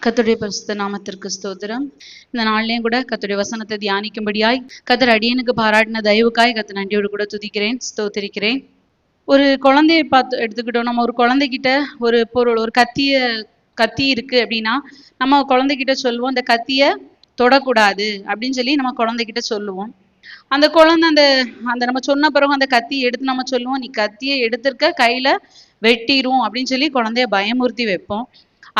கர்த்தருடைய பரிசுத்த நாமத்திற்கு ஸ்தோத்திரம். இந்த நாள்லயும் கூட கர்த்தருடைய வசனத்தை தியானிக்கும்படியாய் கர்த்தர் அடியனுக்கு பாராட்டின தயவுக்காய் கர்த்தர் நன்றியோடு கூட துதிக்கிறேன், ஸ்தோத்திரிக்கிறேன். ஒரு குழந்தைய பார்த்து எடுத்துக்கிட்டோம். நம்ம ஒரு குழந்தைகிட்ட ஒரு பொருள், ஒரு கத்தி இருக்கு அப்படின்னா நம்ம குழந்தைகிட்ட சொல்லுவோம், இந்த கத்திய தொடக்கூடாது அப்படின்னு சொல்லி நம்ம குழந்தைகிட்ட சொல்லுவோம். அந்த குழந்தை அந்த அந்த நம்ம சொன்ன பிறகு அந்த கத்தியை எடுத்து நம்ம சொல்லுவோம், நீ கத்தியை எடுத்திருக்க, கையில வெட்டிரும் அப்படின்னு சொல்லி குழந்தைய பயமுறுத்தி வைப்போம்.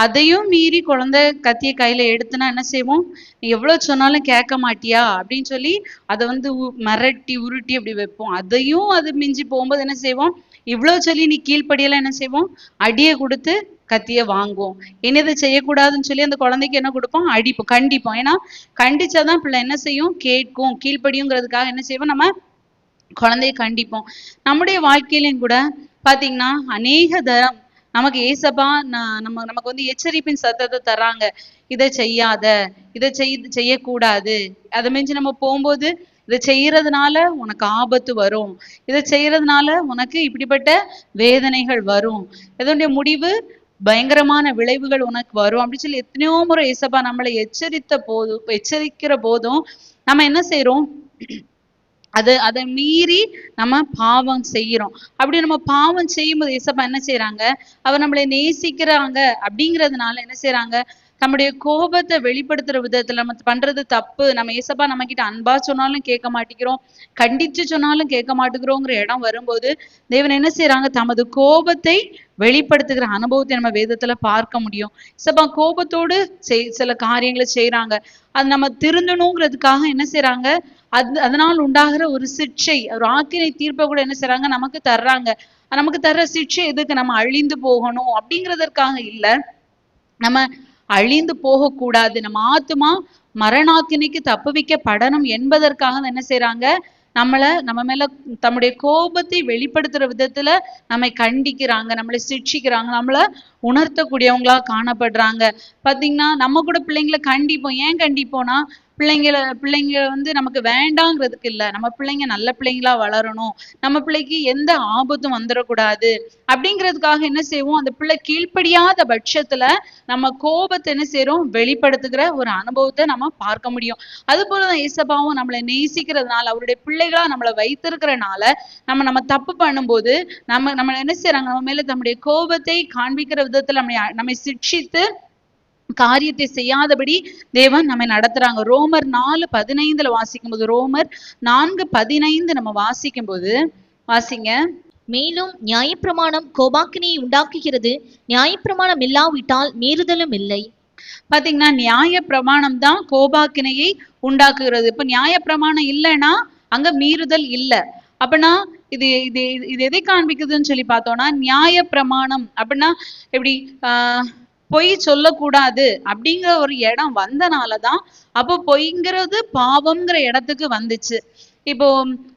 அதையும் மீறி குழந்தை கத்திய கையில எடுத்துனா என்ன செய்வோம், நீ எவ்வளவு சொன்னாலும் கேட்க மாட்டியா அப்படின்னு சொல்லி அதை வந்து மிரட்டி உருட்டி அப்படி வைப்போம். அதையும் அது மிஞ்சி போகும்போது என்ன செய்வோம், இவ்வளவு சொல்லி நீ கீழ்ப்படியெல்லாம் என்ன செய்வோம், அடியை கொடுத்து கத்திய வாங்குவோம். என்னது செய்யக்கூடாதுன்னு சொல்லி அந்த குழந்தைக்கு என்ன கொடுப்போம், அடிப்போம், கண்டிப்போம். ஏன்னா கண்டிச்சாதான் பிள்ளை என்ன செய்யும், கேட்கும், கீழ்ப்படியுங்கிறதுக்காக என்ன செய்வோம், நம்ம குழந்தைய கண்டிப்போம். நம்முடைய வாழ்க்கையிலையும் கூட பாத்தீங்கன்னா அநேக தரம் நமக்கு ஏசப்பா நமக்கு வந்து எச்சரிப்பின் சத்தத்தை தர்றாங்க. இதை செய்யாத, இதை செய்யக்கூடாது, அதை மிஞ்சி நம்ம போகும்போது இதை செய்யறதுனால உனக்கு ஆபத்து வரும், இதை செய்யறதுனால உனக்கு இப்படிப்பட்ட வேதனைகள் வரும், இதனுடைய முடிவு பயங்கரமான விளைவுகள் உனக்கு வரும் அப்படின்னு சொல்லி எத்தனையோ முறை ஏசப்பா நம்மளை எச்சரிக்கிற போதும் நம்ம என்ன செய்யறோம், அதை மீறி நம்ம பாவம் செய்யறோம். அப்படி நம்ம பாவம் செய்யும்போது ஏசப்பா என்ன செய்யறாங்க, அவர் நம்மளை நேசிக்கிறாங்க அப்படிங்கிறதுனால என்ன செய்யறாங்க, நம்முடைய கோபத்தை வெளிப்படுத்துற விதத்துல நம்ம பண்றது தப்பு, நம்ம ஏசப்பா நம்ம கிட்ட அன்பா சொன்னாலும் கேட்க மாட்டேங்கிறோம், கண்டிச்சு சொன்னாலும் கேட்க மாட்டேங்கிறோங்கிற இடம் வரும்போது தேவன் என்ன செய்யறாங்க, தமது கோபத்தை வெளிப்படுத்துகிற அனுபவத்தை நம்ம வேதத்துல பார்க்க முடியும். ஏசப்பா கோபத்தோடு சில காரியங்களை செய்யறாங்க. அது நம்ம திருந்தணுங்கிறதுக்காக என்ன செய்யறாங்க, அதனால் உண்டாகிற ஒரு சிக்ஷை, ஒரு ஆக்கினை தீர்ப்பை கூட என்ன செய்யறாங்க, நமக்கு தர்றாங்க. நமக்கு தர்ற சிக்ஷை எதுக்கு, நம்ம அழிந்து போகணும் அப்படிங்கிறதற்காக இல்ல, நம்ம அழிந்து போகக்கூடாது, நம்ம ஆத்துமா மரணாக்கினைக்கு தப்புவிக்கப்படணும் என்பதற்காக என்ன செய்யறாங்க, நம்ம மேல தம்முடைய கோபத்தை வெளிப்படுத்துற விதத்துல நம்மை கண்டிக்கிறாங்க, நம்மளை சிக்ஷிக்கிறாங்க, நம்மள உணர்த்தக்கூடியவங்களா காணப்படுறாங்க. பாத்தீங்கன்னா நம்ம கூட பிள்ளைங்களை கண்டிப்போம். ஏன் கண்டிப்போம்னா, பிள்ளைங்க வந்து நமக்கு வேண்டாங்கிறதுக்கு இல்ல, நம்ம பிள்ளைங்க நல்ல பிள்ளைங்களா வளரணும், நம்ம பிள்ளைக்கு எந்த ஆபத்தும் வந்துடக்கூடாது அப்படிங்கிறதுக்காக என்ன செய்வோம், அந்த பிள்ளை கீழ்ப்படியாத பட்சத்துல நம்ம கோபத்தை என்ன செய்யறோம், வெளிப்படுத்துகிற ஒரு அனுபவத்தை நம்ம பார்க்க முடியும். அது போலதான் ஏசப்பாவும் நம்மளை நேசிக்கிறதுனால, அவருடைய பிள்ளைகளா நம்மளை வைத்திருக்கிறனால நம்ம தப்பு பண்ணும்போது நம்ம என்ன செய்யறாங்க, நம்ம மேல நம்முடைய கோபத்தை காண்பிக்கிற விதத்துல நம்மை சிக்ஷித்து காரியத்தை செய்யாதபடி தேவன் நம்மை நடத்துறாங்க. ரோமர் 4:15 வாசிக்கும் போது, ரோமர் 4:15 நம்ம வாசிக்கும் போது, வாசிங்க. மேலும் நியாயப்பிரமாணம் கோபாக்கினையை உண்டாக்குகிறது, நியாயப்பிரமாணம் இல்லாவிட்டால் மீறுதலும் இல்லை. பாத்தீங்கன்னா நியாய பிரமாணம் தான் கோபாக்கினையை உண்டாக்குகிறது. இப்ப நியாய பிரமாணம் இல்லைன்னா அங்க மீறுதல் இல்லை. அப்படின்னா இது இது இது எதை காண்பிக்குதுன்னு சொல்லி பார்த்தோம்னா, நியாய பிரமாணம் அப்படின்னா எப்படி, பொய் சொல்லக்கூடாது அப்படிங்கிற ஒரு இடம் வந்தனாலதான் அப்போ பொய்ங்கிறது பாவம்ங்கிற இடத்துக்கு வந்துச்சு. இப்போ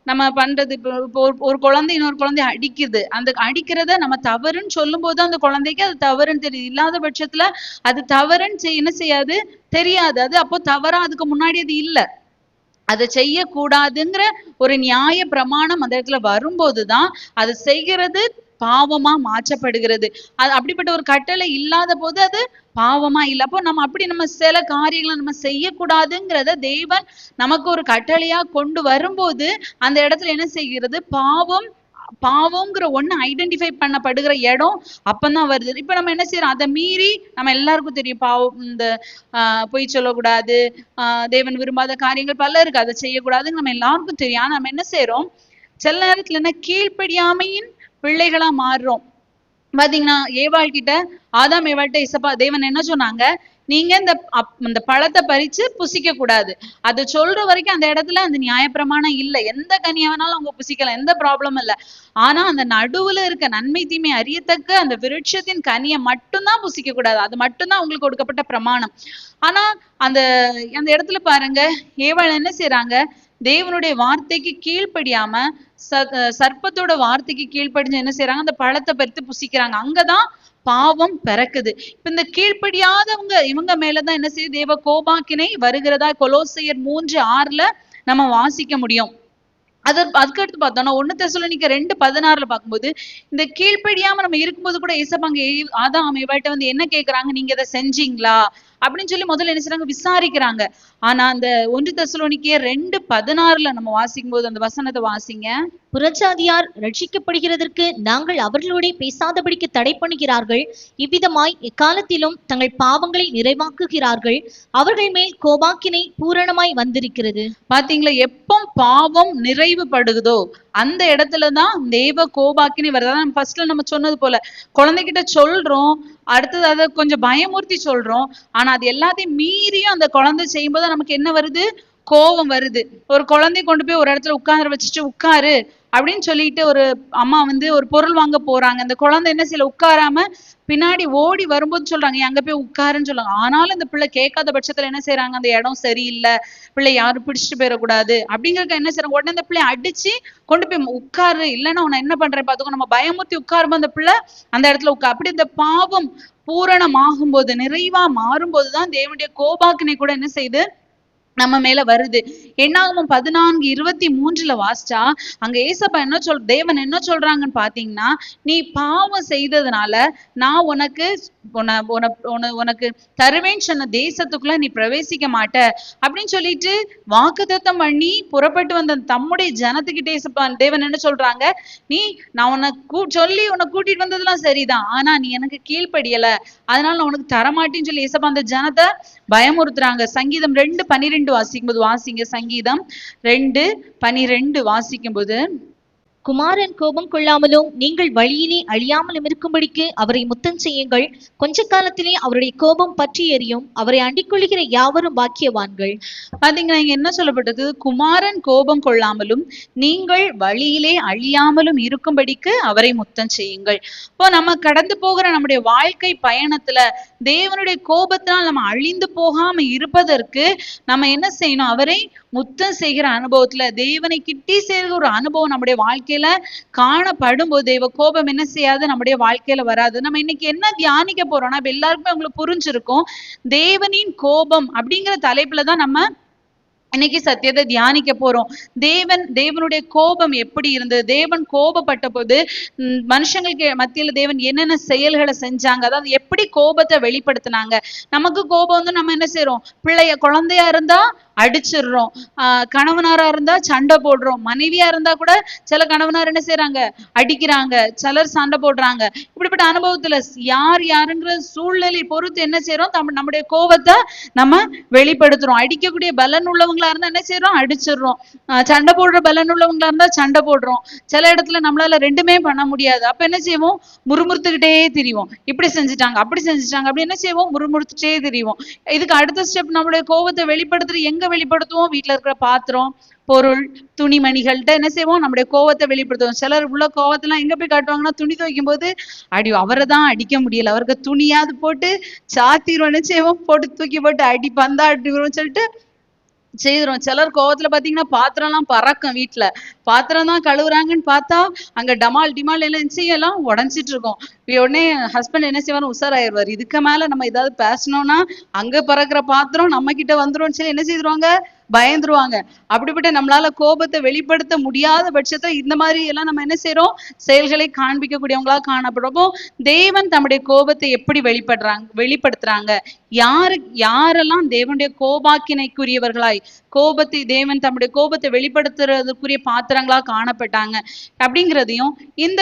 நம்ம பண்றது, இப்போ ஒரு குழந்தை இன்னொரு குழந்தைய அடிக்குது, அந்த அடிக்கிறத நம்ம தவறுன்னு சொல்லும் போது அந்த குழந்தைக்கு அது தவறுன்னு தெரியுது. இல்லாத பட்சத்துல அது தவறுன்னு என்ன செய்யாது, தெரியாது. அது அப்போ தவறா, அதுக்கு முன்னாடி அது இல்லை, அதை செய்யக்கூடாதுங்கிற ஒரு நியாய பிரமாணம் அந்த இடத்துல வரும்போதுதான் அது செய்கிறது பாவமா மாற்றப்படுகிறது. அது அப்படிப்பட்ட ஒரு கட்டளை இல்லாத போது அது பாவமா இல்லை. அப்போ நம்ம சில காரியங்களை நம்ம செய்யக்கூடாதுங்கிறத தேவன் நமக்கு ஒரு கட்டளையா கொண்டு வரும்போது அந்த இடத்துல என்ன செய்கிறது, பாவம்ங்கிற ஒண்ணு ஐடென்டிஃபை பண்ணப்படுகிற இடம் அப்பதான் வருது. இப்ப நம்ம என்ன செய்யறோம், அதை மீறி நம்ம எல்லாருக்கும் தெரியும், பாவம், இந்த பொய் சொல்லக்கூடாது, தேவன் விரும்பாத காரியங்கள் பல இருக்கு, அதை செய்யக்கூடாதுன்னு நம்ம எல்லாருக்கும் தெரியும். ஆனா நம்ம என்ன செய்யறோம், சில நேரத்துல என்ன, கீழ்ப்படியாமையின் பிள்ளைகளா மாறுறோம். பாத்தீங்கன்னா ஏவாள் கிட்ட, ஆதாம் ஏவாள்கிட்ட இசப்பா தேவன் என்ன சொன்னாங்க, நீங்க இந்த பழத்தை பறிச்சு புசிக்க கூடாது. அதை சொல்ற வரைக்கும் அந்த இடத்துல அந்த நியாயப்பிரமாணம் இல்லை, எந்த கனியை வேணாலும் அவங்க புசிக்கலாம், எந்த ப்ராப்ளமும் இல்லை. ஆனா அந்த நடுவுல இருக்க நன்மை தீமை அறியத்தக்க அந்த விருட்சத்தின் கனியை மட்டும்தான் புசிக்க கூடாது, அது மட்டும்தான் அவங்களுக்கு கொடுக்கப்பட்ட பிரமாணம். ஆனா அந்த அந்த இடத்துல பாருங்க, ஏவாள் என்ன செய்யறாங்க, தேவனுடைய வார்த்தைக்கு கீழ்ப்படியாம சர்ப்பத்தோட வார்த்தைக்கு கீழ்ப்படிஞ்சு என்ன செய்யறாங்க, அந்த பழத்தை பறித்து புசிக்கிறாங்க. அங்கதான் பாவம் பிறக்குது. இப்ப இந்த கீழ்ப்படியாதவங்க இவங்க மேலதான் என்ன செய்யுது, தேவ கோபாக்கினை வருகிறதா கொலோசையர் 3:6 நம்ம வாசிக்க முடியும். அதுக்கு அடுத்து பார்த்தோம்னா 1 தெசலோனிக்கர் 2:16 பார்க்கும்போது, இந்த கீழ்ப்படியாம நம்ம இருக்கும்போது கூட ஏசப்பாங்க ஆதாம் ஏவாள்கிட்ட வந்து என்ன கேட்கறாங்க, நீங்க இதை செஞ்சீங்களா அப்படின்னு சொல்லி முதல்ல என்ன செய்றாங்க, விசாரிக்கிறாங்க. ஆனா அந்த 1 தெசலோனிக்கேயர் 2:16 நம்ம வாசிக்கும் போது அந்த வசனத்தை வாசிங்க. புறஜாதியார் ரட்சிக்கப்படுகிறதற்கு நாங்கள் அவர்களோடே பேசாதபடிக்கு தடை பண்ணுகிறார்கள். இவ்விதமாய் எக்காலத்திலும் தங்கள் பாவங்களை நிறைவாக்குகிறார்கள். அவர்கள் மேல் கோபாக்கினை பூரணமாய் வந்திருக்கிறது. பாத்தீங்களா, எப்போ பாவம் நிறைவுபடுதோ அந்த இடத்துலதான் தேவ கோபாக்கினை வருது. அதான் ஃபர்ஸ்ட்ல நம்ம சொன்னது போல, குழந்தைகிட்ட சொல்றோம், அடுத்தது அதை கொஞ்சம் பயமுறுத்தி சொல்றோம். ஆனா அது எல்லாத்தையும் மீறியும் அந்த குழந்தை செய்யும்போது நமக்கு என்ன வருது, கோபம் வருது. ஒரு குழந்தைய கொண்டு போய் ஒரு இடத்துல உட்கார வச்சுட்டு உட்காரு அப்படின்னு சொல்லிட்டு ஒரு அம்மா ஒரு பொருள் வாங்க போறாங்க. அந்த குழந்தை என்ன செய்யல, உட்காராம பின்னாடி ஓடி வரும்போது சொல்றாங்க, அங்க போய் உட்காருன்னு சொல்றாங்க. ஆனாலும் இந்த பிள்ளை கேட்காத பட்சத்துல என்ன செய்யறாங்க, அந்த இடம் சரியில்லை, பிள்ளை யாரும் பிடிச்சிட்டு போயிடக்கூடாது அப்படிங்கறதுக்கு என்ன செய்யறாங்க, உடனே அந்த பிள்ளை அடிச்சு கொண்டு போய் உட்காரு, இல்லைன்னா உன்னை என்ன பண்றேன் பாத்துக்கோ, நம்ம பயமுறுத்தி உட்காரும்போது அந்த பிள்ளை அந்த இடத்துல உட்கார். அப்படி இந்த பாவம் பூரணமாகும் போது, நிறைவா மாறும் போதுதான் தேவனுடைய கோபாக்கினை கூட என்ன செய்யுது, நம்ம மேல வருது. என்னாகும் 14:23 வாசிச்சா அங்க ஏசப்பா என்ன தேவன் என்ன சொல்றாங்கன்னு பாத்தீங்கன்னா, நீ பாவம் செய்ததுனால நான் உனக்கு தருவேன்னு சொன்ன தேசத்துக்குள்ள நீ பிரவேசிக்க மாட்ட அப்படின்னு சொல்லிட்டு வாக்குத்தத்தம் பண்ணி புறப்பட்டு வந்த தம்முடைய ஜனத்துக்கிட்டே தேவன் என்ன சொல்றாங்க, நான் உனக்கு சொல்லி உன்னை கூட்டிட்டு வந்ததெல்லாம் சரிதான், ஆனா நீ எனக்கு கீழ்ப்படியல, அதனால நான் உனக்கு தரமாட்டேன்னு சொல்லி ஏசப்பா அந்த ஜனத்தை பயமுறுத்துறாங்க. சங்கீதம் 2:12 வாசிக்கும்போது வாசிங்க. சங்கீதம் 2:12 வாசிக்கும்போது, குமாரன் கோபம் கொள்ளாமலும் நீங்கள் வழியிலே அழியாமலும் இருக்கும்படிக்கு அவரை முத்தம் செய்யுங்கள். கொஞ்ச காலத்திலே அவருடைய கோபம் பற்றி எரியும். அவரை அண்டிக் கொள்ளுகிற யாவரும் பாக்கியவான்கள். பாத்தீங்கன்னா இங்க என்ன சொல்லப்பட்டது, குமாரன் கோபம் கொள்ளாமலும் நீங்கள் வழியிலே அழியாமலும் இருக்கும்படிக்கு அவரை முத்தம் செய்யுங்கள். இப்போ நம்ம கடந்து போகிற நம்முடைய வாழ்க்கை பயணத்துல தேவனுடைய கோபத்தினால் நம்ம அழிந்து போகாம இருப்பதற்கு நம்ம என்ன செய்யணும், அவரை முத்தம் செய்கிற அனுபவத்துல, தேவனை கிட்டி சேர்கிற ஒரு அனுபவம் நம்முடைய வாழ்க்கையில காணப்படும் போது தேவ கோபம் என்ன செய்யாது, நம்முடைய வாழ்க்கையில வராது. நம்ம இன்னைக்கு என்ன தியானிக்க போறோம்னா, இப்ப எல்லாருக்குமே உங்களுக்கு புரிஞ்சிருக்கும், தேவனின் கோபம் அப்படிங்கிற தலைப்புலதான் நம்ம இன்னைக்கு சத்தியத்தை தியானிக்க போறோம். தேவனுடைய கோபம் எப்படி இருந்தது, தேவன் கோபப்பட்ட போது மனுஷங்களுக்கு மத்தியில தேவன் என்னென்ன செயல்களை செஞ்சாங்க, அதாவது எப்படி கோபத்தை வெளிப்படுத்தினாங்க. நமக்கு கோபம் நம்ம என்ன செய்யறோம், குழந்தையா இருந்தா அடிச்சிடுறோம், கணவனாரா இருந்தா சண்டை போடுறோம், மனைவியா இருந்தா கூட சில கணவனார் என்ன செய்யறாங்க, அடிக்கிறாங்க, சிலர் சண்டை போடுறாங்க. இப்படிப்பட்ட அனுபவத்துல யாருங்கிற சூழ்நிலை பொறுத்து என்ன செய்யறோம், நம்முடைய கோபத்தை நம்ம வெளிப்படுத்துறோம். அடிக்கக்கூடிய பலன் உள்ளவங்களா இருந்தா என்ன செய்யறோம், அடிச்சிடுறோம். சண்டை போடுற பலன் உள்ளவங்களா இருந்தா சண்டை போடுறோம். சில இடத்துல நம்மளால ரெண்டுமே பண்ண முடியாது. அப்ப என்ன செய்வோம், முறுமுறுத்துக்கிட்டே திரிவோம். இப்படி செஞ்சுட்டாங்க, அப்படி செஞ்சுட்டாங்க, அப்படி என்ன செய்வோம், முறுமுறுத்துட்டே திரிவோம். இதுக்கு அடுத்த ஸ்டெப், நம்மளுடைய கோபத்தை வெளிப்படுத்துற எங்க வெளிப்படுத்துவோம், வீட்டுல இருக்கிற பாத்திரம், பொருள், துணிமணிகள்கிட்ட என்ன செய்வோம், நம்முடைய கோவத்தை வெளிப்படுத்துவோம். சிலர் உள்ள கோவத்தெல்லாம் எங்க போய் காட்டுவாங்கன்னா, துணி துவைக்கும் போது அவரை தான் அடிக்க முடியல, அவருக்கு துணியாவது போட்டு சாத்திரும், என்ன செய்வோம், போட்டு தூக்கி போட்டு அடி பந்தா அடிக்கிறோம் சொல்லிட்டு செய்கிறோம். சிலர் கோவத்துல பாத்தீங்கன்னா பாத்திரம் எல்லாம் பறக்கும், வீட்டுல பாத்திரம் தான் கழுவுறாங்கன்னு பார்த்தா அங்க டமால் டிமால் எல்லாம் உடஞ்சிட்டு இருக்கோம். உடனே ஹஸ்பண்ட் என்ன செய்வாரு, உஷாராயிருவாரு, இதுக்கு மேல நம்ம ஏதாவது பேசணும்னா அங்க பறக்கிற பாத்திரம் நம்ம கிட்ட வந்துரும் சொல்லி என்ன செய்வாங்க, பயந்துருவாங்க. அப்படிப்பட்ட நம்மளால கோபத்தை வெளிப்படுத்த முடியாத பட்சத்தை இந்த மாதிரி எல்லாம் நம்ம என்ன செய்யறோம், செயல்களை காண்பிக்கக்கூடியவங்களா காணப்படுறப்போ தேவன் தம்முடைய கோபத்தை எப்படி வெளிப்படுத்துறாங்க, யாரெல்லாம் தேவனுடைய கோபாக்கினைக்குரியவர்களாய் தேவன் தம்முடைய கோபத்தை வெளிப்படுத்துறதுக்குரிய பாத்திரங்களா காணப்பட்டாங்க அப்படிங்கிறதையும், இந்த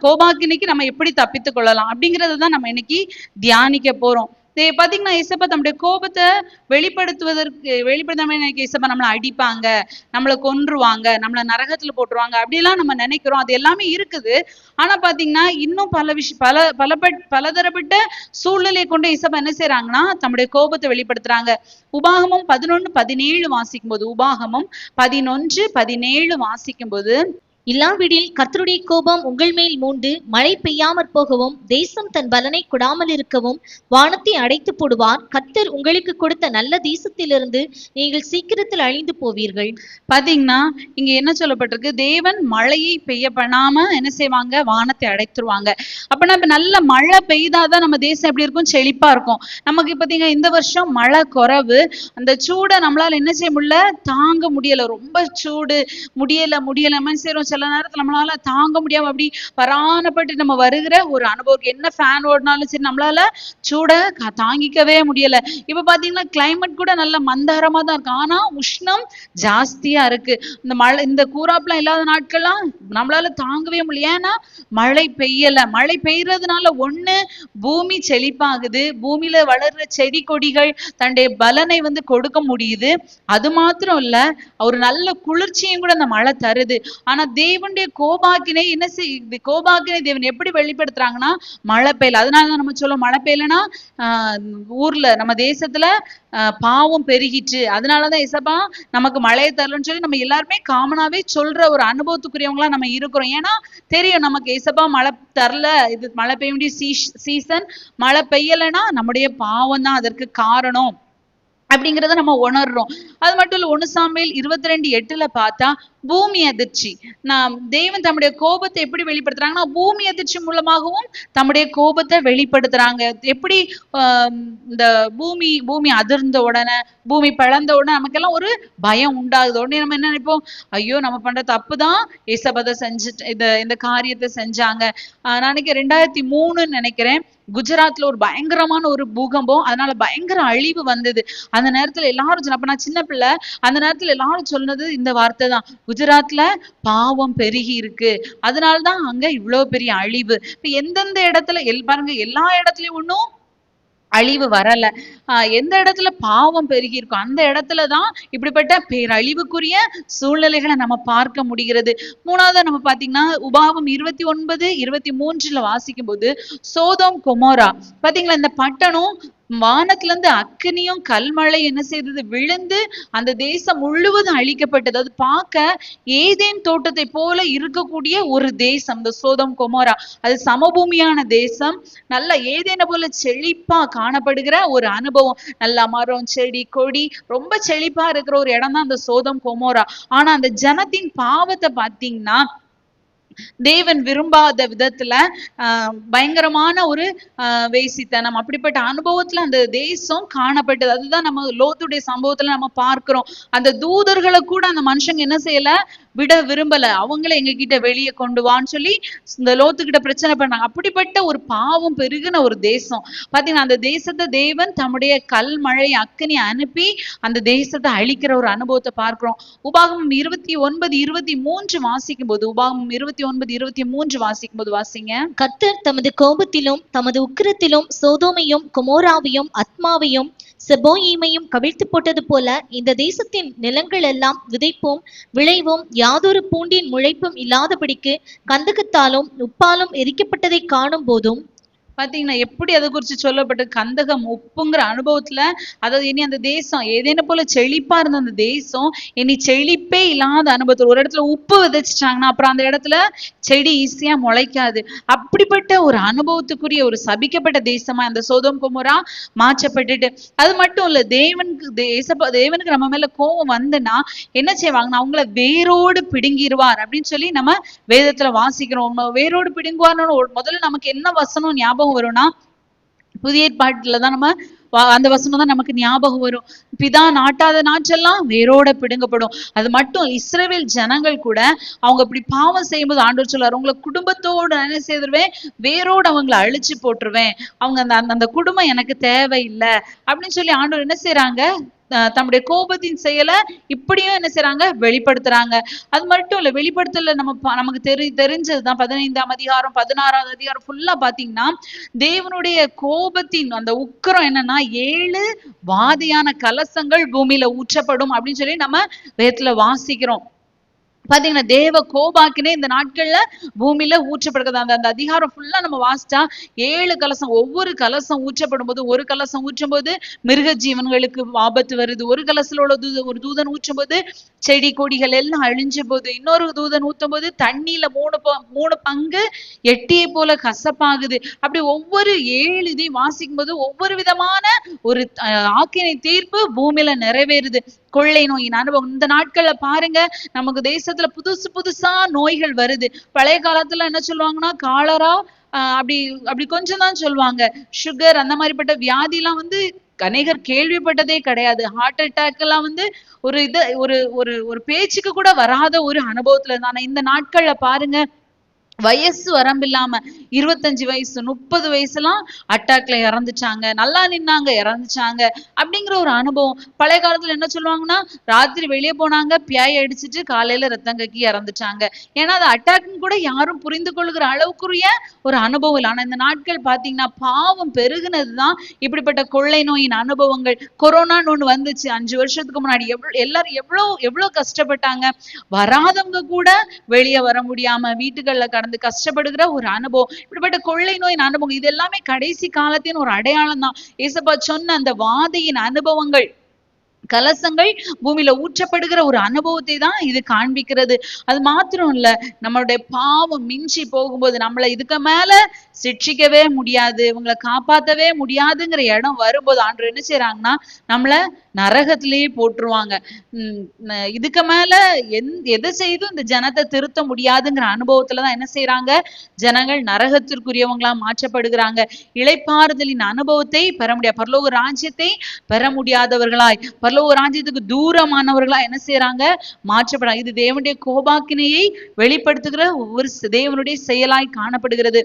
கோபாக்கினைக்கு நம்ம எப்படி தப்பித்துக் கொள்ளலாம் அப்படிங்கறதான் நம்ம இன்னைக்கு தியானிக்க போறோம். பாத்தீங்கன்னா ஏசப்பா தம்முடைய கோபத்தை வெளிப்படுத்தாம ஏசப்பா நம்மளை அடிப்பாங்க, நம்மளை கொன்றுவாங்க, நம்மளை நரகத்துல போட்டுருவாங்க அப்படிலாம் நம்ம நினைக்கிறோம். அது எல்லாமே இருக்குது. ஆனா பாத்தீங்கன்னா இன்னும் பலதரப்பட்ட சூழ்நிலையை கொண்டு ஏசப்பா என்ன செய்யறாங்கன்னா தம்முடைய கோபத்தை வெளிப்படுத்துறாங்க. உபாகமம் 11:17 வாசிக்கும் போது, உபாகமம் 11:17 வாசிக்கும் போது, இல்லாவிடில் கர்த்தருடைய கோபம் உங்கள் மேல் மூண்டு மழை பெய்யாமற் போகவும் தேசம் தன் பலனை கொடாமல் இருக்கவும் வானத்தை அடைத்து போடுவார். கர்த்தர் உங்களுக்கு கொடுத்த நல்ல தேசத்திலிருந்து நீங்கள் சீக்கிரத்தில் அழிந்து போவீர்கள். பாத்தீங்கன்னா இங்க என்ன சொல்லப்பட்டிருக்கு, தேவன் மழையை பெய்ய பண்ணாம என்ன செய்வாங்க, வானத்தை அடைத்துருவாங்க. அப்ப நம்ம நல்ல மழை பெய்தாதான் நம்ம தேசம் எப்படி இருக்கும், செழிப்பா இருக்கும். நமக்கு பாத்தீங்கன்னா இந்த வருஷம் மழை குறைவு, அந்த சூடை நம்மளால என்ன செய்ய முடியல, தாங்க முடியல, ரொம்ப சூடு, முடியல செய்யறோம். சில நேரத்துல நம்மளால தாங்க முடியாம அப்படி பரானப்பட்டு நம்ம வருகிற ஒரு அனுபவம். என்ன ஃபேன் ஓடினாலும் சரி நம்மளால சூட தாங்கிக்கவே முடியல. இப்ப பாத்தீங்கன்னா கிளைமேட் கூட நல்ல மந்தகரமா தான் இருக்கு, ஆனா உஷ்ணம் ஜாஸ்தியா இருக்கு. இந்த மழை, இந்த கூராப்லாம் இல்லாத நாட்கள்லாம் நம்மளால தாங்கவே முடியல. ஏன்னா மழை பெய்யல. மழை பெய்யறதுனால ஒண்ணு பூமி செழிப்பாகுது, பூமியில வளர்ற செடி கொடிகள் தன்னுடைய பலனை கொடுக்க முடியுது. அது மாத்திரம் இல்ல, ஒரு நல்ல குளிர்ச்சியும் கூட அந்த மழை தருது. ஆனா தேவனுடைய கோபாக்கினை என்ன செய்யுது? கோபாக்கினை தேவன் எப்படி வெளிப்படுத்துறாங்கன்னா மழை பெய்யல. அதனாலதான் நம்ம சொல்லுவோம், மழை பெய்யலன்னா ஊர்ல நம்ம தேசத்துல பாவம் பெருகிட்டு, அதனாலதான் இசப்பா நமக்கு மழையை தரலன்னு சொல்லி நம்ம எல்லாருமே காமனாவே சொல்ற ஒரு அனுபவத்துக்குரியவங்களா நம்ம இருக்கிறோம். ஏன்னா தெரியும் நமக்கு இசப்பா மழை தரல, இது மழை பெய்ய வேண்டிய சீசன், மழை பெய்யலைன்னா நம்முடைய பாவம் தான் அதற்கு காரணம் அப்படிங்கிறத நம்ம உணர்றோம். அது மட்டும் இல்ல, 1 சாமுவேல் 22:8 பார்த்தா பூமி அதிர்ச்சி. தேவன் தம்முடைய கோபத்தை எப்படி வெளிப்படுத்துறாங்கன்னா பூமி அதிர்ச்சி மூலமாகவும் தம்முடைய கோபத்தை வெளிப்படுத்துறாங்க. எப்படி இந்த பூமி அதிர்ந்த உடனே, பூமி பிளந்த உடனே நமக்கெல்லாம் ஒரு பயம் உண்டாகுது. உடனே நம்ம என்ன நினைப்போம்? ஐயோ நம்ம பண்ற தப்புதான், ஏசபதை இந்த காரியத்தை செஞ்சாங்க. நான் 2003 நினைக்கிறேன், குஜராத்ல ஒரு பயங்கரமான ஒரு பூகம்பம், அதனால பயங்கர அழிவு வந்தது. அந்த நேரத்துல எல்லாரும், அப்ப நான் சின்ன பிள்ளை, அந்த நேரத்துல எல்லாரும் சொன்னது இந்த வார்த்தை தான், குஜராத்ல பாவம் பெருகி இருக்கு, அதனாலதான் அங்க இவ்வளவு பெரிய அழிவு. இப்ப எந்தெந்த இடத்துல பாருங்க, எல்லா இடத்துலயும் ஒன்னும் அழிவு வரல. எந்த இடத்துல பாவம் பெருகி இருக்கும் அந்த இடத்துலதான் இப்படிப்பட்ட பேரழிவுக்குரிய சூழ்நிலைகளை நம்ம பார்க்க முடிகிறது. 3வது நம்ம பாத்தீங்கன்னா உபாகம் 29:23 வாசிக்கும் போது சோதோம் கொமோரா பாத்தீங்களா, இந்த பட்டணம் வானத்துல இருந்து அக்கினியும் கல்மழை என்ன செய்தது? விழுந்து அந்த தேசம் முழுவதும் அழிக்கப்பட்டது. அது பார்க்க ஏதேன் தோட்டத்தை போல இருக்கக்கூடிய ஒரு தேசம் இந்த சோதோம் கொமோரா. அது சமபூமியான தேசம், நல்ல ஏதேனை போல செழிப்பா காணப்படுகிற ஒரு அனுபவம். நல்ல மரம் செடி கொடி ரொம்ப செழிப்பா இருக்கிற ஒரு இடம் தான் அந்த சோதோம் கொமோரா. ஆனா அந்த ஜனத்தின் பாவத்தை பார்த்தீங்கன்னா தேவன் விரும்பாத விதத்துல பயங்கரமான ஒரு வேசித்தனம், அப்படிப்பட்ட அனுபவத்துல அந்த தேசம் காணப்பட்டது. அதுதான் நம்ம லோத்துடைய சம்பவத்துல நம்ம பார்க்கிறோம். அந்த தூதர்களை கூட அந்த மனுஷங்க என்ன செய்யல? விட விரும்பல. அவங்கள எங்க கிட்ட வெளியே கொண்டு வான்னு சொல்லி இந்த லோத்துக்கிட்ட பிரச்சனை பண்ணாங்க. அப்படிப்பட்ட ஒரு பாவம் பெருகின ஒரு தேசம். பாத்தீங்கன்னா அந்த தேசத்தை தேவன் தம்முடைய கல்மழை அக்கினி அனுப்பி அந்த தேசத்தை அழிக்கிற ஒரு அனுபவத்தை பார்க்கிறோம். உபாகமம் 29:23 வாசிக்கும் போது, உபாகமம் 29:23 வாசிக்கும் போது வாசிங்க. கர்த்தர் தமது கோபத்திலும் தமது உக்கிரத்திலும் சோதோமையும் கொமோராவையும் அத்மாவையும் செபோயீமையும் கவிழ்த்து போட்டது போல இந்த தேசத்தின் நிலங்கள் எல்லாம் விதைப்பும் விளைவும் யாதொரு பூண்டின் முளைப்பும் இல்லாதபடிக்கு கந்தகத்தாலும் உப்பாலும் எரிக்கப்பட்டதை காணும் போதும். பாத்தீங்கன்னா எப்படி அதை குறிச்சு சொல்லப்பட்டு, கந்தகம் உப்புங்கிற அனுபவத்துல, அதாவது இனி அந்த தேசம் ஏதேன போல செழிப்பா இருந்த அந்த தேசம் இனி செழிப்பே இல்லாத அனுபவத்துல, ஒரு இடத்துல உப்பு விதைச்சிட்டாங்கன்னா அப்புறம் அந்த இடத்துல செடி ஈஸியா முளைக்காது. அப்படிப்பட்ட ஒரு அனுபவத்துக்குரிய ஒரு சபிக்கப்பட்ட தேசமா அந்த சோதோம் கொமோரா மாற்றப்பட்டுட்டு, அது மட்டும் இல்ல, தேவனுக்கு நம்ம மேல கோபம் வந்துன்னா என்ன செய்வாங்கன்னா அவங்கள வேரோடு பிடுங்கிடுவார் அப்படின்னு சொல்லி நம்ம வேதத்துல வாசிக்கிறோம். வேரோடு பிடுங்குவார்னு முதல்ல நமக்கு என்ன வசனம் ஞாபகம் வரும்னா, புதிய ஏற்பாட்டுலதான் நம்ம அந்த வசனம் தான் நமக்கு ஞாபகம் வரும். பிதா நாட்டாத நாற்றெல்லாம் வேரோட பிடுங்கப்படும். அது மட்டும் இஸ்ரவேல் ஜனங்கள் கூட அவங்க இப்படி பாவம் செய்யும்போது ஆண்டவர் சொல்றாரு, உங்களை குடும்பத்தோடு என்ன செய்திருவேன்? வேரோடு அவங்களை அழிச்சு போட்டுருவேன். அவங்க அந்த குடும்பம் எனக்கு தேவையில்லை அப்படின்னு சொல்லி ஆண்டவர் என்ன செய்யறாங்க? தம்முடைய கோபத்தின் செயலை இப்படியும் என்ன செய்யறாங்க? வெளிப்படுத்துறாங்க. அது மட்டும் இல்ல, வெளிப்படுத்தல நமக்கு தெரிஞ்சதுதான் 15ஆம் அதிகாரம் 16ஆவது அதிகாரம் ஃபுல்லா பாத்தீங்கன்னா தேவனுடைய கோபத்தின் அந்த உக்கிரம் என்னன்னா 7 வாதியான கலசங்கள் பூமியில ஊற்றப்படும் அப்படின்னு சொல்லி நம்ம வேதத்துல வாசிக்கிறோம். பாத்தீங்கன்னா தேவ கோபாக்கினே இந்த நாட்கள்ல பூமியில ஊற்றப்படுகிறது. அந்த அதிகாரம் ஃபுல்லா நம்ம வாசிச்சா 7 கலசம், ஒவ்வொரு கலசம் ஊற்றப்படும் போது, ஒரு கலசம் ஊற்றும் போது மிருக ஜீவன்களுக்கு ஆபத்து வருது, ஒரு கலசலோட ஒரு தூதன் ஊற்றும் போது செடி கொடிகள் எல்லாம் அழிஞ்ச போது, இன்னொரு தூதன் ஊத்தும் போது தண்ணியில 3 பங்கு எட்டியை போல கசப்பாகுது. அப்படி ஒவ்வொரு 7 இதையும் வாசிக்கும் போது ஒவ்வொரு விதமான ஒரு ஆக்கினை தீர்ப்பு பூமியில நிறைவேறுது. கொள்ளை நோயின் அனுபவம் இந்த நாட்கள்ல பாருங்க, நமக்கு தேசத்துல புதுசா நோய்கள் வருது. பழைய காலத்துல என்ன சொல்லுவாங்கன்னா காலரா அப்படி கொஞ்சம் தான் சொல்லுவாங்க. சுகர் அந்த மாதிரிப்பட்ட வியாதி எல்லாம் அநேகர் கேள்விப்பட்டதே கிடையாது. ஹார்ட் அட்டாக் எல்லாம் வந்து ஒரு ஒரு ஒரு ஒரு பேச்சுக்கு கூட வராத ஒரு அனுபவத்துல இருந்தா. ஆனா இந்த நாட்கள்ல பாருங்க, வயசு வரம்பில்லாம 25 வயசு 30 வயசுலாம் அட்டாக்ல இறந்துட்டாங்க, நல்லா நின்னாங்க இறந்துச்சாங்க அப்படிங்கிற ஒரு அனுபவம். பழைய காலத்துல என்ன சொல்லுவாங்கன்னா, ராத்திரி வெளியே போனாங்க, பியாய் அடிச்சுட்டு காலையில ரத்தம் கக்கி இறந்துட்டாங்க. ஏன்னா அது அட்டாக்னு கூட யாரும் புரிந்து கொள்ளுகிற அளவுக்குரிய ஒரு அனுபவம் இல்லை. ஆனா இந்த நாட்கள் பாத்தீங்கன்னா பாவம் பெருகுனதுதான் இப்படிப்பட்ட கொள்ளை நோயின் அனுபவங்கள். கொரோனான்னு ஒண்ணு வந்துச்சு 5 வருஷத்துக்கு முன்னாடி. எல்லாரும் எவ்வளவு கஷ்டப்பட்டாங்க. வராதவங்க கூட வெளியே வர முடியாம வீட்டுகள்ல கடந்து கஷ்டப்படுகிற ஒரு அனுபவம். இப்படிப்பட்ட கொள்ளை நோயின் அனுபவம் இது எல்லாமே கடைசி காலத்தின் ஒரு அடையாளம் தான். ஏசப்பா சொன்ன அந்த வாதையின் அனுபவங்கள், கலசங்கள் பூமியில ஊற்றப்படுகிற ஒரு அனுபவத்தை தான் இது காண்பிக்கிறது. அது மாத்திரம் இல்ல, நம்மளுடைய பாவம் மிஞ்சி போகும்போது நம்மள இதுக்கு மேல சிட்சிக்கவே முடியாது, இவங்களை காப்பாத்தவே முடியாதுங்கிற இடம் வரும்போது ஆண்டவர் என்ன செய்யறாங்கன்னா, நம்மள நரகத்திலேயே போட்டுருவாங்க. இதுக்கு மேல எதை செய்தும் இந்த ஜனத்தை திருத்த முடியாதுங்கிற அனுபவத்துலதான் என்ன செய்யறாங்க, ஜனங்கள் நரகத்திற்குரியவங்களா மாற்றப்படுகிறாங்க. இளைப்பாறுதலின் அனுபவத்தை பெற முடியாது, பரலோக ராஜ்யத்தை பெற முடியாதவர்களாய், பரலோக ராஜ்யத்துக்கு தூரமானவர்களா என்ன செய்யறாங்க, மாற்றப்படாது. இது தேவனுடைய கோபாக்கினையை வெளிப்படுத்துகிற ஒவ்வொரு தேவனுடைய செயலாய் காணப்படுகிறது.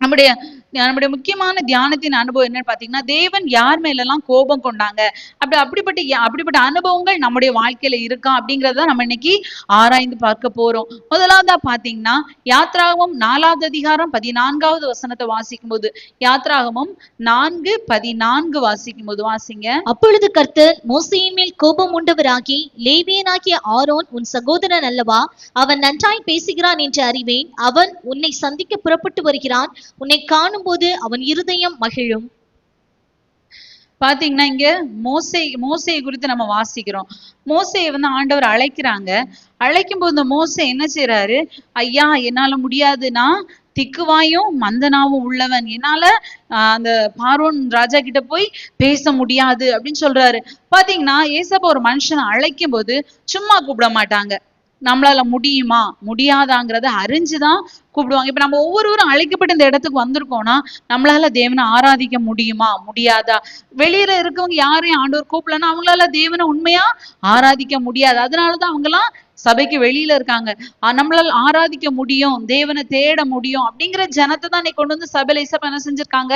நம்முடைய முக்கியமான தியானத்தின் அனுபவம் என்னன்னு பாத்தீங்கன்னா, தேவன் யார் மேல எல்லாம் கோபம் கொண்டாங்க, அப்படிப்பட்ட அனுபவங்கள் நம்முடைய வாழ்க்கையில இருக்கா அப்படிங்கறத நம்ம இன்னைக்கு ஆராய்ந்து பார்க்க போறோம். முதலாவதா பாத்தீங்கன்னா, யாத்ராகமம் 4வது அதிகாரம் 14வது வசனத்தை வாசிக்கும் போது, யாத்ராகமம் 4:14 வாசிக்கும் போது வாசிங்க. அப்பொழுது கர்த்தர் மோசேயின் மேல் கோபம் உண்டவராகி, லேவியனாகிய ஆரோன் உன் சகோதரன் அல்லவா, அவன் நன்றாய் பேசுகிறான் என்று அறிவேன், அவன் உன்னை சந்திக்க புறப்பட்டு வருகிறான், உன்னை காணும் போது அவன் இருதயம் மகிழும். பாத்தீங்கன்னா இங்க மோசேயை குறித்து நம்ம வாசிக்கிறோம். மோசேயை வந்து ஆண்டவர் அழைக்கிறாங்க. அழைக்கும் போது இந்த மோசே என்ன செய்யறாரு, ஐயா என்னால முடியாது, நான் திக்குவாயும் மந்தனாவும் உள்ளவன், என்னால அந்த பார்வோன் ராஜா கிட்ட போய் பேச முடியாது அப்படின்னு சொல்றாரு. பாத்தீங்கன்னா ஏசப்பா ஒரு மனுஷனை அழைக்கும் போது சும்மா கூப்பிட மாட்டாங்க, நம்மளால முடியுமா முடியாதாங்கிறத அறிஞ்சுதான் கூப்பிடுவாங்க. இப்ப நம்ம ஒவ்வொருவரும் அழைக்கப்பட்ட இந்த இடத்துக்கு வந்திருக்கோம்னா, நம்மளால தேவனை ஆராதிக்க முடியுமா முடியாதா? வெளியில இருக்கவங்க யாரையும் ஆண்டவர் கூப்பிடலன்னா அவங்களால தேவனை உண்மையா ஆராதிக்க முடியாது. அதனாலதான் அவங்கெல்லாம் சபைக்கு வெளியில இருக்காங்க. நம்மளால ஆராதிக்க முடியும், தேவனை தேட முடியும் அப்படிங்கிற ஜனத்தை தான் நீ கொண்டு வந்து சபையில ஏசப்பா என்ன செஞ்சிருக்காங்க,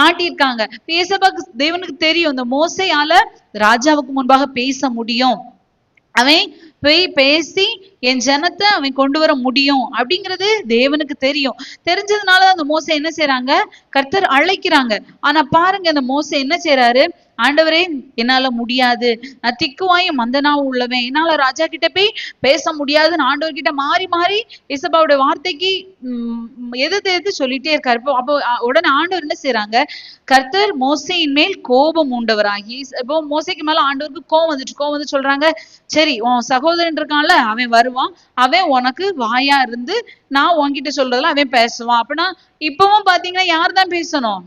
நாட்டியிருக்காங்க. ஏசப்பாக்கு தேவனுக்கு தெரியும், இந்த மோசையால ராஜாவுக்கு முன்பாக பேச முடியும், அவன் போய் பேசி என் ஜனத்தை அவன் கொண்டு வர முடியும் அப்படிங்கிறது தேவனுக்கு தெரியும். தெரிஞ்சதுனால அந்த மோசை என்ன செய்யறாங்க, கர்த்தர் அழைக்கிறாங்க. ஆனா பாருங்க அந்த மோசை என்ன செய்யறாரு, ஆண்டவரே என்னால முடியாது, நான் திக்குவாயும் மந்தனாவும் உள்ளவன், என்னால ராஜா கிட்ட போய் பேச முடியாதுன்னு ஆண்டவர் கிட்ட மாறி மாறி இசப்பாவுடைய வார்த்தைக்கு எதிர்த்து சொல்லிட்டே இருக்காரு. அப்போ உடனே ஆண்டவர் என்ன செய்யறாங்க, கர்த்தர் மோசையின் மேல் கோபம் உண்டவராகி, இப்போ மோசைக்கு மேல ஆண்டவருக்கு கோபம் வந்து சொல்றாங்க, சரி உன் சகோதரன் இருக்கான்ல அவன் வருவான், அவன் உனக்கு வாயா இருந்து நான் உன்கிட்ட சொல்றதுல அவன் பேசுவான். அப்படின்னா இப்பவும் பாத்தீங்கன்னா யார் தான் பேசணும்,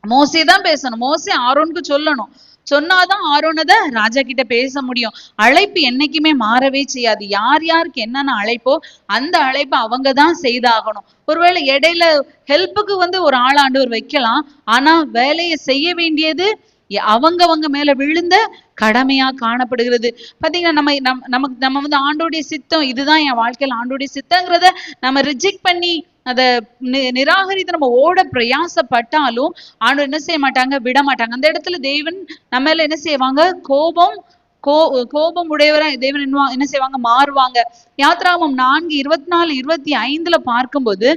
மோசே தான் பேசணும். மோசே ஆரோனுக்கு சொல்லணும், சொன்னாதான் ஆரோனத ராஜா கிட்ட பேச முடியும். அழைப்பு என்னைக்குமே மாறவே செய்யாது. யார் யாருக்கு என்னென்ன அழைப்போ அந்த அழைப்பை அவங்கதான் செய்தாகணும். ஒருவேளை இடையில ஹெல்ப்புக்கு வந்து ஒரு ஆளாண்டவர் வைக்கலாம், ஆனா வேலையை செய்ய வேண்டியது அவங்க மேல விழுந்த கடமையா காணப்படுகிறது. பாத்தீங்கன்னா நம்ம வந்து ஆண்டோடைய சித்தம் இதுதான், என் வாழ்க்கையில ஆண்டோடைய சித்தங்கிறத நம்ம ரிஜெக்ட் பண்ணி அதை நிராகரித்து நம்ம ஓட பிரயாசப்பட்டாலும் ஆண்டவர் என்ன செய்ய மாட்டாங்க, விட மாட்டாங்க. அந்த இடத்துல தேவன் நம்ம மேல என்ன செய்வாங்க, கோபம் உடையவரை தேவன் என்ன செய்வாங்க, மாறுவாங்க. யாத்ராகமம் 4:24-25 பார்க்கும்போது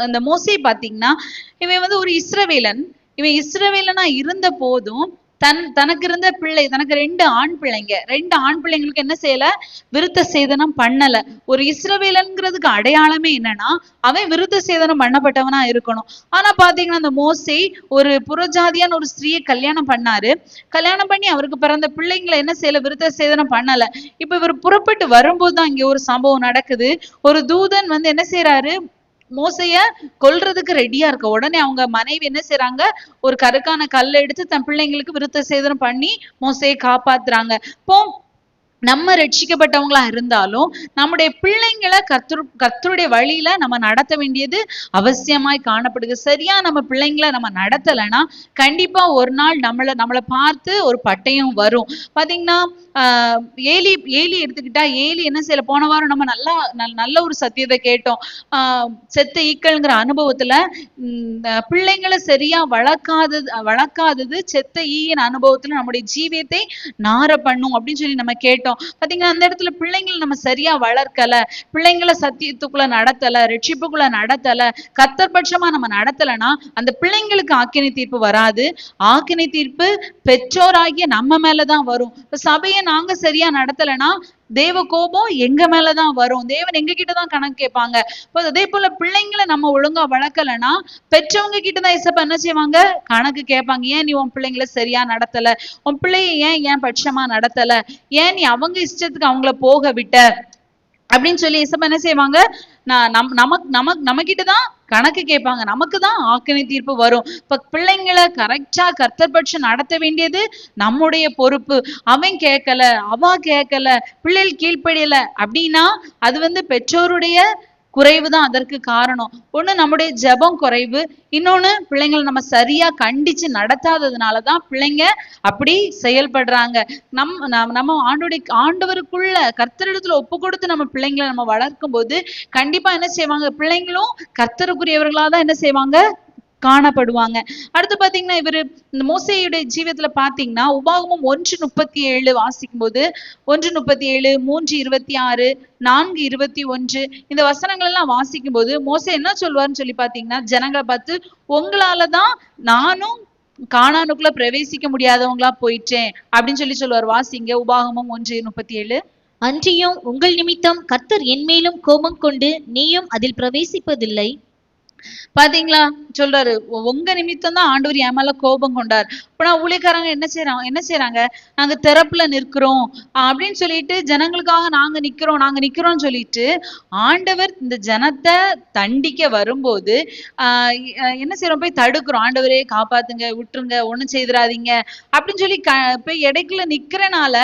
இந்த மோசே பாத்தீங்கன்னா, இவன் வந்து ஒரு இஸ்ரவேலன். இவன் இஸ்ரவேலனா இருந்த போதும் தனக்கு இருந்த பிள்ளை, தனக்கு 2 ஆண் பிள்ளைங்களுக்கு என்ன செய்யல, விருத்த சேதனம் பண்ணல. ஒரு இஸ்ரவேலன்கிறதுக்கு அடையாளமே என்னன்னா அவன் விருத்த சேதனம் பண்ணப்பட்டவனா இருக்கணும். ஆனா பாத்தீங்கன்னா அந்த மோசே ஒரு புறஜாதியான ஒரு ஸ்திரீயை கல்யாணம் பண்ணாரு. கல்யாணம் பண்ணி அவருக்கு பிறந்த பிள்ளைங்களை என்ன செய்யல, விருத்த சேதனம் பண்ணல. இப்ப இவர் புறப்பட்டு வரும்போதுதான் இங்க ஒரு சம்பவம் நடக்குது. ஒரு தூதன் வந்து என்ன செய்யறாரு, மோசைய கொல்றதுக்கு ரெடியா இருக்க. உடனே அவங்க மனைவி என்ன செய்யறாங்க, ஒரு கருக்கான கல்லை எடுத்து தன் பிள்ளைங்களுக்கு விருத்த சேதனம் பண்ணி மோசையை காப்பாத்துறாங்க. இப்போ நம்ம ரட்சிக்கப்பட்டவங்களா இருந்தாலும் நம்முடைய பிள்ளைங்களை கர்த்தருடைய வழியில நம்ம நடத்த வேண்டியது அவசியமாய் காணப்படுது. சரியா நம்ம பிள்ளைங்களை நம்ம நடத்தலைன்னா கண்டிப்பா ஒரு நாள் நம்மளை பார்த்து ஒரு பட்டயம் வரும். பாத்தீங்கன்னா ஏலி எடுத்துக்கிட்டா, ஏலி என்ன செய்யல, போன வாரம் நம்ம நல்ல ஒரு சத்தியத்தை கேட்டோம். செத்த ஈக்கள்ங்கிற அனுபவத்துல பிள்ளைங்களை சரியா வளர்க்காதது செத்த ஈயின் அனுபவத்துல நம்முடைய ஜீவியத்தை நார பண்ணும் அப்படின்னு சொல்லி நம்ம கேட்டோம். பாத்தீங்கன்னா அந்த இடத்துல பிள்ளைங்களை நம்ம சரியா வளர்க்கல, பிள்ளைங்களை சத்தியத்துக்குள்ள நடத்தல, ரட்சிப்புக்குள்ள நடத்தல, கர்த்தர்பட்சமா நம்ம நடத்தலைன்னா அந்த பிள்ளைங்களுக்கு ஆக்கினை தீர்ப்பு வராது. ஆக்கினை தீர்ப்பு பெற்றோராகிய நம்ம மேலதான் வரும். இப்ப சபையை நாங்க சரியா நடத்தலைன்னா தேவ கோபம் எங்க மேலதான் வரும். தேவன் எங்க கிட்டதான் கணக்கு கேட்பாங்க. அதே போல பிள்ளைங்களை நம்ம ஒழுங்கா வளர்க்கலைன்னா பெற்றவங்க கிட்டதான் இசப்ப என்ன செய்வாங்க, கணக்கு கேட்பாங்க. ஏன் நீ உன் பிள்ளைங்களை சரியா நடத்தல, உன் பிள்ளைய ஏன் பட்சமா நடத்தல, ஏன் நீ அவங்க இஷ்டத்துக்கு அவங்கள போக விட்ட அப்படின்னு சொல்லி இசப்ப என்ன செய்வாங்க, நம்ம கிட்டதான் கணக்கு கேட்பாங்க. நமக்கு தான் ஆக்கினை தீர்ப்பு வரும். இப்ப பிள்ளைங்களை கரெக்டா கர்த்தர்பட்சம் நடத்த வேண்டியது நம்முடைய பொறுப்பு. அவன் கேட்கல, அவ கேட்கல, பிள்ளைகள் கீழ்ப்படியல அப்படின்னா அது பெற்றோருடைய குறைவுதான் அதற்கு காரணம். ஒண்ணு நம்முடைய ஜெபம் குறைவு, இன்னொன்னு பிள்ளைங்களை நம்ம சரியா கண்டிச்சு நடத்தாததுனாலதான் பிள்ளைங்க அப்படி செயல்படுறாங்க. நம்ம ஆண்டவருக்குள்ள கர்த்தரிடத்துல ஒப்பு கொடுத்து நம்ம பிள்ளைங்களை நம்ம வளர்க்கும் போது கண்டிப்பா என்ன செய்வாங்க, பிள்ளைங்களும் கர்த்தருக்குரியவர்களாதான் என்ன செய்வாங்க, காணப்படுவாங்க. அடுத்து பாத்தீங்கன்னா இந்த மோசேயுடைய ஜீவியத்துல பாத்தீங்கன்னா உபாகமம் 1:37 வாசிக்கும் போது 1:37, 3:26, 4:21 இந்த வசனங்கள் எல்லாம் வாசிக்கும் போது மோசே என்ன சொல்வாருன்னு சொல்லி பாத்தீங்கன்னா, ஜனங்களை பார்த்து உங்களாலதான் நானும் கானானுக்குள்ள பிரவேசிக்க முடியாதவங்களா போயிட்டேன் அப்படின்னு சொல்லுவார். வாசிங்க உபாகமம் 1:37. அன்றியும் உங்கள் நிமித்தம் கர்த்தர் என் மேலும் கோபம் கொண்டு நீயும் அதில் பிரவேசிப்பதில்லை. பாத்தீங்களா, சொல்றாரு உங்க நிமித்தம் தான் ஆண்டவர் என் மேல கோபம் கொண்டார். ஆனா ஊழியக்காரங்க என்ன செய்யறாங்க, நாங்க திறப்புல நிற்கிறோம் அப்படின்னு சொல்லிட்டு ஜனங்களுக்காக நாங்க நிக்கிறோம்னு சொல்லிட்டு ஆண்டவர் இந்த ஜனத்தை தண்டிக்க வரும்போது என்ன செய்யறோம், போய் தடுக்கிறோம். ஆண்டவரே காப்பாத்துங்க, விட்டுருங்க, ஒண்ணும் செய்திடாதீங்க அப்படின்னு சொல்லி போய் இடைக்குள்ள நிக்கிறனால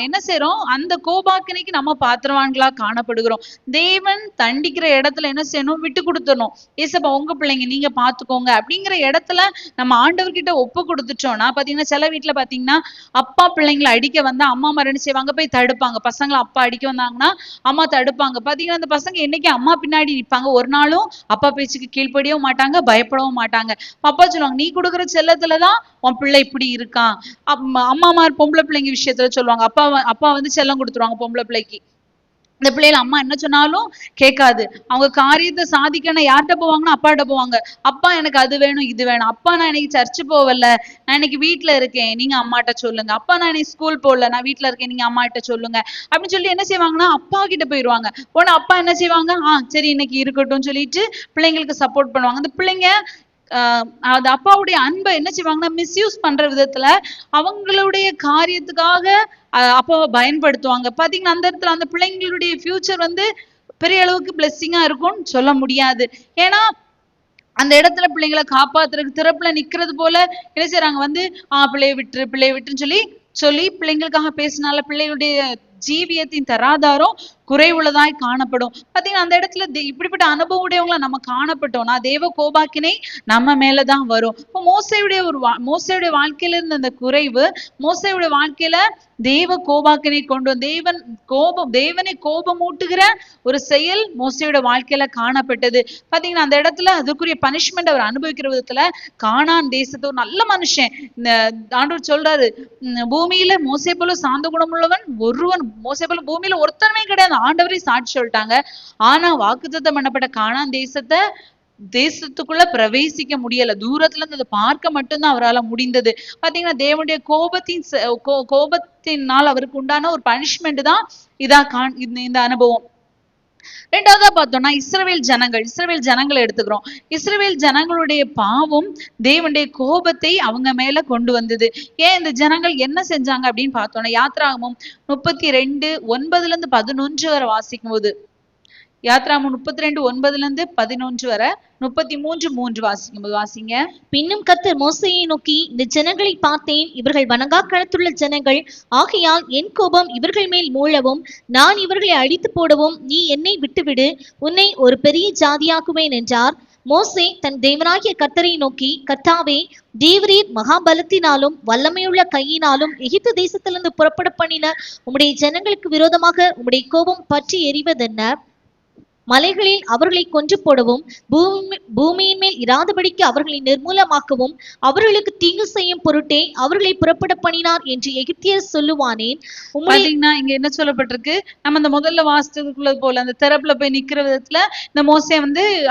என்ன செய்யறோம், அந்த கோபாக்கினைக்கு நம்ம பாத்திரவான்களா காணப்படுகிறோம். தேவன் தண்டிக்கிற இடத்துல என்ன செய்யணும், விட்டு கொடுத்துடணும். ஏசப்பா உங்க பிள்ளைங்க நீங்க பாத்துக்கோங்க அப்படிங்கிற இடத்துல நம்ம ஆண்டவர்கிட்ட ஒப்பு கொடுத்துட்டோம்னா பாத்தீங்கன்னா, சில வீட்டுல பாத்தீங்கன்னா அப்பா பிள்ளைங்களை அடிக்க வந்தா அம்மா என்ன செய்வாங்க, போய் தடுப்பாங்க. பசங்களை அப்பா அடிக்க வந்தாங்கன்னா அம்மா தடுப்பாங்க. பாத்தீங்கன்னா அந்த பசங்க என்னைக்கு அம்மா பின்னாடி நிற்பாங்க, ஒரு நாளும் அப்பா பேச்சுக்கு கீழ்ப்படியவும் மாட்டாங்க, பயப்படவும் மாட்டாங்க. அப்பா சொல்லுவாங்க, நீ கொடுக்குற செல்லத்துலதான் உன் பிள்ளை இப்படி இருக்கான். அம்மாமார் பொம்பளை பிள்ளைங்க விஷயத்துல சொல்லுவாங்க, அப்பா செல்லம் கொடுத்துருவாங்க பொம்பளை பிள்ளைக்கு. இந்த பிள்ளைகள் அம்மா என்ன சொன்னாலும் கேட்காது. அவங்க காரியத்தை சாதிக்கணும் யார்கிட்ட போவாங்கன்னா அப்பாட்ட போவாங்க. அப்பா எனக்கு அது வேணும் இது வேணும். அப்பா நான் இன்னைக்கு சர்ச்சு போவல, நான் இன்னைக்கு வீட்டுல இருக்கேன், நீங்க அம்மாட்ட சொல்லுங்க. அப்பா நான் இன்னைக்கு ஸ்கூல் போகல, நான் வீட்டுல இருக்கேன், நீங்க அம்மாட்ட சொல்லுங்க அப்படின்னு சொல்லி என்ன செய்வாங்கன்னா அப்பா கிட்ட போயிடுவாங்க. உடனே அப்பா என்ன செய்வாங்க, சரி இன்னைக்கு இருக்கட்டும் சொல்லிட்டு பிள்ளைங்களுக்கு சப்போர்ட் பண்ணுவாங்க. அந்த பிள்ளைங்க அது அப்பாவுடைய அன்பை என்ன செய்வாங்கன்னா மிஸ்யூஸ் பண்ற விதத்துல அவங்களுடைய காரியத்துக்காக அப்பாவை பயன்படுத்துவாங்க. பாத்தீங்கன்னா அந்த இடத்துல அந்த பிள்ளைங்களுடைய ஃபியூச்சர் பெரிய அளவுக்கு பிளெஸ்ஸிங்கா இருக்கும்னு சொல்ல முடியாது. ஏன்னா அந்த இடத்துல பிள்ளைங்களை காப்பாத்துறதுக்கு திறப்புல நிக்கிறது போல என்ன செய்யறாங்க, பிள்ளைய விட்டுருன்னு சொல்லி பிள்ளைங்களுக்காக பேசினால பிள்ளைகளுடைய ஜீவியத்தின் தராதாரம் குறைவுள்ளதாய் காணப்படும். பாத்தீங்கன்னா அந்த இடத்துல இப்படிப்பட்ட அனுபவம் உடையவங்கள நம்ம காணப்பட்டோம்னா தேவ கோபாக்கினை நம்ம மேலதான் வரும். இப்போ மோசையுடைய வாழ்க்கையில இருந்த அந்த குறைவு மோசையுடைய வாழ்க்கையில தேவ கோபாக்கினை கொண்டு தேவனை கோபமூட்டுகிற ஒரு செயல் மோசையோட வாழ்க்கையில காணப்பட்டது. பாத்தீங்கன்னா அந்த இடத்துல அதுக்குரிய பனிஷ்மெண்ட் அவர் அனுபவிக்கிற விதத்துல கானான் தேசத்து ஒரு நல்ல மனுஷன். இந்த ஆண்டவர் சொல்றாரு, பூமியில மோசே போல சாந்த குணமுள்ளவன் மோசே போல பூமியில ஒருத்தருமே கிடையாது, ஆண்டவரே சாட்சி சொல்லிட்டாங்க. ஆனா வாக்குத்தத்தம் பண்ணப்பட்ட கானான் தேசத்துக்குள்ள பிரவேசிக்க முடியல. தூரத்துல இருந்து அதை பார்க்க மட்டும்தான் அவரால் முடிந்தது. பாத்தீங்கன்னா தேவனுடைய கோபத்தினால் அவருக்கு உண்டான ஒரு பனிஷ்மெண்ட் தான் இந்த அனுபவம். ரெண்டாவதா பார்த்தோம்னா இஸ்ரவேல் ஜனங்களை எடுத்துக்கிறோம். இஸ்ரவேல் ஜனங்களுடைய பாவம் தேவனுடைய கோபத்தை அவங்க மேல கொண்டு வந்தது. ஏன் இந்த ஜனங்கள் என்ன செஞ்சாங்க அப்படின்னு பார்த்தோம்னா யாத்ராகமம் 32:9-11 வரை வாசிக்கும் போது யாத்ராமம் 32:9-11 வரை 33:3 வாசிக்கும்போது வாசிங்க. பின்னும் கர்த்தர் மோசேயை நோக்கி, இந்த ஜனங்களை பார்த்தேன், இவர்கள் வணங்கா கழுத்துள்ள ஜனங்கள், ஆகையால் என் கோபம் இவர்கள் மேல் மூழவும் நான் இவர்களை அழித்து போடவும் நீ என்னை விட்டுவிடு, உன்னை ஒரு பெரிய ஜாதியாக்குவேன் என்றார். மோசே தன் தேவனாகிய கர்த்தரை நோக்கி, கர்த்தாவே, தேவரீர் மகாபலத்தினாலும் வல்லமையுள்ள கையினாலும் எகிப்து தேசத்திலிருந்து புறப்பட பண்ணின உம்முடைய ஜனங்களுக்கு விரோதமாக உம்முடைய கோபம் பற்றி எரிவதென்ன? மலைகளில் அவர்களை கொன்று போடவும் பூமியின் மேல் இராதபடிக்கு அவர்களை நிர்மூலமாக்கவும் அவர்களுக்கு தீங்கு செய்யும் பொருட்டே அவர்களை புறப்பட பண்ணினார் என்று எகிப்தியர் சொல்லுவானேன். பாத்தீங்கன்னா இங்க என்ன சொல்லப்பட்டிருக்கு, நம்ம இந்த முதல்ல வாசித்ததுக்குள்ள போல அந்த திறப்புல போய் நிக்கிற விதத்துல இந்த மோசே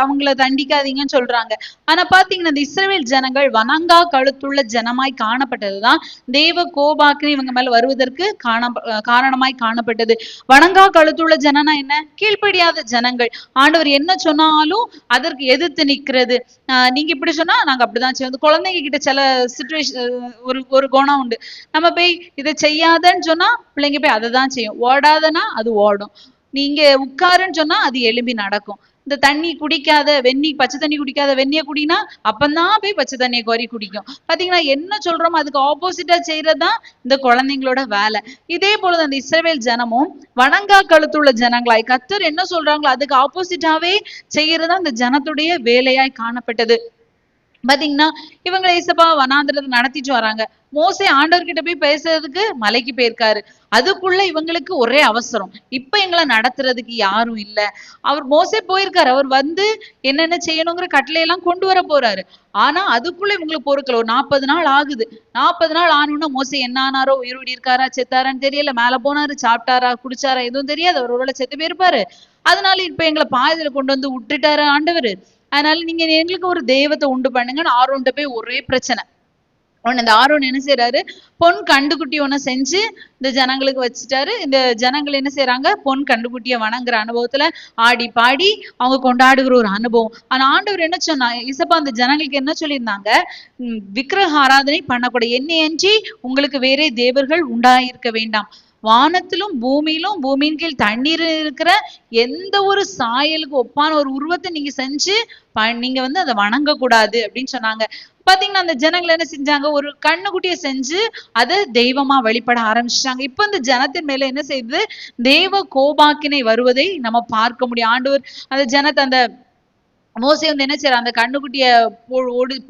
அவங்கள தண்டிக்காதீங்கன்னு சொல்றாங்க. ஆனா பாத்தீங்கன்னா இந்த இஸ்ரவேல் ஜனங்கள் வணங்கா கழுத்துள்ள ஜனமாய் காணப்பட்டதுதான் தேவ கோபாக்கினி இவங்க மேல வருவதற்கு காரணமாய் காணப்பட்டது. வணங்கா கழுத்துள்ள ஜனனா என்ன? கீழ்ப்படியாத ஜனங்கள். ஆண்டவர் என்ன சொன்னாலும் அதற்கு எதிர்த்து நிக்கிறது. நீங்க இப்படி சொன்னா நாங்க அப்படிதான் செய்வோம். குழந்தைங்க கிட்ட சில சிச்சுவேஷன் ஒரு குணம் உண்டு. நம்ம போய் இதை செய்யாதன்னு சொன்னா பிள்ளைங்க போய் அதை தான் செய்யும். ஓடாதனா அது ஓடும். நீங்க உட்காருன்னு சொன்னா அது எழும்பி நடக்கும். இந்த தண்ணி குடிக்காத பச்சை தண்ணி குடிக்காத வெந்நிய குடினா அப்பந்தான் போய் பச்சை தண்ணியை கோரி குடிக்கும். பாத்தீங்கன்னா என்ன சொல்றோமோ அதுக்கு ஆப்போசிட்டா செய்யறதுதான் இந்த குழந்தைங்களோட வேலை. இதே போலதான் அந்த இஸ்ரவேல் ஜனமும் வணங்கா கழுத்துள்ள ஜனங்களாய் கர்த்தர் என்ன சொல்றாங்களோ அதுக்கு ஆப்போசிட்டாவே செய்யறதா இந்த ஜனத்துடைய வேலையாய் காணப்பட்டது. பாத்தீங்கன்னா இவங்களை ஏசப்பா வனாந்திரத்தை நடத்திட்டு வராங்க. மோசே ஆண்டவர்கிட்ட போய் பேசுறதுக்கு மலைக்கு போயிருக்காரு. அதுக்குள்ள இவங்களுக்கு ஒரே அவசரம், இப்ப எங்களை நடத்துறதுக்கு யாரும் இல்ல. மோசே போயிருக்காரு, அவர் என்னென்ன செய்யணுங்கிற கட்டளையெல்லாம் கொண்டு வர போறாரு. ஆனா அதுக்குள்ள இவங்களுக்கு பொறுக்கல. ஒரு 40 நாள் ஆகுது. 40 நாள் ஆனோன்னா மோசே என்ன ஆனாரோ, உயிரோடி இருக்காரா செத்தாரான்னு தெரியல, மேல போனாரு, சாப்பிட்டாரா குடிச்சாரா எதுவும் தெரியாது, அவர் ஒருவேளை செத்து போயிருப்பாரு. அதனால இப்ப எங்களை பாயத்துல கொண்டு விட்டுட்டாரு ஆண்டவர். அதனால நீங்க எங்களுக்கு ஒரு தெய்வத்தை உண்டு பண்ணுங்கன்னு ஆரோன்ட்ட போய் ஒரே பிரச்சனை. இந்த ஆரோன் என்ன செய்யறாரு, பொன் கண்டுகுட்டி ஒண்ணு செஞ்சு இந்த ஜனங்களுக்கு வச்சுட்டாரு. இந்த ஜனங்கள் என்ன செய்யறாங்க, பொன் கண்டுகுட்டிய வணங்குற அனுபவத்துல ஆடி பாடி அவங்க கொண்டாடுகிற ஒரு அனுபவம். ஆனா ஆண்டவர் என்ன சொன்னா, இசப்பா அந்த ஜனங்களுக்கு என்ன சொல்லியிருந்தாங்க, விக்கிரக ஆராதனை பண்ணக்கூடாது, என்னையன்றி உங்களுக்கு வேறே தேவர்கள் உண்டாயிருக்க வேண்டாம், வானத்திலும் பூமியிலும் பூமியின் கீழ் தண்ணீர் இருக்கிற எந்த ஒரு சாயலுக்கு ஒப்பான ஒரு உருவத்தை நீங்க செஞ்சு நீங்க அதை வணங்க கூடாது அப்படின்னு சொன்னாங்க. பாத்தீங்கன்னா அந்த ஜனங்கள் என்ன செஞ்சாங்க, ஒரு கண்ணுக்குட்டியை செஞ்சு அதை தெய்வமா வழிபட ஆரம்பிச்சிட்டாங்க. இப்ப இந்த ஜனத்தின் மேல என்ன செய்யுது, தெய்வ கோபாக்கினை வருவதை நம்ம பார்க்க முடியும். ஆண்டவர் அந்த ஜனத்தை அந்த மோசே என்ன செய்யற, அந்த கண்ணுக்குட்டிய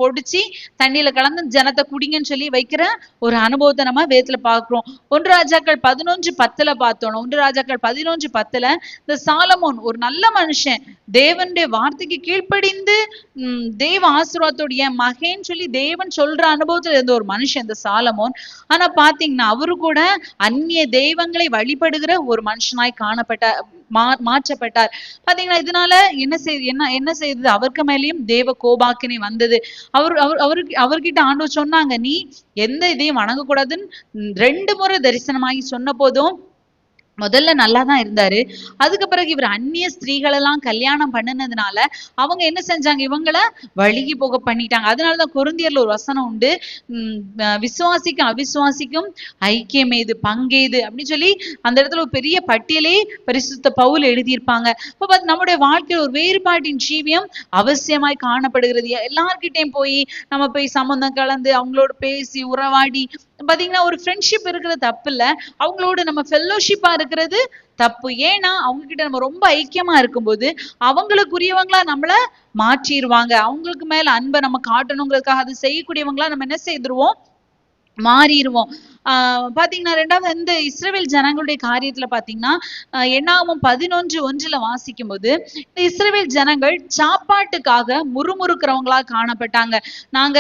பொடிச்சு தண்ணியில கலந்து ஜனத்தை குடிங்கன்னு சொல்லி வைக்கிற ஒரு அனுபவத்தை நம்ம வேதத்துல பாக்குறோம். 1 ராஜாக்கள் 11:10 பார்த்தோம். 1 ராஜாக்கள் 11:10 இந்த சாலமோன் ஒரு நல்ல மனுஷன், தேவனுடைய வார்த்தைக்கு கீழ்ப்படிந்து தேவ ஆசீர்வாதத்தோட என் மகேன்னு சொல்லி தேவன் சொல்ற அனுபவத்துல இருந்த ஒரு மனுஷன் இந்த சாலமோன். ஆனா பாத்தீங்கன்னா அவரு கூட அந்நிய தெய்வங்களை வழிபடுகிற ஒரு மனுஷனாய் மாற்றப்பட்டார். பாத்தீங்கன்னா இதனால என்ன செய்தது, அவருக்கு மேலேயும் தேவ கோபாக்கினை வந்தது. அவர்கிட்ட ஆண்டவர் சொன்னாங்க, நீ எந்த இதையும் வணங்கக்கூடாதுன்னு 2 முறை தரிசனமாகி சொன்ன போதும் முதல்ல நல்லாதான் இருந்தாரு. அதுக்கு பிறகு இவர் அந்நிய ஸ்திரீகள் எல்லாம் கல்யாணம் பண்ணினதுனால அவங்க என்ன செஞ்சாங்க, இவங்கள வழுகி போக பண்ணிட்டாங்க. அதனாலதான் கொரிந்தியர்ல ஒரு வசனம் உண்டு, விசுவாசிக்கும் அவிசுவாசிக்கும் ஐக்கியம் ஏது பங்கேது அப்படின்னு சொல்லி அந்த இடத்துல ஒரு பெரிய பட்டியலே பரிசுத்த பவுல் எழுதியிருப்பாங்க. இப்ப நம்முடைய வாழ்க்கையில் ஒரு வேறுபாட்டின் ஜீவியம் அவசியமாய் காணப்படுகிறது. எல்லார்கிட்டையும் நம்ம போய் சம்பந்தம் கலந்து அவங்களோட பேசி உறவாடி பாத்தீங்கன்னா ஒரு ஃப்ரெண்ட்ஷிப் இருக்கிறது தப்பு இல்ல, அவங்களோட நம்ம ஃபெல்லோஷிப்பா இருக்கிறது தப்பு. ஏன்னா அவங்க கிட்ட நம்ம ரொம்ப ஐக்கியமா இருக்கும்போது அவங்களுக்குரியவங்களா நம்மள மாற்றிடுவாங்க. அவங்களுக்கு மேல அன்பை நம்ம காட்டணுங்கிறதுக்காக அது செய்யக்கூடியவங்களா நம்ம என்ன செய்திருவோம், மாறிடுவோம். பாத்தீங்கன்னா 2வது இந்த இஸ்ரவேல் ஜனங்களுடைய காரியத்துல பாத்தீங்கன்னா என்னாகும் 11:1 வாசிக்கும் போது இந்த இஸ்ரவேல் ஜனங்கள் சாப்பாட்டுக்காக முறுமுறுக்கிறவங்களா காணப்பட்டாங்க. நாங்க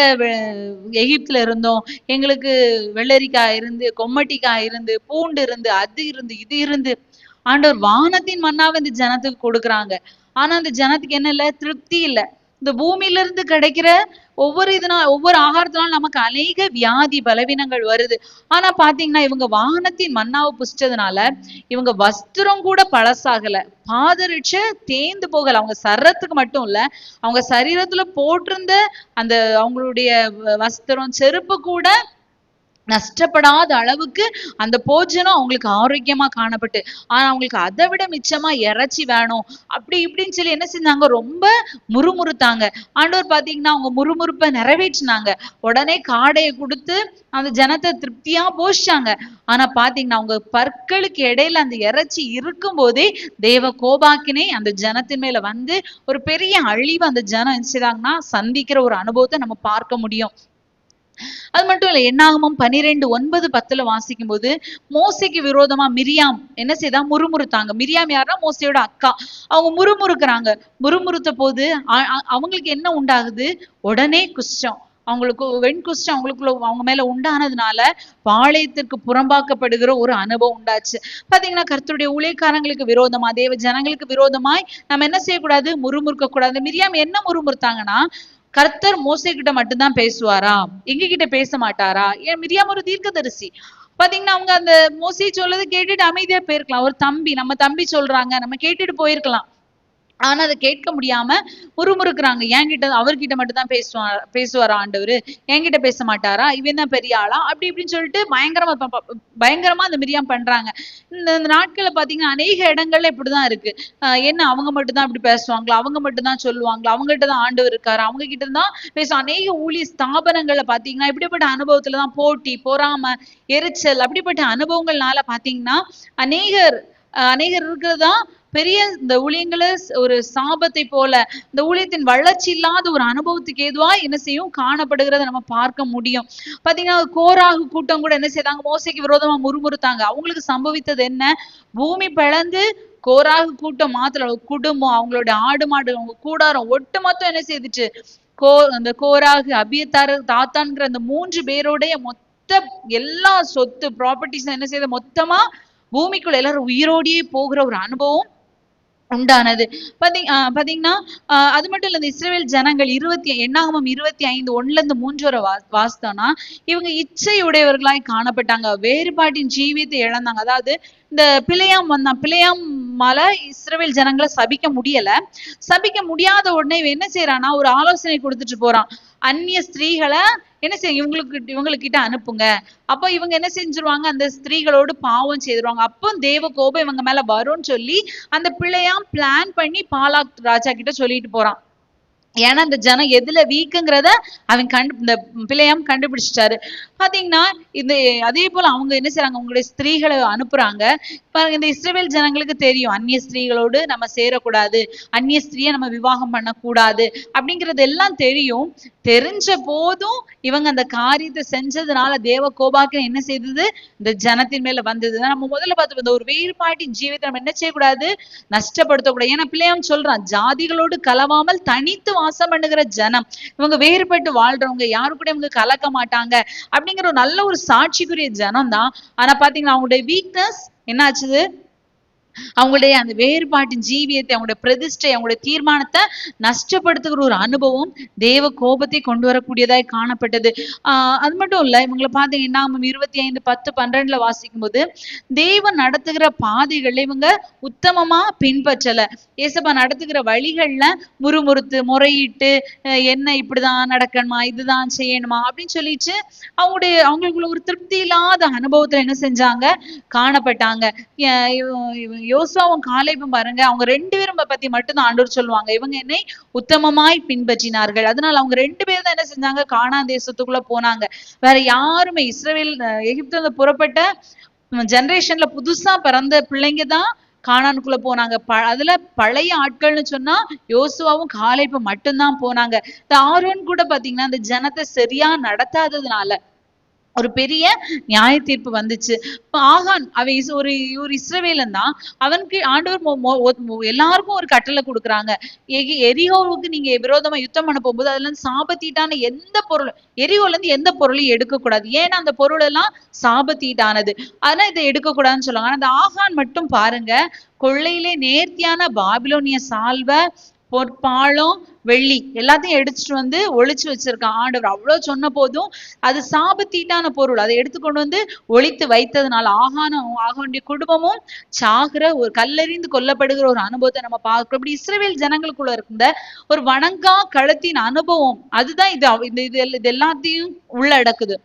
எகிப்துல இருந்தோம், எங்களுக்கு வெள்ளரிக்காய் இருந்து, கொம்மட்டிக்காய் இருந்து, பூண்டு இருந்து, அது இருந்து, இது இருந்து. ஆண்டவர் வானத்தின் மன்னாவை இந்த ஜனத்துக்கு கொடுக்குறாங்க. ஆனா அந்த ஜனத்துக்கு என்ன இல்ல, திருப்தி இல்ல. இந்த பூமியில இருந்து கிடைக்கிற ஒவ்வொரு ஆகாரத்தினாலும் நமக்கு அநேக வியாதி பலவீனங்கள் வருது. ஆனா பாத்தீங்கன்னா இவங்க வானத்தின் மன்னாவை புசிச்சதுனால இவங்க வஸ்திரம் கூட பழசாகல, பாதரிச்ச தேய்ந்து போகல. அவங்க சரீரத்துக்கு மட்டும் இல்ல, அவங்க சரீரத்துல போட்டிருந்த அந்த அவங்களுடைய வஸ்திரம் செருப்பு கூட நஷ்டப்படாத அளவுக்கு அந்த போஜனம் அவங்களுக்கு ஆரோக்கியமா காணப்பட்டு, ஆனா அவங்களுக்கு அதை விட மிச்சமா இறைச்சி வேணும் அப்படி இப்படின்னு சொல்லி என்ன செஞ்சாங்க, ரொம்ப முறுமுறுத்தாங்க. ஆண்டவர் பாத்தீங்கன்னா அவங்க முறுமுறுப்பை நிறைவேற்றினாங்க. உடனே காடையை கொடுத்து அந்த ஜனத்தை திருப்தியா போஷிச்சாங்க. ஆனா பாத்தீங்கன்னா அவங்க பற்களுக்கு இடையில அந்த இறைச்சி இருக்கும் போதே தேவ கோபாக்கினே அந்த ஜனத்தின் மேல வந்து ஒரு பெரிய அழிவு அந்த ஜனம் என்ன செய்றாங்கன்னா சந்திக்கிற ஒரு அனுபவத்தை நம்ம பார்க்க முடியும். அது மட்டும் இல்ல, என்னாகமம் 12:9-10 வாசிக்கும் போது மோசைக்கு விரோதமா மிரியாம் என்ன செய்தா, முறுமுறுத்தாங்க. மிரியாம் யாருன்னா மோசையோட அக்கா. அவங்க முறுமுறுக்குறாங்க. முறுமுறுத்த போது அவங்களுக்கு என்ன உண்டாகுது, உடனே குஷ்டம், அவங்களுக்கு வெண்குஷ்டம் அவங்களுக்குள்ள அவங்க மேல உண்டானதுனால பாளையத்திற்கு புறம்பாக்கப்படுகிற ஒரு அனுபவம் உண்டாச்சு. பாத்தீங்கன்னா கர்த்தருடைய ஊழியக்காரங்களுக்கு விரோதமா, தேவ ஜனங்களுக்கு விரோதமாய் நம்ம என்ன செய்யக்கூடாது, முறுமுறுக்க கூடாது. மிரியாம் என்ன முறுமுறுத்தாங்கன்னா, கர்த்தர் மோசே கிட்ட மட்டும்தான் பேசுவாரா, எங்க கிட்ட பேச மாட்டாரா? ஏன் மிரியாம் ஒரு தீர்க்கதரிசி. பாத்தீங்கன்னா அவங்க அந்த மோசே சொல்றதை கேட்டுட்டு அமைதியா போயிருக்கலாம். ஒரு தம்பி, நம்ம தம்பி சொல்றாங்க நம்ம கேட்டுட்டு போயிருக்கலாம். ஆனா அதை கேட்க முடியாம முறுமுறுக்குறாங்க. என்கிட்ட அவர்கிட்ட மட்டும் தான் பேசுவாரா ஆண்டவரு, என்கிட்ட பேச மாட்டாரா, இவன் தான் பெரிய ஆளா, அப்படி இப்படின்னு சொல்லிட்டு பயங்கரமா அந்த மிரியாம் பண்றாங்க. இந்த நாட்கள்ல பாத்தீங்கன்னா அநேக இடங்கள்ல இப்படிதான் இருக்கு. என்ன அவங்க மட்டும் தான் இப்படி பேசுவாங்களா, அவங்க மட்டும் தான் சொல்லுவாங்களா, அவங்ககிட்ட தான் ஆண்டவர் இருக்காரு, அவங்க கிட்ட தான் பேசும். அநேக ஊழிய ஸ்தாபனங்கள்ல பாத்தீங்கன்னா இப்படிப்பட்ட அனுபவத்துலதான் போட்டி, பொறாமை, எரிச்சல் அப்படிப்பட்ட அனுபவங்கள்னால பாத்தீங்கன்னா அநேகர் அநேகர் இருக்கிறதா பெரிய இந்த ஊழியங்களை ஒரு சாபத்தை போல, இந்த ஊழியத்தின் வளர்ச்சி இல்லாத ஒரு அனுபவத்துக்கு ஏதுவா என்ன செய்யும், காணப்படுகிறத நம்ம பார்க்க முடியும். பாத்தீங்கன்னா கோராகு கூட்டம் கூட என்ன செய்தாங்க, மோசைக்கு விரோதமா முறுமுறுத்தாங்க. அவங்களுக்கு சம்பவித்தது என்ன, பூமி பிளந்து கோராகு கூட்டம் மாத்திர குடும்பம், அவங்களுடைய ஆடு மாடு, அவங்க கூடாரம் ஒட்டு மொத்தம் என்ன செய்துச்சு, அந்த கோராகு, அபியத்தாரு, தாத்தான்கிற அந்த 3 பேரோடைய மொத்த எல்லா சொத்து ப்ராப்பர்ட்டிஸ் என்ன செய்த மொத்தமா பூமிக்குள்ள எல்லாரும் உயிரோடையே போகிற ஒரு அனுபவம் உண்டானது. பாத்தீங்கன்னா அது மட்டும் இல்ல, இந்த இஸ்ரவேல் ஜனங்கள் என்னாகமம் 25:1-3 வரை வாசித்தோம்னா இவங்க இச்சையுடையவர்களாய் காணப்பட்டாங்க. வேறுபாட்டின் ஜீவியத்தை இழந்தாங்க. அதாவது இந்த பிழையாம் வந்தான், பிழையாமால இஸ்ரவேல் ஜனங்களை சபிக்க முடியல. சபிக்க முடியாத உடனே இவன் என்ன செய்யறான்னா ஒரு ஆலோசனை கொடுத்துட்டு போறான். அந்நிய ஸ்திரீகளை என்ன செய்ய, இவங்களுக்கிட்ட அனுப்புங்க. அப்ப இவங்க என்ன செஞ்சிருவாங்க, அந்த ஸ்திரீகளோடு பாவம் செய்திருவாங்க. அப்போ தேவ கோபம் இவங்க மேல வரும்னு சொல்லி அந்த பிள்ளையாம் பிளான் பண்ணி பாலாக் ராஜா கிட்ட சொல்லிட்டு போறான். ஏன்னா இந்த ஜனம் எதுல வீக்குங்கிறத அவன் இந்த பிள்ளையாம் கண்டுபிடிச்சிட்டாரு. பாத்தீங்கன்னா இந்த அதே போல அவங்க என்ன செய்யறாங்க, அவங்களுடைய ஸ்திரீகளை அனுப்புறாங்க. இந்த இஸ்ரவேல் ஜனங்களுக்கு தெரியும் அந்நிய ஸ்திரீகளோடு நம்ம சேரக்கூடாது, அந்நிய ஸ்திரீயை நம்ம விவாகம் பண்ணக்கூடாது அப்படிங்கிறது எல்லாம் தெரியும். தெரிஞ்ச போதும் இவங்க அந்த காரியத்தை செஞ்சதுனால தேவ கோபாக்கினை என்ன செய்தது, இந்த ஜனத்தின் மேல வந்தது. நம்ம முதல்ல பார்த்து ஒரு வேறுபாட்டின் ஜீவித்தை நம்ம என்ன செய்யக்கூடாது, நஷ்டப்படுத்தக்கூடாது. ஏன்னா பிள்ளையாம் சொல்றான், ஜாதிகளோடு கலவாமல் தனித்து வாசம் பண்ணுகிற ஜனம், இவங்க வேறுபட்டு வாழ்றவங்க, யாரு கூட இவங்க கலக்க மாட்டாங்க அப்படிங்கிற ஒரு நல்ல ஒரு சாட்சிக்குரிய ஜனம் தான். ஆனா பாத்தீங்கன்னா அவங்களுடைய வீக்னஸ் என்ன ஆச்சுது, அவங்களுடைய அந்த வேறுபாட்டின் ஜீவியத்தை, அவங்களுடைய பிரதிஷ்டை, அவங்களுடைய தீர்மானத்தை நஷ்டப்படுத்துகிற ஒரு அனுபவம் தேவ கோபத்தை கொண்டு வரக்கூடியதாய் காணப்பட்டது. அது மட்டும் இல்ல, இவங்களை பாத்தீங்கன்னா 25:10-12 வாசிக்கும் போது தேவன் நடத்துகிற பாதைகள்ல இவங்க உத்தமமா பின்பற்றல. ஏசப்பா நடத்துகிற வழிகள்ல முறுமுறுத்து முறையிட்டு என்ன இப்படிதான் நடக்கணுமா, இதுதான் செய்யணுமா அப்படின்னு சொல்லிட்டு அவங்களுக்குள்ள ஒரு திருப்தி இல்லாத அனுபவத்துல என்ன செஞ்சாங்க, காணப்பட்டாங்க. யோசுவாவும் காலேபும் பாருங்க, அவங்க 2 பேரும் பத்தி மட்டும்தான் ஆண்டவர் சொல்லுவாங்க, இவங்க என்னை உத்தமமாய் பின்பற்றினார்கள். அதனால அவங்க 2 பேரும் தான் என்ன செஞ்சாங்க, கானான் தேசத்துக்குள்ள போனாங்க. வேற யாருமே இஸ்ரவேல் எகிப்துல புறப்பட்ட ஜெனரேஷன்ல புதுசா பிறந்த பிள்ளைங்க தான் கானானுக்குள்ள போனாங்க. அதுல பழைய ஆட்கள்னு சொன்னா யோசுவாவும் காலேபும் மட்டும்தான் போனாங்க. ஆரோன் கூட பாத்தீங்கன்னா அந்த ஜனத்தை சரியா நடத்தாததுனால ஒரு பெரிய நியாய தீர்ப்பு வந்துச்சு. ஆகான் அவன் ஒரு இஸ்ரவேலன் தான். அவனுக்கு ஆண்டவர் எல்லாருக்கும் ஒரு கட்டளை கொடுக்குறாங்க, எரிகோவுக்கு நீங்க விரோதமா யுத்தம் பண்ண போகும்போது அதுல இருந்து சாபத்தீட்டான எந்த பொருள், எரிகோல இருந்து எந்த பொருளையும் எடுக்கக்கூடாது. ஏன்னா அந்த பொருள் எல்லாம் சாபத்தீட்டானது, அதனால இதை எடுக்கக்கூடாதுன்னு சொல்லுவாங்க. ஆனா அந்த ஆகான் மட்டும் பாருங்க, கொள்ளையிலே நேர்த்தியான பாபிலோனிய சால்வை, பொற்பாலம், வெள்ளி எல்லாத்தையும் எடுத்துட்டு வந்து ஒளிச்சு வச்சிருக்கான். ஆண்டவர் அவ்வளவு சொன்ன போதும் அது சாபத்தீட்டான பொருள், அதை எடுத்துக்கொண்டு வந்து ஒளித்து வைத்ததுனால ஆகானுடைய குடும்பமும் சாகிற ஒரு கல்லெறிந்து கொல்லப்படுகிற ஒரு அனுபவத்தை நம்ம பார்க்கிறோம். இப்படி இஸ்ரவேல் ஜனங்களுக்குள்ள இருந்த ஒரு வணங்கா களத்தின் அனுபவம், அதுதான் இது எல்லாத்தையும் உள்ளடக்குது.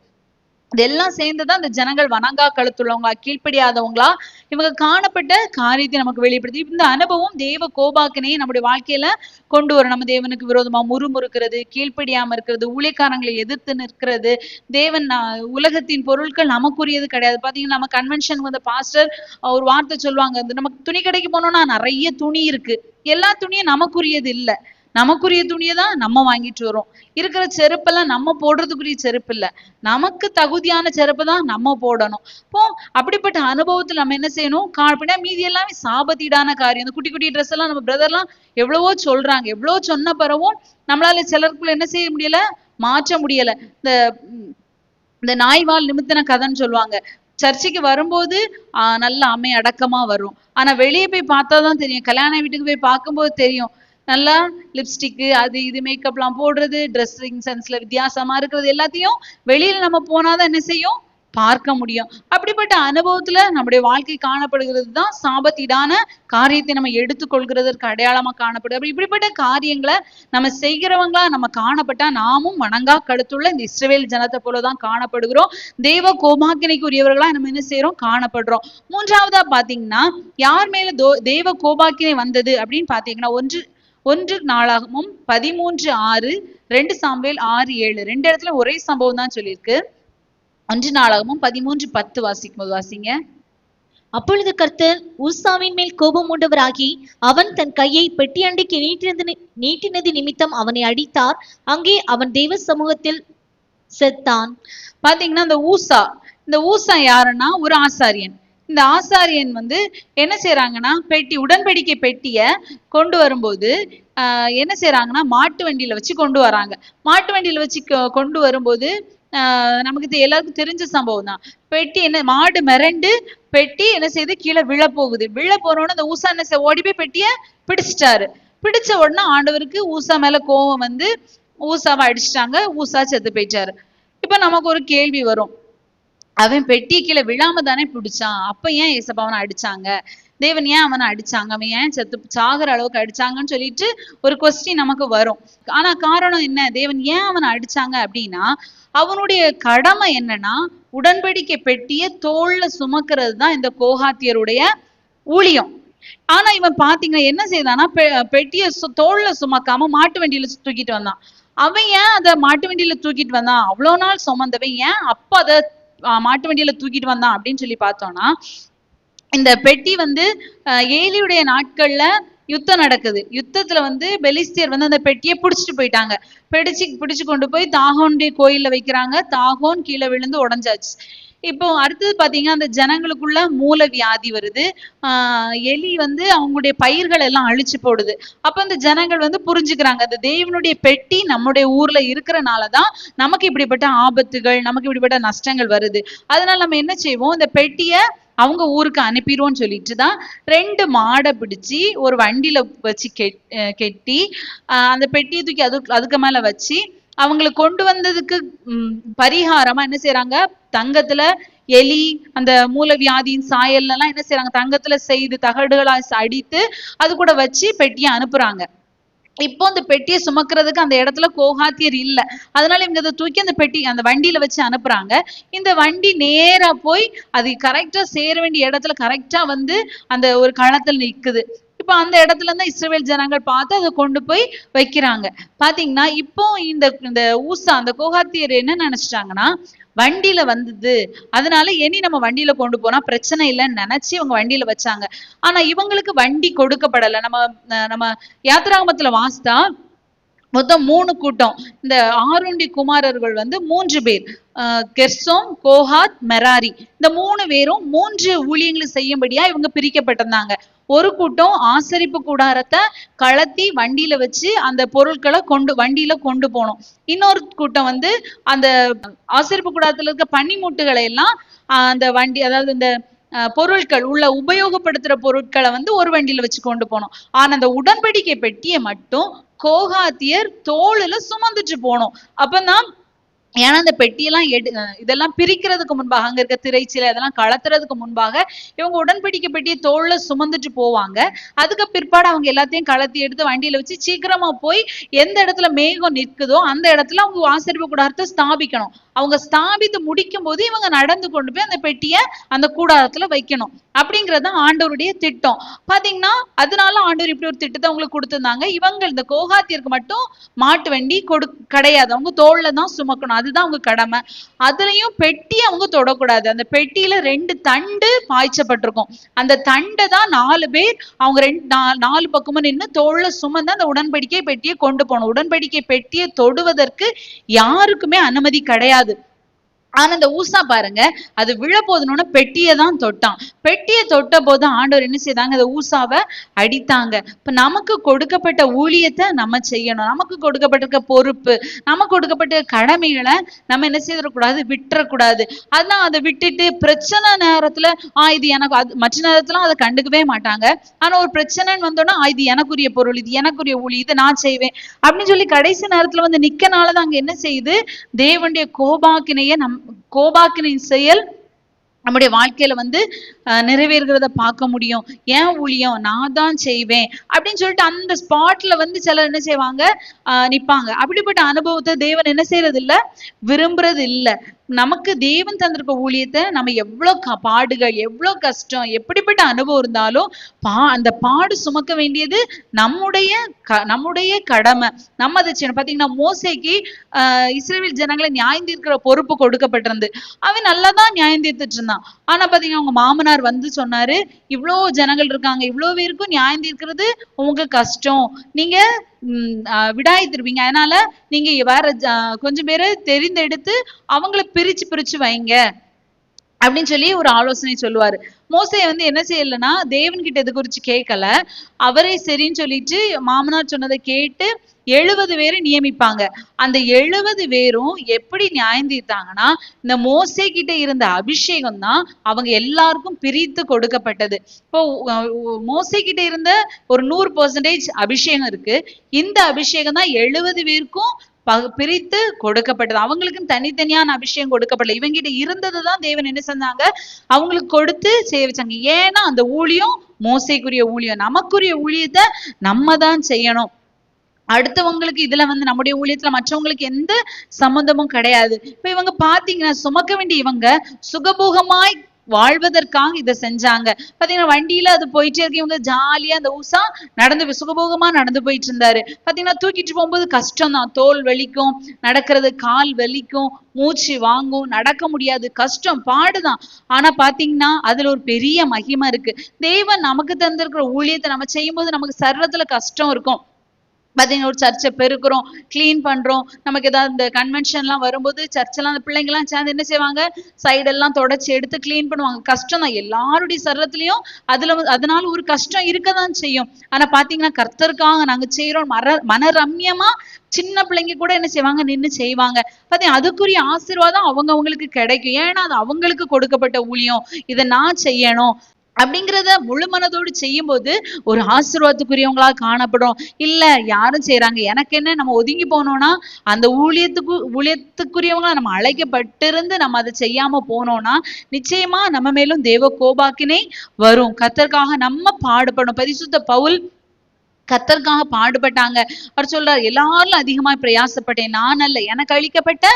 இதெல்லாம் சேர்ந்துதான் இந்த ஜனங்கள் வணங்கா கழுத்துள்ளவங்களா, கீழ்ப்படியாதவங்களா இவங்க காணப்பட்ட காரியத்தை நமக்கு வெளிப்படுத்தி, இந்த அனுபவம் தேவ கோபாக்கினையை நம்முடைய வாழ்க்கையில கொண்டு வரும். நம்ம தேவனுக்கு விரோதமா முறுமுறுக்கிறது, கீழ்ப்படியாம இருக்கிறது, ஊழியக்காரங்களை எதிர்த்து நிற்கிறது, தேவன் உலகத்தின் பொருட்கள் நமக்குரியது கிடையாது. பாத்தீங்கன்னா நம்ம கன்வென்ஷனுக்கு வந்த பாஸ்டர் ஒரு வார்த்தை சொல்லுவாங்க, நமக்கு துணி கடைக்கு போனோம்னா நிறைய துணி இருக்கு, எல்லா துணியும் நமக்குரியது இல்ல, நமக்குரிய துணியை தான் நம்ம வாங்கிட்டு வரோம். இருக்கிற செருப்பெல்லாம் நம்ம போடுறதுக்குரிய செருப்பு இல்ல, நமக்கு தகுதியான செருப்பு தான் நம்ம போடணும். இப்போ அப்படிப்பட்ட அனுபவத்துல நம்ம என்ன செய்யணும், மீதி எல்லாமே சாபத்தீடான காரியம். இந்த குட்டி குட்டி ட்ரெஸ் எல்லாம் நம்ம பிரதர்லாம் எவ்வளவோ சொல்றாங்க, எவ்வளவோ சொன்ன பிறவும் நம்மளால சிலருக்குள்ள என்ன செய்ய முடியல, மாற்ற முடியல. இந்த நாய்வால் நிமித்தின கதைன்னு சொல்லுவாங்க. சர்ச்சைக்கு வரும்போது நல்ல அம்மை அடக்கமா வரும், ஆனா வெளியே போய் பார்த்தாதான் தெரியும், கல்யாண வீட்டுக்கு போய் பார்க்கும்போது தெரியும், நல்லா லிப்ஸ்டிக்கு அது இது மேக்கப்லாம் போடுறது, ட்ரெஸ்ஸிங் சென்ஸ்ல வித்தியாசமா இருக்கிறது எல்லாத்தையும் வெளியில நம்ம போனாதான் என்ன செய்யும், பார்க்க முடியும். அப்படிப்பட்ட அனுபவத்துல நம்முடைய வாழ்க்கை காணப்படுகிறது தான் சாபத்தீடான காரியத்தை நம்ம எடுத்துக்கொள்கிறதற்கு அடையாளமா காணப்படுது. அப்படி இப்படிப்பட்ட காரியங்களை நம்ம செய்கிறவங்களா நம்ம காணப்பட்டா நாமும் வணங்கா கழுத்துள்ள இந்த இஸ்ரவேல் ஜனத்தை போலதான் காணப்படுகிறோம். தெய்வ கோபாக்கினைக்குரியவர்களா நம்ம என்ன செய்யறோம், காணப்படுறோம். மூன்றாவதா பாத்தீங்கன்னா யார் மேல தெய்வ கோபாக்கினை வந்தது அப்படின்னு பாத்தீங்கன்னா, ஒன்று நாளாகமும் 13:6, 2 சாமுவேல் 6:7 ரெண்டு இடத்துல ஒரே சம்பவம் தான் சொல்லியிருக்கு. 1 நாளாகமும் 13:10 வாசிக்கும்போது வாசிங்க. அப்பொழுது கர்த்தர் ஊசாவின் மேல் கோபம் உண்டவராகி அவன் தன் கையை பெட்டி அண்டைக்கு நீட்டினது நிமித்தம் அவனை அடித்தார். அங்கே அவன் தெய்வ சமூகத்தில் செத்தான். பாத்தீங்கன்னா இந்த ஊசா யாருன்னா ஒரு ஆசாரியன். இந்த ஆசாரியன் என்ன செய்யறாங்கன்னா, உடன்படிக்கை பெட்டிய கொண்டு வரும்போது என்ன செய்யறாங்கன்னா, மாட்டு வண்டியில வச்சு கொண்டு வராங்க. மாட்டு வண்டியில வச்சு கொண்டு வரும்போது நமக்கு எல்லாருக்கும் தெரிஞ்ச சம்பவம் தான். பெட்டி மாடு மிரண்டு பெட்டி என்ன செய்யுது, கீழே விழ போகுது. விழ போறோன்னு அந்த ஊசா என்ன ஓடி போய் பெட்டிய பிடிச்சிட்டாரு. பிடிச்ச உடனே ஆண்டவருக்கு ஊசா மேல கோவம் ஊசாவை அடிச்சிட்டாங்க. ஊசா செத்து போயிட்டாரு. இப்ப நமக்கு ஒரு கேள்வி வரும், அவன் பெட்டியை கீழே விழாம தானே பிடிச்சான், அப்ப ஏன் ஏசப்பா அவனை அடிச்சாங்க, தேவன் ஏன் அவனை அடிச்சாங்க, அவன் ஏன் சாகுற அளவுக்கு அடிச்சாங்கன்னு சொல்லிட்டு ஒரு கொஸ்டின் நமக்கு வரும். ஆனா காரணம் என்ன, தேவன் ஏன் அவனை அடிச்சாங்க அப்படின்னா, அவனுடைய கடமை என்னன்னா உடன்படிக்கை பெட்டிய தோல்ல சுமக்கிறது தான் இந்த கோகாத்தியருடைய ஊழியம். ஆனா இவன் பாத்தீங்கன்னா என்ன செய்தானா, பெட்டிய தோல்ல சுமக்காம மாட்டு வண்டியில தூக்கிட்டு வந்தான். அவன் ஏன் அதை மாட்டு வண்டியில தூக்கிட்டு வந்தான், அவ்வளவு நாள் சுமந்தவன் ஏன் அப்ப அதை மாட்டு வண்டியில தூக்கிட்டு வந்தான் அப்படின்னு சொல்லி பார்த்தோம்னா, இந்த பெட்டி ஏலியுடைய நாட்கள்ல யுத்தம் நடக்குது. யுத்தத்துல பெலிஸ்தியர் அந்த பெட்டியை பிடிச்சிட்டு போயிட்டாங்க. பிடிச்சு கொண்டு போய் தாகோனுடைய கோயில்ல வைக்கிறாங்க. தாகோன் கீழே விழுந்து உடஞ்சாச்சு. இப்போ அடுத்தது பாத்தீங்கன்னா, அந்த ஜனங்களுக்குள்ள மூல வியாதி வருது. எலி அவங்களுடைய பயிர்கள் எல்லாம் அழிச்சு போடுது. அப்ப அந்த ஜனங்கள் புரிஞ்சுக்கிறாங்க, அந்த தேவனுடைய பெட்டி நம்முடைய ஊர்ல இருக்கிறனாலதான் நமக்கு இப்படிப்பட்ட ஆபத்துகள், நமக்கு இப்படிப்பட்ட நஷ்டங்கள் வருது. அதனால நம்ம என்ன செய்வோம், இந்த பெட்டிய அவங்க ஊருக்கு அனுப்பிடுவோம்னு சொல்லிட்டுதான் 2 மாடை பிடிச்சி ஒரு வண்டியில வச்சு கெட்டி அந்த பெட்டியை தூக்கி அதுக்கு மேல வச்சு அவங்களுக்கு கொண்டு வந்ததுக்கு பரிகாரமா என்ன செய்யறாங்க, தங்கத்துல எலி அந்த மூலவியாதியின் சாயல் எல்லாம் என்ன செய்யறாங்க, தங்கத்துல செய்து தகடுகளா அடித்து அது கூட வச்சு பெட்டியை அனுப்புறாங்க. இப்போ அந்த பெட்டியை சுமக்கிறதுக்கு அந்த இடத்துல கோகாத்தியர் இல்ல, அதனால இவங்க அதை தூக்கி அந்த பெட்டி அந்த வண்டியில வச்சு அனுப்புறாங்க. இந்த வண்டி நேரா போய் அது கரெக்டா சேர வேண்டிய இடத்துல கரெக்டா அந்த ஒரு களத்துல நிக்குது. இப்ப அந்த இடத்துல இருந்தா இஸ்ரவேல் ஜனங்கள் பார்த்து அதை கொண்டு போய் வைக்கிறாங்க. பாத்தீங்கன்னா இப்போ இந்த ஊசா அந்த கோகாத்தியர் என்ன நினைச்சிட்டாங்கன்னா, வண்டியில வந்தது அதனால இனி நம்ம வண்டியில கொண்டு போனா பிரச்சனை இல்லைன்னு நினைச்சு இவங்க வண்டியில வச்சாங்க. ஆனா இவங்களுக்கு வண்டி கொடுக்கப்படலை. நம்ம யாத்திராகமத்துல வாசித்தா மொத்தம் 3 கூட்டம். இந்த ஆரோண்டி குமாரர்கள் 3 பேர், கெர்சோம், கோஹாத், மெராரி. இந்த 3 பேரும் 3 ஊழியங்களை செய்யும்படியா இவங்க பிரிக்கப்பட்டிருந்தாங்க. ஒரு கூட்டம் ஆசரிப்பு கூடாரத்தை கலத்தி வண்டியில வச்சு அந்த பொருட்களை வண்டியில கொண்டு போனோம். இன்னொரு கூட்டம் அந்த ஆசரிப்பு கூடாரத்துல இருக்க பனிமுட்டுகளை எல்லாம் அந்த வண்டி, அதாவது இந்த பொருட்கள் உள்ள உபயோகப்படுத்துற பொருட்களை ஒரு வண்டியில வச்சு கொண்டு போனோம். ஆனா அந்த உடன்படிக்கை பெட்டியை மட்டும் கோகாத்தியர் தோளுல சுமந்துட்டு போனோம். அப்பதான் ஏன்னா அந்த பெட்டியெல்லாம் இதெல்லாம் பிரிக்கிறதுக்கு முன்பாக அங்க இருக்க திரைச்சிலை அதெல்லாம் கலத்துறதுக்கு முன்பாக இவங்க உடன்படிக்கை பெட்டியை தோல்ல சுமந்துட்டு போவாங்க. அதுக்கு பிற்பாடு அவங்க எல்லாத்தையும் கலத்தி எடுத்து வண்டியில வச்சு சீக்கிரமா போய் எந்த இடத்துல மேகம் நிற்குதோ அந்த இடத்துல அவங்க ஆசரிப்பு கூடாரத்தை ஸ்தாபிக்கணும். அவங்க ஸ்தாபித்து முடிக்கும் போது இவங்க நடந்து கொண்டு போய் அந்த பெட்டியை அந்த கூடாரத்துல வைக்கணும் அப்படிங்கறது ஆண்டவருடைய திட்டம். பாத்தீங்கன்னா அதனால ஆண்டவர் இப்படி ஒரு திட்டத்தை அவங்களுக்கு கொடுத்திருந்தாங்க. இவங்க இந்த கோகாத்தியருக்கு மட்டும் மாட்டு வண்டி கிடையாது, அவங்க தோல்ல தான் சுமக்கணும், அதுதான் அவங்க கடமை. அதுலயும் பெட்டி அவங்க தொடக்கூடாது. அந்த பெட்டியில 2 தண்டு பாய்ச்சப்பட்டிருக்கும். அந்த தண்டை தான் 4 பேர் அவங்க 4 பக்கமும் நின்று தோல்ல சுமந்து அந்த உடன்படிக்கை பெட்டியை கொண்டு போகணும். உடன்படிக்கை பெட்டியை தொடுவதற்கு யாருக்குமே அனுமதி கிடையாது. ஆனா அந்த ஊசா பாருங்க, அது விழ போதுன்னு பெட்டியை தான் தொட்டான். பெட்டியை தொட்ட போது ஆண்டவர் என்ன செய்தாங்க, அந்த ஊசாவை அடித்தாங்க. இப்ப நமக்கு கொடுக்கப்பட்ட ஊழியத்தை நம்ம செய்யணும். நமக்கு கொடுக்கப்பட்டிருக்க பொறுப்பு, நமக்கு கொடுக்கப்பட்ட கடமைகளை நம்ம என்ன செய்யக்கூடாது, விட்டுறக்கூடாது. அதான் அதை விட்டுட்டு பிரச்சனை நேரத்துல இது எனக்கு மற்ற நேரத்துல அதை கண்டுக்கவே மாட்டாங்க. ஆனா ஒரு பிரச்சனைன்னு வந்தோம்னா இது எனக்குரிய பொருள், இது எனக்குரிய ஊழி, இதை நான் செய்வேன் அப்படின்னு சொல்லி கடைசி நேரத்துல வந்து நிக்கனாலதான் அங்க என்ன செய்யுது, தேவனுடைய கோபாக்கினை செயல் நம்முடைய வாழ்க்கையில வந்து நிறைவேறுகிறத பார்க்க முடியும். ஏன் ஊழியம் நான் தான் செய்வேன் அப்படின்னு சொல்லிட்டு அந்த ஸ்பாட்ல வந்து சிலர் என்ன செய்வாங்க, நிப்பாங்க. அப்படிப்பட்ட அனுபவத்தை தேவன் என்ன செய்யறது இல்ல, விரும்புறது இல்ல. நமக்கு தேவன் தந்திருக்க ஊழியத்தை நம்ம எவ்வளவு பாடுகள், எவ்வளவு கஷ்டம், எப்படிப்பட்ட அனுபவம் இருந்தாலும் அந்த பாடு சுமக்க வேண்டியது நம்முடைய கடமை. நம்ம அதை செய்யணும். பாத்தீங்கன்னா மோசேக்கு இஸ்ரவேல் ஜனங்களை நியாயம் தீர்க்கிற பொறுப்பு கொடுக்கப்பட்டிருந்து. அவன் நல்லாதான் நியாயம் தீர்த்துட்டு இருந்தான். ஆனா பாத்தீங்கன்னா அவங்க மாமனார் வந்து சொன்னாரு, இவ்வளோ ஜனங்கள் இருக்காங்க, இவ்வளவு பேருக்கும் நியாயம் தீர்க்கிறது உங்க கஷ்டம், நீங்க விடாய்த்திருவீங்க, அதனால நீங்க வேற கொஞ்சம் பேரை தெரிந்தெடுத்து அவங்கள பிரிச்சு வைங்க அப்படின்னு சொல்லி ஒரு ஆலோசனை சொல்லுவாரு. மோசே வந்து என்ன செய்யலன்னா தேவன் கிட்ட இது குறிச்சு கேட்கல, அவரே சரின்னு சொல்லிட்டு மாமனார் சொன்னதை கேட்டு 70 பேரை நியமிப்பாங்க. அந்த 70 பேரும் எப்படி நியாயம் தீர்த்தாங்கன்னா, இந்த மோசே கிட்ட இருந்த அபிஷேகம் தான் அவங்க எல்லாருக்கும் பிரித்து கொடுக்கப்பட்டது. இப்போ மோசே கிட்ட இருந்த ஒரு 100% அபிஷேகம் இருக்கு. இந்த அபிஷேகம் தான் 70 பேருக்கும் பிரித்து கொடுக்கப்பட்டது. அவங்களுக்கும் தனித்தனியான அபிஷேகம் கொடுக்கப்படல. இவங்கிட்ட இருந்ததுதான் தேவன் என்ன செஞ்சாங்க, அவங்களுக்கு கொடுத்து செய்ய வச்சாங்க. ஏன்னா அந்த ஊழியம் மோசேக்குரிய ஊழியம், நமக்குரிய ஊழியத்தை நம்ம தான் செய்யணும். அடுத்தவங்களுக்கு இதுல வந்து நம்முடைய ஊழியத்துல மற்றவங்களுக்கு எந்த சம்பந்தமும் கிடையாது. இப்ப இவங்க பாத்தீங்கன்னா சுமக்க வேண்டிய இவங்க சுகபோகமாய் வாழ்வதற்காக இதை செஞ்சாங்க. பாத்தீங்கன்னா வண்டியில அது போயிட்டே இருக்கு, இவங்க ஜாலியா அந்த ஊசா சுகபோகமா நடந்து போயிட்டு இருந்தாரு. பாத்தீங்கன்னா தூக்கிட்டு போகும்போது கஷ்டம் தான், தோல் வலிக்கும், நடக்கிறது கால் வலிக்கும், மூச்சு வாங்கும், நடக்க முடியாது, கஷ்டம், பாடுதான். ஆனா பாத்தீங்கன்னா அதுல ஒரு பெரிய மகிமை இருக்கு. தேவன் நமக்கு தந்திருக்கிற ஊழியத்தை நம்ம செய்யும் போது நமக்கு சர்வத்துல கஷ்டம் இருக்கும். பாத்தீங்கன்னா ஒரு சர்ச்சை பெருக்கிறோம், கிளீன் பண்றோம், நமக்கு ஏதாவது இந்த கன்வென்ஷன் எல்லாம் வரும்போது சர்ச்செல்லாம் அந்த பிள்ளைங்க எல்லாம் சேர்ந்து என்ன செய்வாங்க, சைடெல்லாம் தொடச்சி எடுத்து கிளீன் பண்ணுவாங்க. கஷ்டம் தான் எல்லாருடைய சர்வத்திலையும், அதனால ஒரு கஷ்டம் இருக்கதான் செய்யும். ஆனா பாத்தீங்கன்னா கர்த்தருக்காக நாங்க செய்யறோம், மனரம்யமா சின்ன பிள்ளைங்க கூட என்ன செய்வாங்க, நின்று செய்வாங்க. பாத்தீங்கன்னா அதுக்குரிய ஆசீர்வாதம் அவங்களுக்கு கிடைக்கும். ஏன்னா அது அவங்களுக்கு கொடுக்கப்பட்ட ஊழியம், இதை நான் செய்யணும் அப்படிங்கிறத முழு மனதோடு செய்யும் போது ஒரு ஆசீர்வாதத்துக்குரியவங்களா காணப்படும். இல்ல யாரும் செய்யறாங்க எனக்கு என்ன, நம்ம ஒதுங்கி போனோம்னா அந்த ஊழியத்துக்குரியவங்களா நம்ம அழைக்கப்பட்டிருந்து நம்ம அதை செய்யாம போனோம்னா நிச்சயமா நம்ம மேலும் தேவ கோபாக்கினை வரும். கர்த்தருக்காக நம்ம பாடுபடணும். பரிசுத்த பவுல் கர்த்தருக்காக பாடுபட்டாங்க. அவர் சொல்றாரு, எல்லாரும் அதிகமா பிரயாசப்பட்டேன், நான் அல்ல, எனக்கு அளிக்கப்பட்ட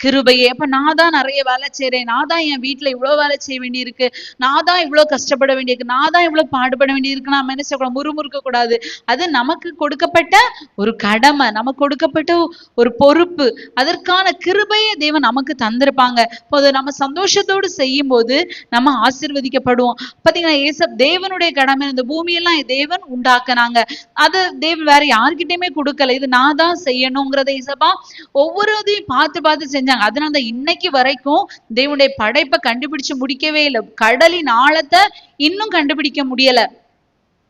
கிருபையே. அப்ப நான் தான் நிறைய வேலை செய்யறேன், நான் தான் என் வீட்டுல இவ்வளவு வேலை செய்ய வேண்டியிருக்கு, நான் தான் இவ்வளவு கஷ்டப்பட வேண்டியிருக்கு, நான் தான் இவ்வளவு பாடுபட வேண்டியிருக்கு. நாம என்ன செய்யக்கூடாது, முறுமுறுக்க கூடாது. அது நமக்கு கொடுக்கப்பட்ட ஒரு கடமை, நமக்கு கொடுக்கப்பட்ட ஒரு பொறுப்பு. அதற்கான கிருபையை தேவன் நமக்கு தந்திருப்பாங்க. இப்போ நம்ம சந்தோஷத்தோடு செய்யும் போது நம்ம ஆசீர்வதிக்கப்படுவோம். பாத்தீங்கன்னா தேவனுடைய கடமை, இந்த பூமியெல்லாம் தேவன் உண்டாக்குனாங்க, அது தேவன் வேற யாருக்கிட்டையுமே கொடுக்கல, இது நான் தான் செய்யணுங்கிறத இசபா ஒவ்வொரு இதையும் பார்த்து செஞ்சாங்க. அதனால இன்னைக்கு வரைக்கும் தேவனுடைய படைப்பை கண்டுபிடிச்சு முடிக்கவே இல்லை. கடலின் ஆழத்தை இன்னும் கண்டுபிடிக்க முடியல,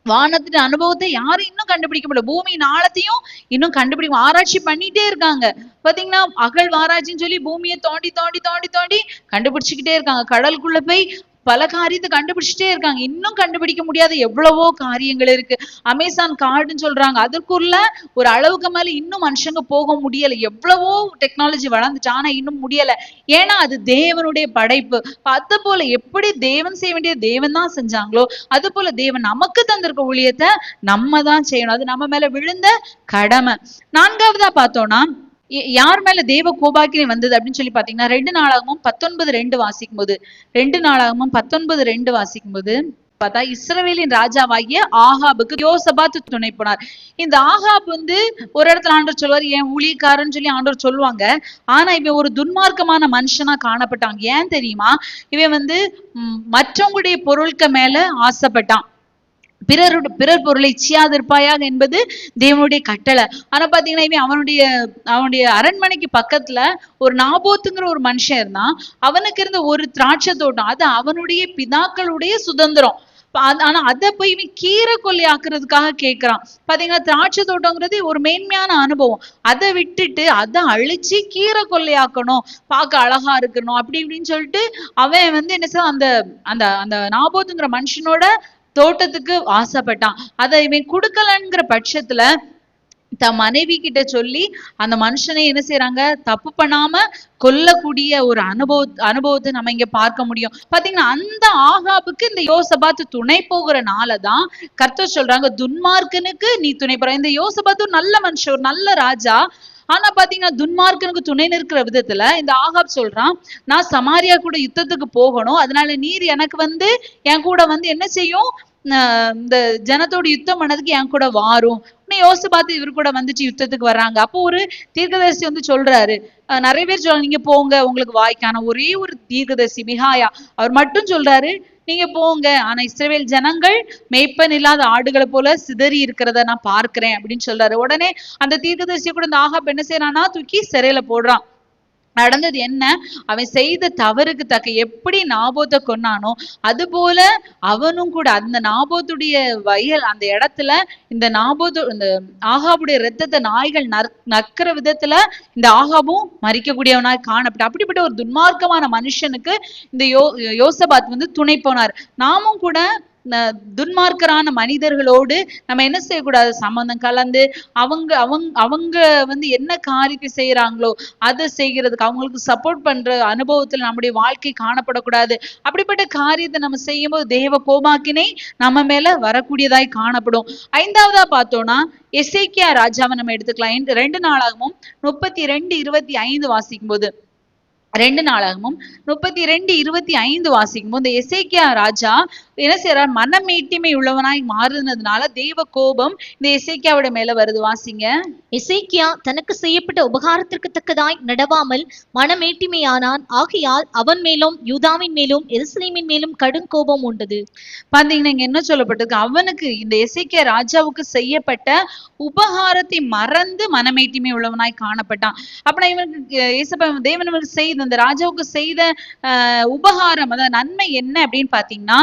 வானத்தின் அனுபவத்தை யாரும் இன்னும் கண்டுபிடிக்க முடியல, பூமியின் ஆழத்தையும் இன்னும் கண்டுபிடிக்க ஆராய்ச்சி பண்ணிட்டே இருக்காங்க. பாத்தீங்கன்னா அகழ்வாராய்ச்சின்னு சொல்லி பூமியை தோண்டி தோண்டி தோண்டி தோண்டி கண்டுபிடிச்சுக்கிட்டே இருக்காங்க. கடலுக்குள்ள போய் பல காரியத்தை கண்டுபிடிச்சிட்டே இருக்காங்க. இன்னும் கண்டுபிடிக்க முடியாத எவ்வளவோ காரியங்கள் இருக்கு. அமேசான் காடுன்னு சொல்றாங்க, அதற்குள்ள ஒரு அளவுக்கு மேல இன்னும் மனுஷங்க போக முடியல. எவ்வளவோ டெக்னாலஜி வளர்ந்துச்சு, ஆனா இன்னும் முடியல. ஏன்னா அது தேவனுடைய படைப்பு. அது போல எப்படி தேவன் செய்ய வேண்டிய தேவன் தான் செஞ்சாங்களோ, அது போல தேவன் நமக்கு தந்திருக்க ஊழியத்தை நம்ம தான் செய்யணும். அது நம்ம மேல விழுந்த கடமை. 4வதா பார்த்தோம்னா யார் மேல தேவ கோபாக்கினை வந்தது அப்படின்னு சொல்லி பாத்தீங்கன்னா 2 நாளாகமும் 19:2 வாசிக்கும் போது 2 நாளாகமும் 19:2 வாசிக்கும் போது பார்த்தா இஸ்ரவேலின் ராஜாவாகிய ஆகாபுக்கு யோசபாத் துணை போனார். இந்த ஆகாப் வந்து ஒரு இடத்துல ஆண்டவர் சொல்லுவார், என் ஊழியக்காரன்னு சொல்லி ஆண்டவர் சொல்லுவாங்க. ஆனா இவன் ஒரு துன்மார்க்கமான மனுஷனா காணப்பட்டாங்க. ஏன் தெரியுமா? இவன் வந்து மற்றவங்களுடைய பொருட்க மேல ஆசைப்பட்டான். பிறர் பொருளை இச்சியாதிருப்பாயாக என்பது தேவனுடைய கட்டளை. ஆனா பாத்தீங்கன்னா இவன் அவனுடைய அரண்மனைக்கு பக்கத்துல ஒரு நாபோத்துங்கிற ஒரு மனுஷன் இருந்தான். அவனுக்கு இருந்த ஒரு திராட்சை தோட்டம், அது அவனுடைய பிதாக்களுடைய சுதந்திரம். ஆனா அதை போய் இவன் கீரை கொள்ளையாக்குறதுக்காக கேட்கிறான். பாத்தீங்கன்னா திராட்சை தோட்டங்கிறது ஒரு மேன்மையான அனுபவம். அதை விட்டுட்டு அதை அழிச்சு கீரை கொள்ளையாக்கணும், பார்க்க அழகா இருக்கணும் அப்படி இப்படின்னு சொல்லிட்டு அவன் வந்து என்ன செய்ய அந்த அந்த அந்த நாபோத்துங்கிற மனுஷனோட தோட்டத்துக்கு ஆசைப்பட்டான். அதை இவன் கொடுக்கலங்கிற பட்சத்துல தன் மனைவி கிட்ட சொல்லி அந்த மனுஷனை என்ன செய்யறாங்க, தப்பு பண்ணாம கொல்லக்கூடிய ஒரு அனுபவத்தை நம்ம இங்க பார்க்க முடியும். பாத்தீங்கன்னா அந்த ஆகாபுக்கு இந்த யோசபாத்து துணை போகிறனாலதான் கர்த்தர் சொல்றாங்க, துன்மார்க்கனுக்கு நீ துணை போற. இந்த யோசபாத்து ஒரு நல்ல மனுஷன், ஒரு நல்ல ராஜா. ஆனா பாத்தீங்கன்னா துன்மார்க்கனுக்கு துணை நிற்கிற விதத்துல இந்த ஆகாப் சொல்றான், நான் சமாரியா கூட யுத்தத்துக்கு போகணும், அதனால நீர் எனக்கு வந்து என் கூட வந்து என்ன செய்யும், இந்த ஜனத்தோட யுத்தம் பண்ணதுக்கு என் கூட வாரும். யோசிபாத்து இவரு கூட வந்துட்டு யுத்தத்துக்கு வர்றாங்க. அப்போ ஒரு தீர்க்கதரிசி வந்து சொல்றாரு, நிறைய பேர் சொல்றாங்க நீங்க போங்க உங்களுக்கு வாய்க்கான. ஒரே ஒரு தீர்க்கதரிசி மிகாயா, அவர் மட்டும் சொல்றாரு நீங்க போங்க, ஆனா இஸ்ரவேல் ஜனங்கள் மேய்ப்பன் இல்லாத ஆடுகளை போல சிதறி இருக்கிறத நான் பார்க்கிறேன் அப்படின்னு சொல்றாரு. உடனே அந்த தீர்க்கதரிசியை கூட இந்த ஆகாப் என்ன செய்யறான்னா தூக்கி சிறையில போடுறான். நடந்தது என்ன, அவன் செய்த தவறுக்கு தக்க எப்படி நாபோத்தை கொன்னானோ அது போல அவனும் கூட அந்த நாபோத்துடைய வயல் அந்த இடத்துல இந்த ஆகாபுடைய ரத்தத்தை நாய்கள் நக்கிற விதத்துல இந்த ஆகாபும் மறிக்கக்கூடியவனாய் காணப்பட்ட அப்படிப்பட்ட ஒரு துன்மார்க்கமான மனுஷனுக்கு இந்த யோசபாத் வந்து துணை போனார். நாமும் கூட துன்மார்க்கரான மனிதர்களோடு நம்ம என்ன செய்யக்கூடாது, சம்பந்தம் கலந்து அவங்க வந்து என்ன காரியத்தை செய்யறாங்களோ அதை செய்யறதுக்கு அவங்களுக்கு சப்போர்ட் பண்ற அனுபவத்துல நம்முடைய வாழ்க்கை காணப்படக்கூடாது. அப்படிப்பட்ட காரியத்தை நம்ம செய்யும் போது தேவ கோபாக்கினை நம்ம மேல வரக்கூடியதாய் காணப்படும். 5வதா பார்த்தோம்னா எசேக்கியா ராஜாவை நம்ம எடுத்துக்கலாம். 2 நாளாகமும் 32:25 வாசிக்கும் போது 2 நாளாகமும் 32:25 வாசிக்கும் போது இந்த எசேக்கியா ராஜா என்ன செய்யறார், மனமேட்டிமை உள்ளவனாய் மாறுனதுனால தேவ கோபம் இந்த எசேக்கியாவோட மேல வருது. வாசிங்க. எசேக்கியா தனக்கு செய்யப்பட்ட உபகாரத்திற்கு தக்கதாய் நடவாமல் மனமேட்டிமையானான். ஆகையால் அவன் மேலும் யூதாவின் மேலும் எருசலேமின் மேலும் கடும் கோபம் உண்டது. பாத்தீங்கன்னா இங்க என்ன சொல்லப்பட்டிருக்கு, அவனுக்கு இந்த எசேக்கியா ராஜாவுக்கு செய்யப்பட்ட உபகாரத்தை மறந்து மனமேட்டிமை உள்ளவனாய் காணப்பட்டான். அப்படின்னா இவனுக்கு தேவன் செய்த இந்த ராஜாவுக்கு செய்த உபகாரம், அதாவது நன்மை என்ன அப்படின்னு பாத்தீங்கன்னா,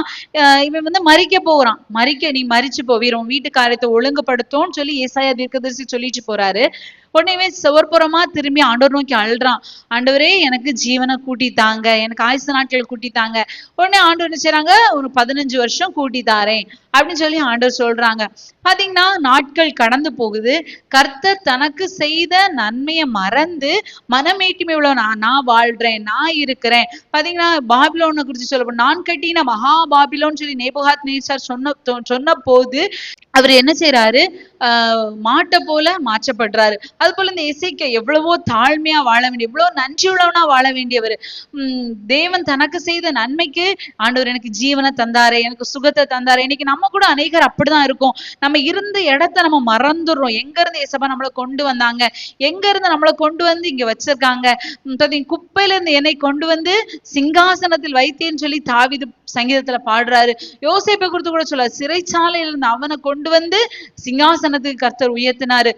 இவன் வந்து மறிக்க போறான். நீ மறிச்சு போவீரும், வீட்டு காரியத்தை ஒழுங்குபடுத்தும்னு சொல்லி ஏசாயா தீர்க்கதரிசி சொல்லிட்டு போறாரு. உடனே சுவர்புறமா திரும்பி ஆண்டவர் நோக்கி அழுறான், ஆண்டவரே எனக்கு ஜீவனை கூட்டி தாங்க, எனக்கு ஆயுசு நாட்கள் கூட்டி தாங்க. உடனே ஆண்டவர் என்ன செய்றாங்க, ஒரு 15 வருஷம் கூட்டி தாரேன் அப்படின்னு சொல்லி ஆண்டவர் சொல்றாங்க. பாத்தீங்கன்னா நாட்கள் கடந்து போகுது. கர்த்தர் தனக்கு செய்த நன்மையை மறந்து மனமேட்டிமை உள்ள நான் வாழ்றேன், நான் இருக்கிறேன். பாத்தீங்கன்னா பாபிலோனை குறிச்சு சொல்லப்படும், நான் கட்டின மகா பாபிலோன்னு சொல்லி நேபுகாத் நேச்சார் சொன்ன போது அவர் என்ன செய்யறாரு, மாட்டை போல மாற்றப்படுறாரு. அது போல இந்த எசேக்கியா எவ்வளவோ தாழ்மையா வாழ வேண்டிய, எவ்வளவு நன்றி உள்ளவனா வாழ வேண்டியவர். தேவன் தனக்கு செய்த நன்மைக்கு ஆண்டவர் எனக்கு ஜீவனை தந்தாரே, எனக்கு சுகத்தை தந்தாரே. இன்னைக்கு நம்ம கூட அநேகர் அப்படிதான் இருக்கும். நம்ம இருந்த இடத்த நம்ம மறந்துடுறோம். எங்க இருந்து ஏசப்பா நம்மளை கொண்டு வந்தாங்க, எங்க இருந்து நம்மளை கொண்டு வந்து இங்க வச்சிருக்காங்க. குப்பையில இருந்து என்னை கொண்டு வந்து சிங்காசனத்தில் வைத்தேன்னு சொல்லி தாவீது சங்கீதத்துல பாடுறாரு. யோசேப்பை குறித்து கூட சொல்ல, சிறைச்சாலையில இருந்து அவனை கொண்டு வந்து சிங்காசனத்துக்கு கர்த்தர் உயர்த்தினாரு.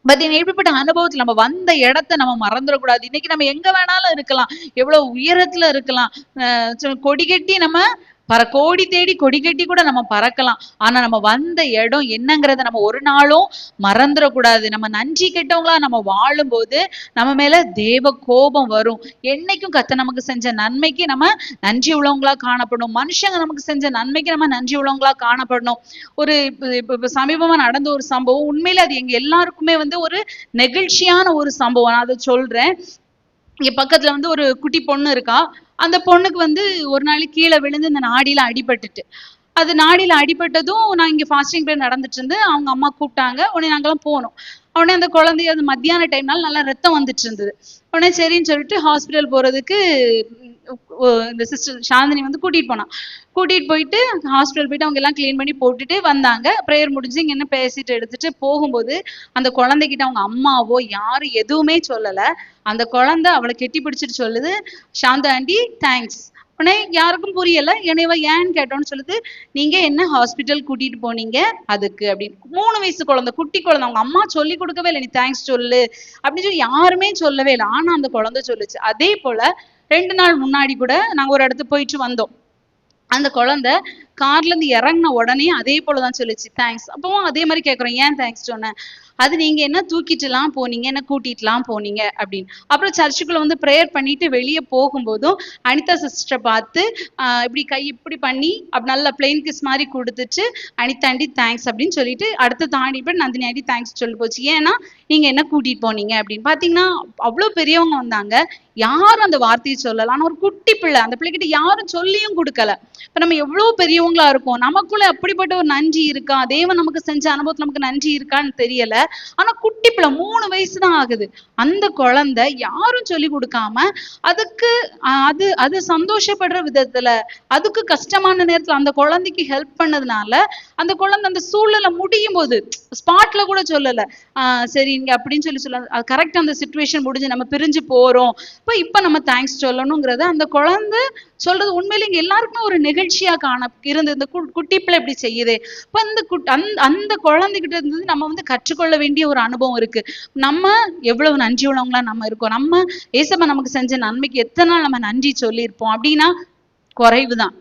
பாத்தீங்கன்னா இப்படிப்பட்ட அனுபவத்துல நம்ம வந்த இடத்த நம்ம மறந்துடக்கூடாது. இன்னைக்கு நம்ம எங்க வேணாலும் இருக்கலாம், எவ்வளவு உயரத்துல இருக்கலாம், கொடி கட்டி நம்ம கோடி தேடி கொடி கட்டி கூட நம்ம பறக்கலாம். ஆனா நம்ம வந்த இடம் என்னங்கிறத நம்ம ஒரு நாளும் மறந்துடக்கூடாது. நம்ம நன்றி கெட்டவங்களா நம்ம வாழும் போது நம்ம மேல தேவ கோபம் வரும். என்னைக்கும் கர்த்தர் நமக்கு செஞ்ச நன்மைக்கு நம்ம நன்றி உள்ளவங்களா காணப்படணும். மனுஷங்க நமக்கு செஞ்ச நன்மைக்கு நம்ம நன்றி உள்ளவங்களா காணப்படணும். ஒரு இப்ப சமீபமா நடந்த ஒரு சம்பவம், உண்மையில அது எங்க எல்லாருக்குமே வந்து ஒரு நெகிழ்ச்சியான ஒரு சம்பவம். நான் அதை சொல்றேன். இங்க பக்கத்துல வந்து ஒரு குட்டி பொண்ணு இருக்கா. அந்த பொண்ணுக்கு வந்து ஒரு நாளைக்கு கீழே விழுந்து இந்த நாடியில அடிபட்டுட்டு, அது நாடியில அடிபட்டதும் நான் இங்க ஃபாஸ்டிங் பிரேயர் நடந்துட்டு இருந்து அவங்க அம்மா கூப்பிட்டாங்க. உடனே நாங்கெல்லாம் போனோம். உடனே அந்த குழந்தைய அது மத்தியான டைம்னால நல்லா ரத்தம் வந்துட்டு இருந்தது. உடனே சரின்னு சொல்லிட்டு ஹாஸ்பிட்டல் போறதுக்கு இந்த சிஸ்டர் சாந்தினி வந்து கூட்டிட்டு போயிட்டு ஹாஸ்பிட்டல் போயிட்டு அவங்க எல்லாம் கிளீன் பண்ணி போட்டுட்டு வந்தாங்க. ப்ரேயர் முடிஞ்சு இங்க என்ன பேசிட்டு எடுத்துட்டு போகும்போது அந்த குழந்தைகிட்ட அவங்க அம்மாவோ யாரும் எதுவுமே சொல்லல. அந்த குழந்தை அவளை கெட்டி பிடிச்சிட்டு சொல்லுது, சாந்தா ஆண்டி தேங்க்ஸ். உடனே யாருக்கும் புரியல. என்னைவ ஏன்னு கேட்டோன்னு சொல்லுது, நீங்க என்ன ஹாஸ்பிட்டல் கூட்டிட்டு போனீங்க அதுக்கு அப்படின்னு. 3 வயசு குழந்தை, குட்டி குழந்தை. அவங்க அம்மா சொல்லி கொடுக்கவே இல்லை, நீ தேங்க்ஸ் சொல்லு அப்படின்னு சொல்லி யாருமே சொல்லவே இல்லை. ஆனா அந்த குழந்தை சொல்லுச்சு. அதே போல 2 நாள் முன்னாடி கூட நாங்க ஒரு இடத்துக்கு போயிட்டு வந்தோம். அந்த குழந்தை கார்ல இருந்து இறங்கின உடனே அதே போலதான் சொல்லுச்சு, தேங்க்ஸ். அப்பவும் அதே மாதிரி கேட்கறோம், ஏன் தேங்க்ஸ் சொன்னேன்? அது நீங்க என்ன தூக்கிட்டுலாம் போனீங்க, என்ன கூட்டிட்டுலாம் போனீங்க அப்படின்னு. அப்புறம் சர்ச்சுக்குள்ள வந்து ப்ரேயர் பண்ணிட்டு வெளியே போகும்போதும் அனிதா சிஸ்டரை பார்த்து இப்படி கை இப்படி பண்ணி அப்படி நல்ல பிளெயின் கிஸ் மாதிரி கொடுத்துட்டு, அனிதா ஆண்டி தேங்க்ஸ் அப்படின்னு சொல்லிட்டு அடுத்து தாண்டி போய் நந்தினி ஆண்டி தேங்க்ஸ் சொல்லி போச்சு. ஏன்னா நீங்க என்ன கூட்டிட்டு போனீங்க அப்படின்னு. பாத்தீங்கன்னா அவ்வளவு பெரியவங்க வந்தாங்க, யாரும் அந்த வார்த்தையை சொல்லல. ஆனா ஒரு குட்டி பிள்ளை, அந்த பிள்ளைகிட்ட யாரும் சொல்லியும் கொடுக்கல. இப்ப நம்ம எவ்வளவு பெரியவங்களா இருக்கோம், நமக்குள்ள அப்படிப்பட்ட ஒரு நன்றி இருக்கா, தேவன் நமக்கு செஞ்ச அனுபவத்துல நமக்கு நன்றி இருக்கான்னு தெரியல. ஆனா குட்டி பிள்ளை 3 வயசுதான் ஆகுது. அந்த குழந்தை யாரும் சொல்லி கொடுக்காம அதுக்கு அது அது சந்தோஷப்படுற விதத்துல, அதுக்கு கஷ்டமான நேரத்துல அந்த குழந்தைக்கு ஹெல்ப் பண்ணதுனால அந்த குழந்தை அந்த சூழ்நிலை முடியும் போது ஸ்பாட்ல கூட சொல்லல, சரிங்க அப்படின்னு சொல்ல கரெக்ட். அந்த சிச்சுவேஷன் முடிஞ்சு நம்ம பிரிஞ்சு போறோம், இப்ப நம்ம தேங்க்ஸ் சொல்லணுங்கிறத அந்த குழந்தை சொல்றது உண்மையில இங்க எல்லாருக்குமே ஒரு நிகழ்ச்சியா இருந்தது. இந்த குட்டி பிள்ளை இப்படி செய்யுது. இப்ப அந்த குழந்தைகிட்ட இருந்து நம்ம வந்து கற்றுக்கொள்ள வேண்டிய ஒரு அனுபவம் இருக்கு. நம்ம எவ்வளவு நன்றி உள்ளவங்களா நம்ம இருக்கோம், நம்ம ஏசப்பா நமக்கு செஞ்ச நன்மைக்கு எத்தனை நாள் நம்ம நன்றி சொல்லியிருப்போம் அப்படின்னா குறைவுதான்.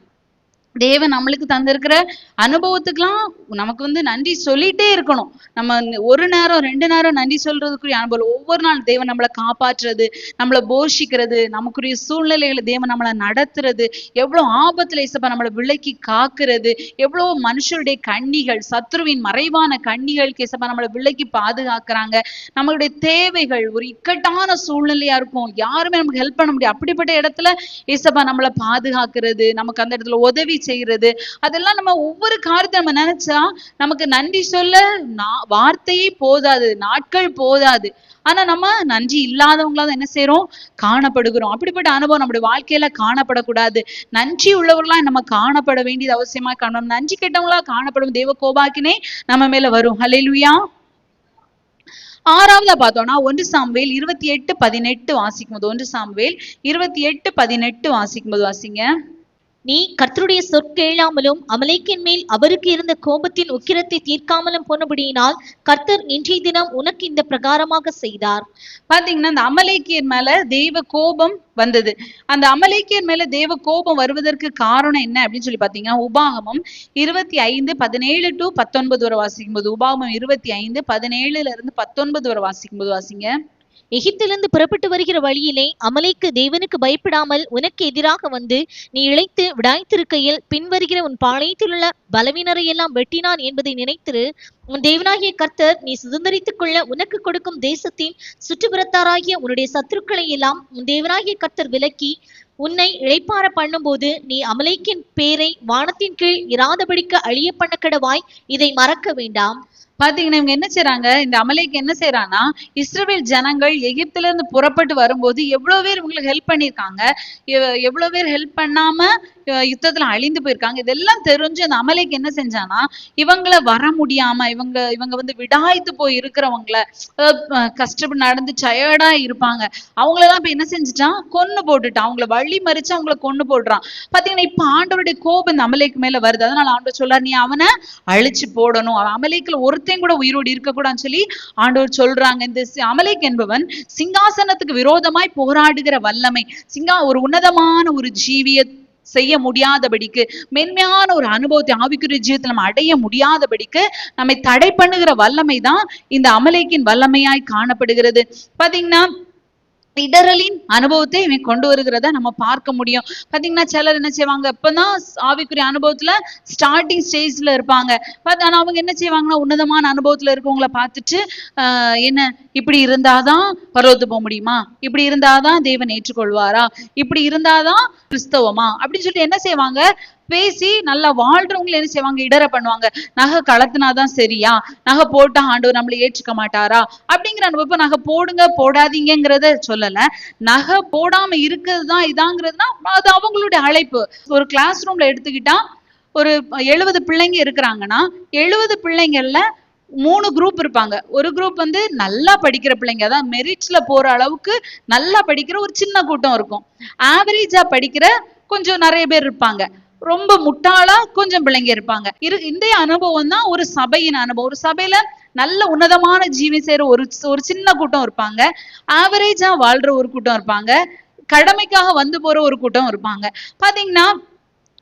தேவன் நம்மளுக்கு தந்திருக்கிற அனுபவத்துக்கெல்லாம் நமக்கு வந்து நன்றி சொல்லிட்டே இருக்கணும். நம்ம 1 நேரம் 2 நேரம் நன்றி சொல்றதுக்குரிய அனுபவம். ஒவ்வொரு நாள் தேவன் நம்மளை காப்பாற்றுறது, நம்மளை போஷிக்கிறது, நமக்குரிய சூழ்நிலைகளை தேவன் நம்மளை நடத்துறது, எவ்வளவு ஆபத்துல இசப்பா நம்மளை விலக்கி காக்குறது, எவ்வளவு மனுஷருடைய கண்ணிகள், சத்ருவின் மறைவான கண்ணிகளுக்கு இசப்பா நம்மளை விலக்கி பாதுகாக்கிறாங்க. நம்மளுடைய தேவைகள் ஒரு இக்கட்டான சூழ்நிலையா இருக்கும், யாருமே நமக்கு ஹெல்ப் பண்ண முடியாது. அப்படிப்பட்ட இடத்துல இசப்பா நம்மளை பாதுகாக்கிறது, நமக்கு அந்த இடத்துல உதவி செய்யறது, அதெல்லாம் நம்ம ஒவ்வொரு காரியத்தை நம்ம நினைச்சா நமக்கு நன்றி சொல்ல வார்த்தையே போதாது, நாட்கள் போதாது. ஆனா நம்ம நன்றி இல்லாதவங்களா தான் என்ன செய்யறோம், காணப்படுகிறோம். அப்படிப்பட்ட அனுபவம் நம்முடைய வாழ்க்கையில காணப்படக்கூடாது. நன்றி உள்ளவர்களா நம்ம காணப்பட வேண்டியது அவசியமா காணணும். நன்றி கெட்டவங்களா காணப்படும் தேவ கோபாக்கினே நம்ம மேல வரும். ஹல்லேலூயா. 6வதா பார்த்தோம்னா 1 சாமுவேல் 28:18 வாசிக்கும்போது, 1 சாமுவேல் 28:18 வாசிக்கும்போது வாசிங்க. நீ கர்த்தருடைய சொற்கேளாமலும் அமலேக்கின் மேல் அவருக்கு இருந்த கோபத்தின் உக்கிரத்தை தீர்க்காமலும் போனபடியினால் கர்த்தர் இன்றைய தினம் உனக்கு இந்த பிரகாரமாக செய்தார். பாத்தீங்கன்னா அந்த அமலேக்கியர் மேல தெய்வ கோபம் வந்தது. அந்த அமலேக்கியர் மேல தேவ கோபம் வருவதற்கு காரணம் என்ன அப்படின்னு சொல்லி பாத்தீங்கன்னா, உபாகமம் 25:17-19 வரை வாசிக்கும்போது, உபாகமம் 25:17-19 வரை வாசிக்கும்போது வாசிங்க. எகிப்திலிருந்து புறப்பட்டு வருகிற வழியிலே அமலேக்கு தேவனுக்கு பயப்படாமல் உனக்கு எதிராக வந்து நீ இளைத்து விடாய்த்திருக்கையில் பின்வருகிற உன் பாளையத்திலுள்ள பலவீனரை எல்லாம் வெட்டினான் என்பதை நினைத்திரு. உன் தேவனாகிய கர்த்தர் நீ சுதந்திரித்துக் கொள்ள உனக்கு கொடுக்கும் தேசத்தின் சுற்றுப்புறத்தாராகிய உன்னுடைய சத்துருக்களை எல்லாம் உன் தேவனாகிய கர்த்தர் விலக்கி உன்னை இளைப்பார பண்ணும்போது நீ அமலேக்கின் பேரை வானத்தின் கீழ் இராதபடிக்கு அழிய பண்ண கடவாய். இதை மறக்க வேண்டாம். பாத்தீங்கன்னா இவங்க என்ன செய்யறாங்க, இந்த அமலேக்கு என்ன செய்யறான்னா, இஸ்ரவேல் ஜனங்கள் எகிப்துல இருந்து புறப்பட்டு வரும்போது எவ்வளவு பேர் இவங்களுக்கு ஹெல்ப் பண்ணிருக்காங்க, எவ்வளவு பேர் ஹெல்ப் பண்ணாம யுத்தத்துல அழிந்து போயிருக்காங்க. இதெல்லாம் தெரிஞ்சு அந்த அமலேக்கு என்ன செஞ்சானா, இவங்கள வர முடியாம இவங்க வந்து விடாய்த்து போய் இருக்கிறவங்கள, கஷ்டப்பட்டு நடந்து டயர்டா இருப்பாங்க, அவங்களதான் இப்ப என்ன செஞ்சுட்டான், கொன்னு போட்டுட்டான். அவங்கள வழி மறிச்சு அவங்கள கொன்னு போடுறான். பாத்தீங்கன்னா இப்ப ஆண்டவருடைய கோபம் இந்த அமலேக்கு மேல வருது. அதனால ஆண்டவர் சொல்றாரு, நீ அவனை அழிச்சு போடணும், அவன் அமலேக்குல ஒருத்தையும் கூட உயிரோடு இருக்கக்கூடாதுன்னு சொல்லி ஆண்டவர் சொல்றாங்க. இந்த அமலேக் என்பவன் சிங்காசனத்துக்கு விரோதமாய் போராடுகிற வல்லமை, ஒரு உன்னதமான ஒரு ஜீவிய செய்ய முடியாதபடிக்கு, மென்மையான ஒரு அனுபவத்தை ஆவிக்குரிய ஜீவிதத்தில் நம்ம அடைய முடியாதபடிக்கு நம்மை தடை பண்ணுகிற வல்லமை தான் இந்த அமலேக்கின் வல்லமையாய் காணப்படுகிறது. பாத்தீங்கன்னா இடரலின் அனுபவத்தை இவன் கொண்டு வருகிறத நம்ம பார்க்க முடியும். பாத்தீங்கன்னா சிலர் என்ன செய்வாங்க, இப்பதான் ஆவிக்குரிய அனுபவத்துல ஸ்டார்டிங் ஸ்டேஜ்ல இருப்பாங்க. ஆனா அவங்க என்ன செய்வாங்கன்னா, உன்னதமான அனுபவத்துல இருக்கவங்கள பார்த்துட்டு என்ன இப்படி இருந்தாதான் பரலோகத்துக்கு போக முடியுமா, இப்படி இருந்தாதான் தேவன் ஏற்றுக்கொள்வாரா, இப்படி இருந்தாதான் கிறிஸ்தவமா அப்படின்னு சொல்லிட்டு என்ன செய்வாங்க, பேசி நல்லா வாழ்றவங்களை என்ன செய்வாங்க, இடர பண்ணுவாங்க. நகை கலத்துனாதான் சரியா, நகை போட்டா ஆண்டவர் நம்மளை ஏற்றுக்க மாட்டாரா அப்படிங்கிற அனுபவம். நகை போடுங்க போடாதீங்கிறத சொல்லல, நகை போடாம இருக்கிறது தான் இதாங்கிறதுனா அது அவங்களுடைய அழைப்பு. ஒரு கிளாஸ் ரூம்ல எடுத்துக்கிட்டா ஒரு 70 பிள்ளைங்க இருக்கிறாங்கன்னா 70 பிள்ளைங்கள்ல 3 குரூப் இருப்பாங்க. ஒரு குரூப் வந்து நல்லா படிக்கிற பிள்ளைங்க, அதான் மெரிட்ஸ்ல போற அளவுக்கு நல்லா படிக்கிற ஒரு சின்ன கூட்டம் இருக்கும். ஆவரேஜா படிக்கிற கொஞ்சம் நிறைய பேர் இருப்பாங்க. ரொம்ப முட்டாளா கொஞ்சம் பிள்ளைங்க இருப்பாங்க. இந்த அனுபவம் தான் ஒரு சபையின் அனுபவம். ஒரு சபையில நல்ல உன்னதமான ஜீவி செய்யற ஒரு சின்ன கூட்டம் இருப்பாங்க, ஆவரேஜா வாழ்ற ஒரு கூட்டம் இருப்பாங்க, கடமைக்காக வந்து போற ஒரு கூட்டம் இருப்பாங்க. பாத்தீங்கன்னா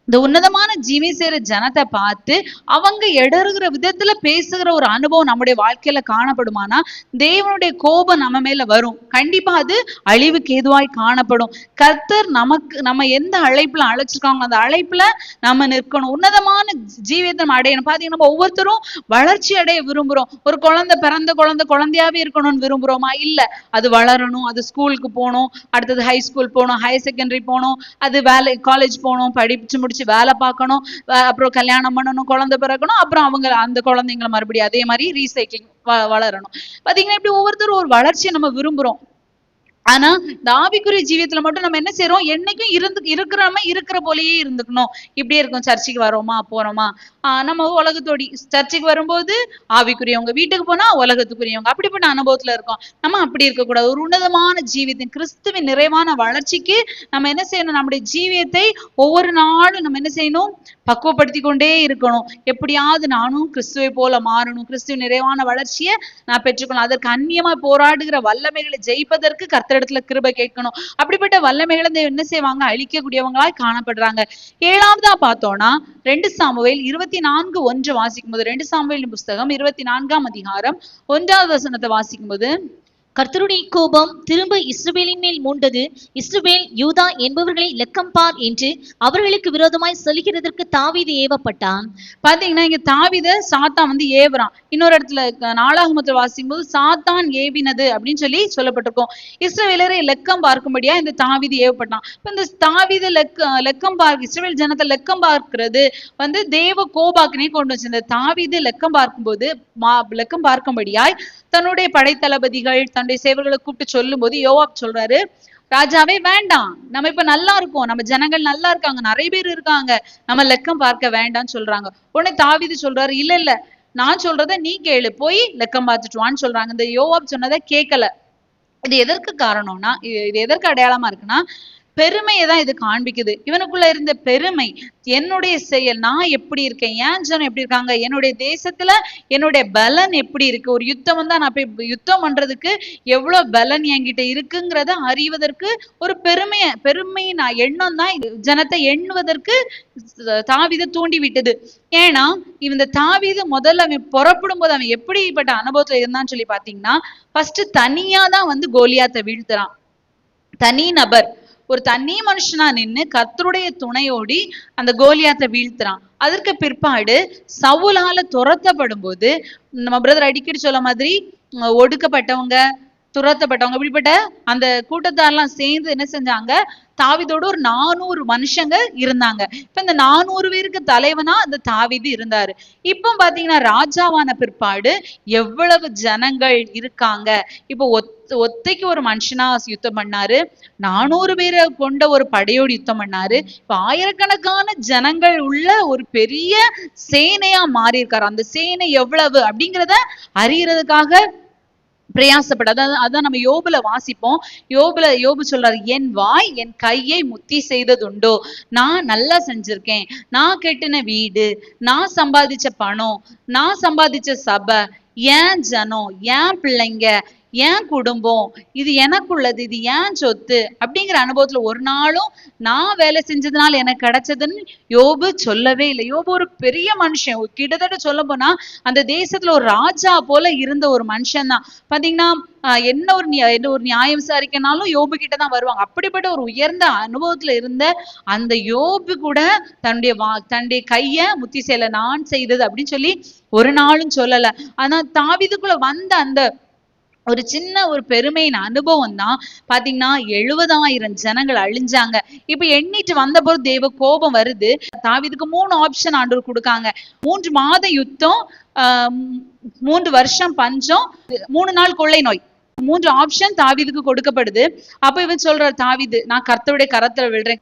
இந்த உன்னதமான ஜீவி செய்யற ஜனத்தை பார்த்து அவங்க இடறுகிற விதத்துல பேசுகிற ஒரு அனுபவம் நம்முடைய வாழ்க்கையில காணப்படுமானா தேவனுடைய கோபம் நம்ம மேல வரும். கண்டிப்பா அது அழிவுக்கு ஏதுவாய் காணப்படும். கர்த்தர் நம்ம எந்த அழைப்புல அழைச்சிருக்காங்க அந்த அழைப்புல நம்ம நிற்கணும். உன்னதமான ஜீவியத்தை நம்ம அடையணும். பாத்தீங்கன்னா நம்ம ஒவ்வொருத்தரும் வளர்ச்சி அடைய விரும்புறோம். ஒரு பிறந்த குழந்தையாவே இருக்கணும்னு விரும்புறோமா? இல்ல, அது வளரணும், அது ஸ்கூலுக்கு போகணும், அடுத்தது ஹை ஸ்கூல் போகணும், ஹையர் செகண்டரி போகணும், அது வேலை காலேஜ் போகணும், படிச்சு முடிச்சு வேலை பார்க்கணும், அப்புறம் கல்யாணம் பண்ணணும், குழந்தை பிறக்கணும், அப்புறம் அவங்க அந்த குழந்தைங்களை மறுபடியும் அதே மாதிரி ரீசைக்கிளிங் வளரணும். பாத்தீங்கன்னா இப்படி ஒவ்வொருத்தரும் ஒரு வளர்ச்சியை நம்ம விரும்புறோம். ஆனா இந்த ஆவிக்குரிய ஜீவியத்துல மட்டும் நம்ம என்ன செய்யறோம், என்னைக்கும் இருக்கிற போலயே இருந்துக்கணும். இப்படியே இருக்கும். சர்ச்சுக்கு வரோமா போறோமா, நம்ம உலகத்தோடி சர்ச்சுக்கு வரும்போது ஆவிக்குரியவங்க, வீட்டுக்கு போனா உலகத்துக்குரியவங்க, அப்படிப்பட்ட அனுபவத்துல இருக்கோம். நம்ம அப்படி இருக்கக்கூடாது. ஒரு உன்னதமான ஜீவியத்தின் கிறிஸ்துவின் நிறைவான வளர்ச்சிக்கு நம்ம என்ன செய்யணும், நம்முடைய ஜீவியத்தை ஒவ்வொரு நாளும் நம்ம என்ன செய்யணும், பக்குவப்படுத்தி கொண்டே இருக்கணும். எப்படியாவது நானும் கிறிஸ்துவை போல மாறணும், கிறிஸ்துவின் நிறைவான வளர்ச்சியை நான் பெற்றுக்கணும். அதற்கு அந்நியமா போராடுகிற வல்லமைகளை ஜெயிப்பதற்கு கர்த்தரிடத்துல கிருபை கேட்கணும். அப்படிப்பட்ட வல்லமைகளை என்ன செய்வாங்க, அழிக்கக்கூடியவங்களாய் காணப்படுறாங்க. 7வதா பார்த்தோம்னா 2 சாமுவேல் 24:1 வாசிக்கும் போது, 2 சாமுவேல் புஸ்தகம் 24ஆம் அதிகாரம் 1வது வசனத்தை வாசிக்கும் போது, கர்த்தருடைய கோபம் திரும்ப இஸ்ரவேலின் மேல் மூண்டது. இஸ்ரவேல் யூதா என்பவர்களை லெக்கம் பார் என்று அவர்களுக்கு விரோதமாய் சொல்லுகிறதற்கு தாவீது ஏவப்பட்டான். பாத்தீங்கன்னா இங்க தாவீத சாத்தான் வந்து ஏவுறான். இன்னொரு இடத்துல நாளாகமத்துல வாசிக்கும் போது சாத்தான் ஏவினது அப்படின்னு சொல்லி சொல்லப்பட்டிருக்கும். இஸ்ரவேலரை லெக்கம் பார்க்கும்படியா இந்த தாவீது ஏவப்பட்டான். இப்ப இந்த தாவீது லெக்கம் பார்க்க இஸ்ரவேல் ஜனத்தை லெக்கம் பார்க்கிறது வந்து தேவ கோபாக்கினை கொண்டு வச்சு. இந்த தாவீது லெக்கம் பார்க்கும்போது லெக்கம் பார்க்கும்படியாய் தன்னுடைய படைத்தளபதிகள் தன்னுடைய சேவர்களை கூப்பிட்டு சொல்லும் போது யோவாப் சொல்றாரு, ராஜாவே வேண்டாம், நம்ம இப்ப நல்லா இருக்கோம், நம்ம ஜனங்கள் நல்லா இருக்காங்க, நிறைய பேர் இருக்காங்க, நம்ம லெக்கம் பார்க்க வேண்டாம்னு சொல்றாங்க. உடனே தாவீது சொல்றாரு, இல்ல நான் சொல்றத நீ கேளு, போய் லெக்கம் பார்த்துட்டு வான்னு சொல்றாங்க. இந்த யோவாப் சொன்னதை கேட்கல. இது எதற்கு காரணம்னா, இது எதற்கு அடையாளமா இருக்குன்னா, பெருமையை தான் இது காண்பிக்குது. இவனுக்குள்ள இருந்த பெருமை, என்னுடைய செயல், நான் எப்படி இருக்கேன், ஏன் ஜனம் எப்படி இருக்காங்க, என்னுடைய தேசத்துல என்னுடைய பலன் எப்படி இருக்கு, ஒரு யுத்தம் வந்தா நான் போய் யுத்தம் பண்றதுக்கு எவ்வளவு பலன் என்கிட்ட இருக்குங்கிறத அறிவதற்கு ஒரு பெருமையின் எண்ணம் தான் ஜனத்தை எண்ணுவதற்கு தாவீதை தூண்டி விட்டது. ஏன்னா இந்த தாவீது முதல்ல அவன் புறப்படும் போது அவன் எப்படிப்பட்ட அனுபவத்துல இருந்தான்னு சொல்லி பாத்தீங்கன்னா, ஃபர்ஸ்ட் தனியா தான் வந்து கோலியாத்தை வீழ்த்துறான். தனி நபர், ஒரு தனி மனுஷனா நின்னு கர்த்தருடைய துணையோடி அந்த கோலியாத்தை வீழ்த்துறான். அதற்கு பிற்பாடு சவுலால துரத்தப்படும் போது, நம்ம பிரதர் அடிக்கடி சொல்ல மாதிரி ஒடுக்கப்பட்டவங்க, துரத்தப்பட்டவங்க, இப்படிப்பட்ட அந்த கூட்டத்தாரெல்லாம் சேர்ந்து என்ன செஞ்சாங்க, தாவீதோட ஒரு 400 மனுஷங்க இருந்தாங்க. இப்ப இந்த 400 பேருக்கு தலைவனா அந்த தாவீது இருந்தாரு. இப்ப பாத்தீங்கன்னா ராஜாவான பிற்பாடு எவ்வளவு ஜனங்கள் இருக்காங்க. இப்ப ஒத்தைக்கு ஒரு மனுஷனா யுத்தம் பண்ணாரு, 400 பேரை கொண்ட ஒரு படையோடு யுத்தம் பண்ணாரு. இப்ப ஆயிரக்கணக்கான ஜனங்கள் உள்ள ஒரு பெரிய சேனையா மாறி இருக்காரு. அந்த சேனை எவ்வளவு அப்படிங்கிறத அறியறதுக்காக பிரயாசப்பட. அதான் நம்ம யோபுல வாசிப்போம். யோபு சொல்றாரு, என் வாய் என் கையை முத்தி செய்ததுண்டோ, நான் நல்லா செஞ்சிருக்கேன், நான் கட்டின வீடு, நான் சம்பாதிச்ச பணம், நான் சம்பாதிச்ச சபை, ஏன் ஜனம், ஏன் பிள்ளைங்க, ஏன் குடும்பம், இது எனக்குள்ளது, இது ஏன் சொத்து அப்படிங்கிற அனுபவத்துல ஒரு நாளும் நான் வேலை செஞ்சதுனால எனக்கு கிடைச்சதுன்னு யோபு சொல்லவே இல்லை. யோபு ஒரு பெரிய மனுஷன், கிட்டத்தட்ட சொல்ல போனா அந்த தேசத்துல ஒரு ராஜா போல இருந்த ஒரு மனுஷன் தான். பாத்தீங்கன்னா என்ன ஒரு நியாயம் விசாரிக்கனாலும் யோபு கிட்டதான் வருவாங்க. அப்படிப்பட்ட ஒரு உயர்ந்த அனுபவத்துல இருந்த அந்த யோபு கூட தன்னுடைய கைய முத்தி செய்யல, நான் செய்தது அப்படின்னு சொல்லி ஒரு நாளும் சொல்லல. ஆனா தாவீதுக்குள்ள வந்த அந்த ஒரு சின்ன ஒரு பெருமையின் அனுபவம் தான் பாத்தீங்கன்னா 70,000 ஜனங்கள் அழிஞ்சாங்க. இப்ப எண்ணிட்டு வந்தபோது தேவ கோபம் வருது. தாவீதுக்கு 3 ஆப்ஷன் ஆண்டவர் கொடுக்காங்க. 3 மாத யுத்தம், 3 வருஷம் பஞ்சம், 3 நாள் கொள்ளை நோய். 3 ஆப்ஷன் தாவீதுக்கு கொடுக்கப்படுது. அப்ப இவன் சொல்றாரு, தாவீது நான் கர்த்தருடைய கரத்துல விழுறேன்.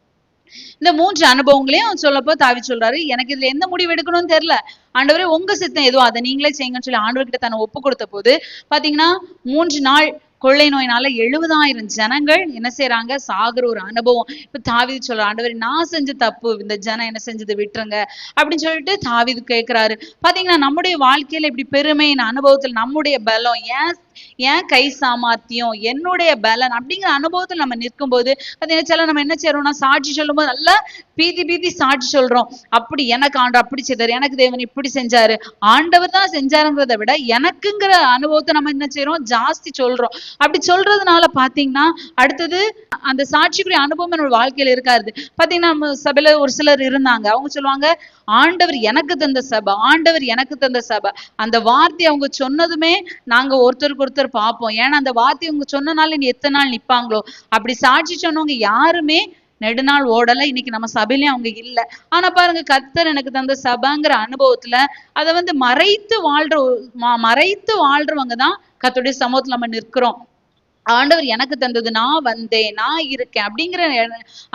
இந்த 3 அனுபவங்களையும் சொல்லப்போ தாவீது சொல்றாரு, எனக்கு இதுல எந்த முடிவு எடுக்கணும்னு தெரியல, ஆண்டவரே உங்க சித்தம் எதுவும் அதை நீங்களே செய்யுங்கன்னு சொல்லி ஆண்டவர்கிட்ட தன்னை ஒப்பு கொடுத்த போது பாத்தீங்கன்னா 3 நாள் கொள்ளை நோயினால 70,000 ஜனங்கள் என்ன செய்யறாங்க, சாகுற ஒரு அனுபவம். இப்ப தாவீது சொல்ற, ஆண்டவரே நான் செஞ்ச தப்பு, இந்த ஜனம் என்ன செஞ்சது விட்டுருங்க அப்படின்னு சொல்லிட்டு தாவீது கேட்கிறாரு. பாத்தீங்கன்னா நம்முடைய வாழ்க்கையில இப்படி பெருமையின் அனுபவத்தில் நம்முடைய பலம், ஏன் கை சாமர்த்தியம், என்னுடைய பலன் அப்படிங்கிற அனுபவத்தில் நம்ம நிற்கும் போது சில நம்ம என்ன செய்யறோம்னா, சாட்சி சொல்லும் போது நல்லா பீதி சாட்சி சொல்றோம். அப்படி எனக்கு ஆண்டவர் அப்படி செய்தாரு, எனக்கு தேவன் இப்படி செஞ்சாரு, ஆண்டவர் தான் செஞ்சாருங்கிறத விட எனக்குங்கிற அனுபவத்தை நம்ம என்ன செய்யறோம், ஜாஸ்தி சொல்றோம். அப்படி சொல்றதுனால பாத்தீங்கன்னா அடுத்தது அந்த சாட்சிக்குரிய அனுபவம் என்னோட வாழ்க்கையில இருக்காது. பாத்தீங்கன்னா நம்ம சபையில ஒரு சிலர் இருந்தாங்க, அவங்க சொல்லுவாங்க, ஆண்டவர் எனக்கு தந்த சபை, ஆண்டவர் எனக்கு தந்த சபை. அந்த வார்த்தை அவங்க சொன்னதுமே நாங்க ஒருத்தருக்கு ஒருத்தர் பார்ப்போம். ஏன்னா அந்த வார்த்தை அவங்க சொன்னனால நீ எத்தனை நாள் நிப்பாங்களோ. அப்படி சாட்சி சொன்னவங்க யாருமே நெடுநாள் ஓடல. இன்னைக்கு நம்ம சபையிலயும் அவங்க இல்ல. ஆனா பாருங்க, கர்த்தர் எனக்கு தந்த சபைங்கிற அனுபவத்துல அதை மறைத்து வாழ்றவங்க தான் கர்த்தருடைய சமூகத்துல நம்ம நிற்கிறோம். ஆண்டவர் எனக்கு தந்தது, நான் வந்தேன், நான் இருக்கேன் அப்படிங்கிற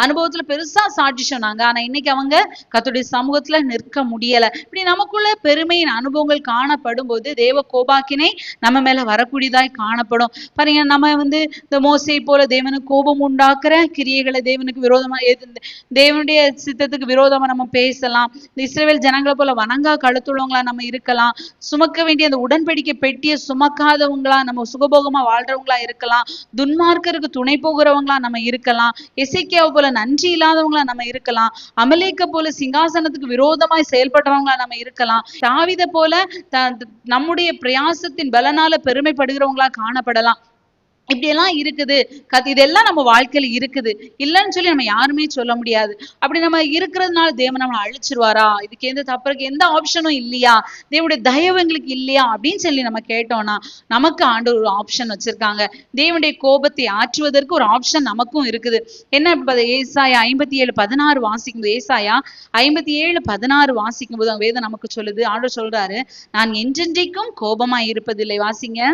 அனுபவத்துல பெருசா சாட்சி சொன்னாங்க. ஆனா இன்னைக்கு அவங்க கர்த்தருடைய சமூகத்துல நிற்க முடியல. இப்படி நமக்குள்ள பெருமையின் அனுபவங்கள் காணப்படும் போது தேவ கோபாக்கினை நம்ம மேல வரக்கூடியதாய் காணப்படும். பாருங்க, நம்ம இந்த மோசே போல தேவனுக்கு கோபம் உண்டாக்குற கிரியைகளை தேவனுக்கு விரோதமா தேவனுடைய சித்தத்துக்கு விரோதமா நம்ம பேசலாம். இந்த இஸ்ரவேல் ஜனங்களை போல வணங்கா கழுத்துள்ளவங்களா நம்ம இருக்கலாம். சுமக்க வேண்டிய அந்த உடன்படிக்கை பெட்டியை சுமக்காதவங்களா நம்ம சுகபோகமா வாழ்றவங்களா இருக்கலாம். துன்மார்க்கருக்கு துணை போகிறவங்களா நம்ம இருக்கலாம். எசேக்கியாவை போல நன்றி இல்லாதவங்களா நம்ம இருக்கலாம். அமலேக்க போல சிங்காசனத்துக்கு விரோதமாய் செயல்படுறவங்களா நம்ம இருக்கலாம். தாவீதை போல நம்முடைய பிரயாசத்தின் பலனால பெருமைப்படுகிறவங்களா காணப்படலாம். இப்படி எல்லாம் இருக்குது. இதெல்லாம் நம்ம வாழ்க்கையில இருக்குது, இல்லைன்னு சொல்லி நம்ம யாருமே சொல்ல முடியாது. அப்படி நம்ம இருக்கிறதுனால தேவன் நம்மளை அழிச்சிருவாரா, இதுக்கு எந்த தப்புறதுக்கு எந்த ஆப்ஷனும் இல்லையா, தேவனுடைய தயவு எங்களுக்கு இல்லையா அப்படின்னு சொல்லி நம்ம கேட்டோம்னா, நமக்கு ஆண்டவர் ஒரு ஆப்ஷன் வச்சிருக்காங்க. தேவனுடைய கோபத்தை ஆற்றுவதற்கு ஒரு ஆப்ஷன் நமக்கும் இருக்குது. என்ன, ஏசாயா 57:16 வாசிக்கும் போது, ஏசாயா 57:16 வாசிக்கும் போது வேதம் நமக்கு சொல்லுது, ஆண்டவர் சொல்றாரு, நான் என்றென்றைக்கும் கோபமாய் இருப்பதில்லை. வாசிங்க.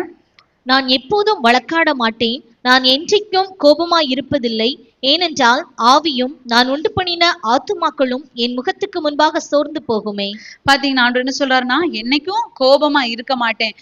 நான் எப்போதும் வழக்காட மாட்டேன், நான் என்றைக்கும் கோபமாய் இருப்பதில்லை. ஏனென்றால் ஆவியும் நான் உண்டு பண்ணின ஆத்துமாக்களும் என் முகத்துக்கு முன்பாக சோர்ந்து போகுமே. பாத்தீங்கன்னா ஆண்டவர் என்ன சொல்றாருன்னா, என்னைக்கும் கோபமா இருக்க மாட்டேன்.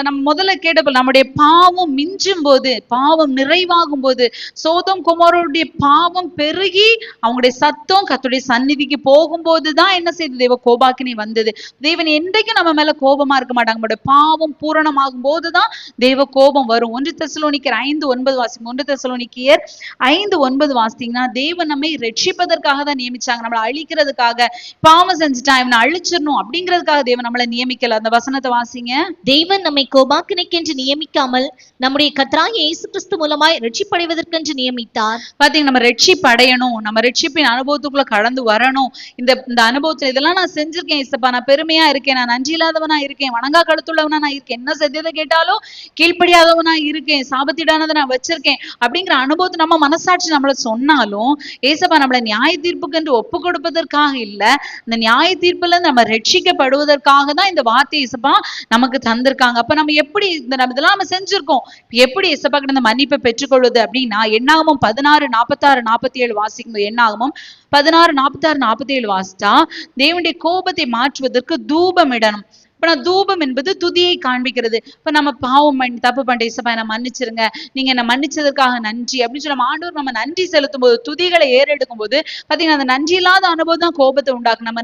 நம்ம முதல்ல கேட்டப்ப நம்முடைய பாவம் மிஞ்சும் போது, பாவம் நிறைவாகும் போது, சோதம் குமாரோடைய பாவம் பெருகி அவங்களுடைய சத்தம் கர்த்தருடைய சந்நிதிக்கு போகும்போதுதான் என்ன செய்து தேவ கோபாக்கினை வந்தது. தேவன் என்றைக்கும் நம்ம மேல கோபமா இருக்க மாட்டாங்க. நம்முடைய பாவம் பூரணமாகும் போதுதான் தேவ கோபம் வரும். 1 தெசலோனிக்கர் 5:9 வாசிக்கும். 1 தெசலோனிக்கர் 5:9 வாசித்தீங்கன்னா, தேவன் நம்மை ரட்சிப்பதற்காக தான் நியமிச்சாங்க, நம்மளை அழிக்கிறதுக்காக. பாவம் செஞ்சுட்டான் இவனை அழிச்சிடணும் அப்படிங்கிறதுக்காக தேவன் நம்மளை நியமிக்கல. அந்த வசனத்தை வாசிங்க. தேவன் நம்மை கோபாக்கினைக்கென்று நியமிக்காமல் நம்முடைய கர்த்தராகிய இயேசு கிறிஸ்து மூலமாய் ரட்சிப்படைவதற்கென்று நியமித்தார். பாத்தீங்க, நம்ம ரட்சிப்படையணும், நம்ம ரட்சிப்பின் அனுபவத்துக்குள்ள கடந்து வரணும். இந்த அனுபவத்துல இதெல்லாம் நான் செஞ்சிருக்கேன் இயேசுப்பா, நான் பெருமையா இருக்கேன், நான் நன்றி இல்லாதவனா இருக்கேன், வணங்கா கழுத்துள்ளவனா நான் இருக்கேன், என்ன சத்தியத்தை கேட்டாலும் கீழ்ப்படியாதவனா இருக்கேன், சாபத்திடானதை நான் வச்சிருக்கேன் அப்படிங்கிற அனுபவத்தை நம்ம மனசாட்சி நம்மள சொன்னாலும், ஏசப்பா நம்மள நியாய தீர்ப்புக்கு என்று ஒப்பு கொடுப்பதற்காக இல்ல, இந்த நியாய தீர்ப்புல நம்ம ரட்சிக்கப்படுவதற்காக தான் இந்த வார்த்தை ஏசப்பா நமக்கு தந்திருக்காங்க. அப்ப நம்ம எப்படி இதெல்லாம் நம்ம செஞ்சிருக்கோம், எப்படி ஏசப்பா கிட்ட இந்த மன்னிப்பை பெற்றுக்கொள்வது அப்படின்னா, என்னாகமம் 16:46-47 வாசிக்கும். என்னாகமம் 16:46-47 வாசிச்சா, தேவனுடைய கோபத்தை மாற்றுவதற்கு தூபம் இடணும். இப்ப நான் தூபம் என்பது துதியை காண்பிக்கிறது. இப்ப நம்ம பாவம் தப்பு பண்ணிட்டேன் இயேசுப்பா, என்ன மன்னிச்சிருங்க, நீங்க என்ன மன்னிச்சதற்காக நன்றி அப்படின்னு சொல்லி ஆண்டவர் நம்ம நன்றி செலுத்தும் போது, துதிகளை ஏறெடுக்கும் போது பாத்தீங்கன்னா, அந்த நன்றி இல்லாத அனுபவம் தான் கோபத்தை உண்டாக்கும். நம்ம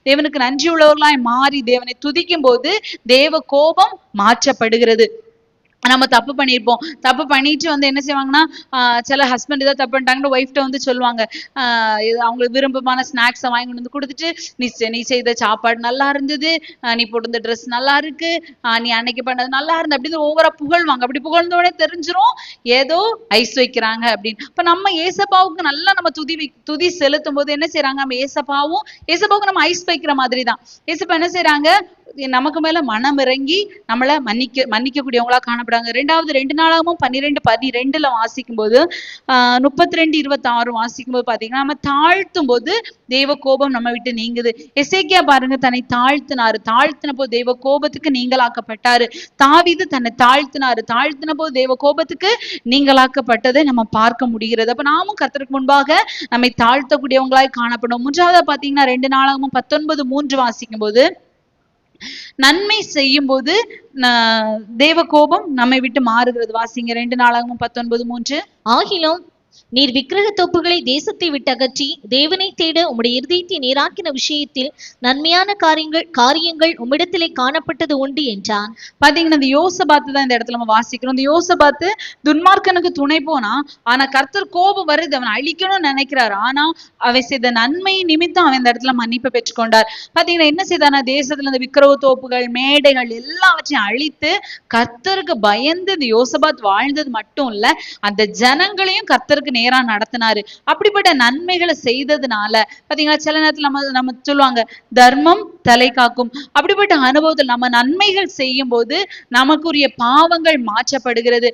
தேவனுக்கு நன்றி உள்ளவர்களாய் மாறி தேவனை துதிக்கும் போது தேவ கோபம் மாற்றப்படுகிறது. நம்ம தப்பு பண்ணியிருப்போம், தப்பு பண்ணிட்டு என்ன செய்வாங்கன்னா, சில ஹஸ்பண்ட் ஏதாவது தப்பு பண்ணிட்டாங்கன்னு ஒய்ஃப்ட்ட சொல்லுவாங்க, அவங்களுக்கு விருப்பமான ஸ்நாக்ஸை வாங்கி வந்து கொடுத்துட்டு, நீ செய்த சாப்பாடு நல்லா இருந்தது, நீ போட்டிருந்த ட்ரெஸ் நல்லா இருக்கு, நீ அன்னைக்கு பண்ணது நல்லா இருந்து அப்படின்னு ஓவரா புகழ்வாங்க. அப்படி புகழ்ந்தோடனே தெரிஞ்சிரும் ஏதோ ஐஸ் வைக்கிறாங்க அப்படின்னு. இப்ப நம்ம ஏசப்பாவுக்கு நல்லா நம்ம துதி செலுத்தும் போது என்ன செய்யறாங்க, நம்ம ஏசப்பாவுக்கு நம்ம ஐஸ் வைக்கிற மாதிரி தான். ஏசப்பா என்ன செய்யறாங்க, நமக்கு மேல மனம் இறங்கி நம்மளை மன்னிக்கக்கூடியவங்களா காணப்படுறாங்க. 2 நாளாகவும் 12:12 வாசிக்கும் போது 32:26 வாசிக்கும் போது பாத்தீங்கன்னா, நம்ம தாழ்த்தும் போது தெய்வ கோபம் நம்ம விட்டு நீங்குது. எசேக்கியா பாருங்க, தன்னை தாழ்த்தின போது தெய்வ கோபத்துக்கு நீங்களாக்கப்பட்டாரு. தாவீது தன்னை தாழ்த்தின போது தெய்வ கோபத்துக்கு நீங்களாக்கப்பட்டதை நம்ம பார்க்க முடிகிறது. அப்ப நாமும் கர்த்தருக்கு முன்பாக நம்மை தாழ்த்தக்கூடியவங்களாய் காணப்படும். 3ஆவதா பாத்தீங்கன்னா 2 வாசிக்கும் போது, நன்மை செய்யும் போது தேவ கோபம் நம்மை விட்டு மாறுகிறது. வாசிங்க 2 ஆகிலும் நீர் விக்கிரக தோப்புகளை தேசத்தை விட்டு அகற்றி தேவனை தேட உம்முடைய இருதயத்தை நேராக்கின விஷயத்தில் நன்மையான காரியங்கள் உம்மிடத்திலே காணப்பட்டது உண்டு என்றான். பாத்தீங்கன்னா, இந்த யோசபாத்து தான் இந்த இடத்துல நம்ம வாசிக்கிறோம். இந்த யோசபாத்து துன்மார்க்கனுக்கு துணை போனா, ஆனா கர்த்தர் கோபம் வருது, அவன் அழிக்கணும்னு நினைக்கிறாரு. ஆனா அவன் செய்த நன்மை நிமித்தம் அவன் இந்த இடத்துல மன்னிப்பு பெற்றுக்கொண்டார். பாத்தீங்கன்னா, என்ன செய்தானா, தேசத்துல இந்த விக்கிரக தோப்புகள், மேடைகள் எல்லாவற்றையும் அழித்து கர்த்தருக்கு பயந்து இந்த யோசபாத் வாழ்ந்தது மட்டும் இல்ல, அந்த ஜனங்களையும் கர்த்தருக்கு நேரா நடத்தினாரு. அப்படிப்பட்ட நன்மைகளை செய்ததுனால பாத்தீங்கன்னா, சில நேரத்துல நம்ம சொல்லுவாங்க, தர்மம் தலை காக்கும். அப்படிப்பட்ட அனுபவத்தில் நம்ம நன்மைகள் செய்யும் போது நமக்குரிய பாவங்கள் மாற்றப்படுகிறது.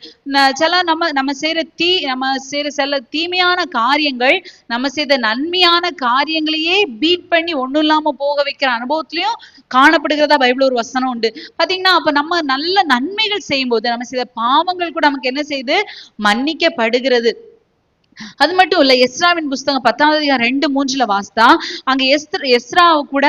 நம்ம செய்யற சில தீமையான காரியங்கள் நம்ம செய்த நன்மையான காரியங்களையே பீட் பண்ணி ஒண்ணும் இல்லாம போக வைக்கிற அனுபவத்திலையும் காணப்படுகிறதா பைபிள் ஒரு வசனம் உண்டு. பாத்தீங்கன்னா, அப்ப நம்ம நல்ல நன்மைகள் செய்யும் போது நம்ம செய்த பாவங்கள் கூட நமக்கு என்ன செய்து மன்னிக்கப்படுகிறது. அது மட்டும் இல்ல, எஸ்ராவின் புஸ்தகம் 10:2-3 வாசித்தா, அங்க எஸ்ரா கூட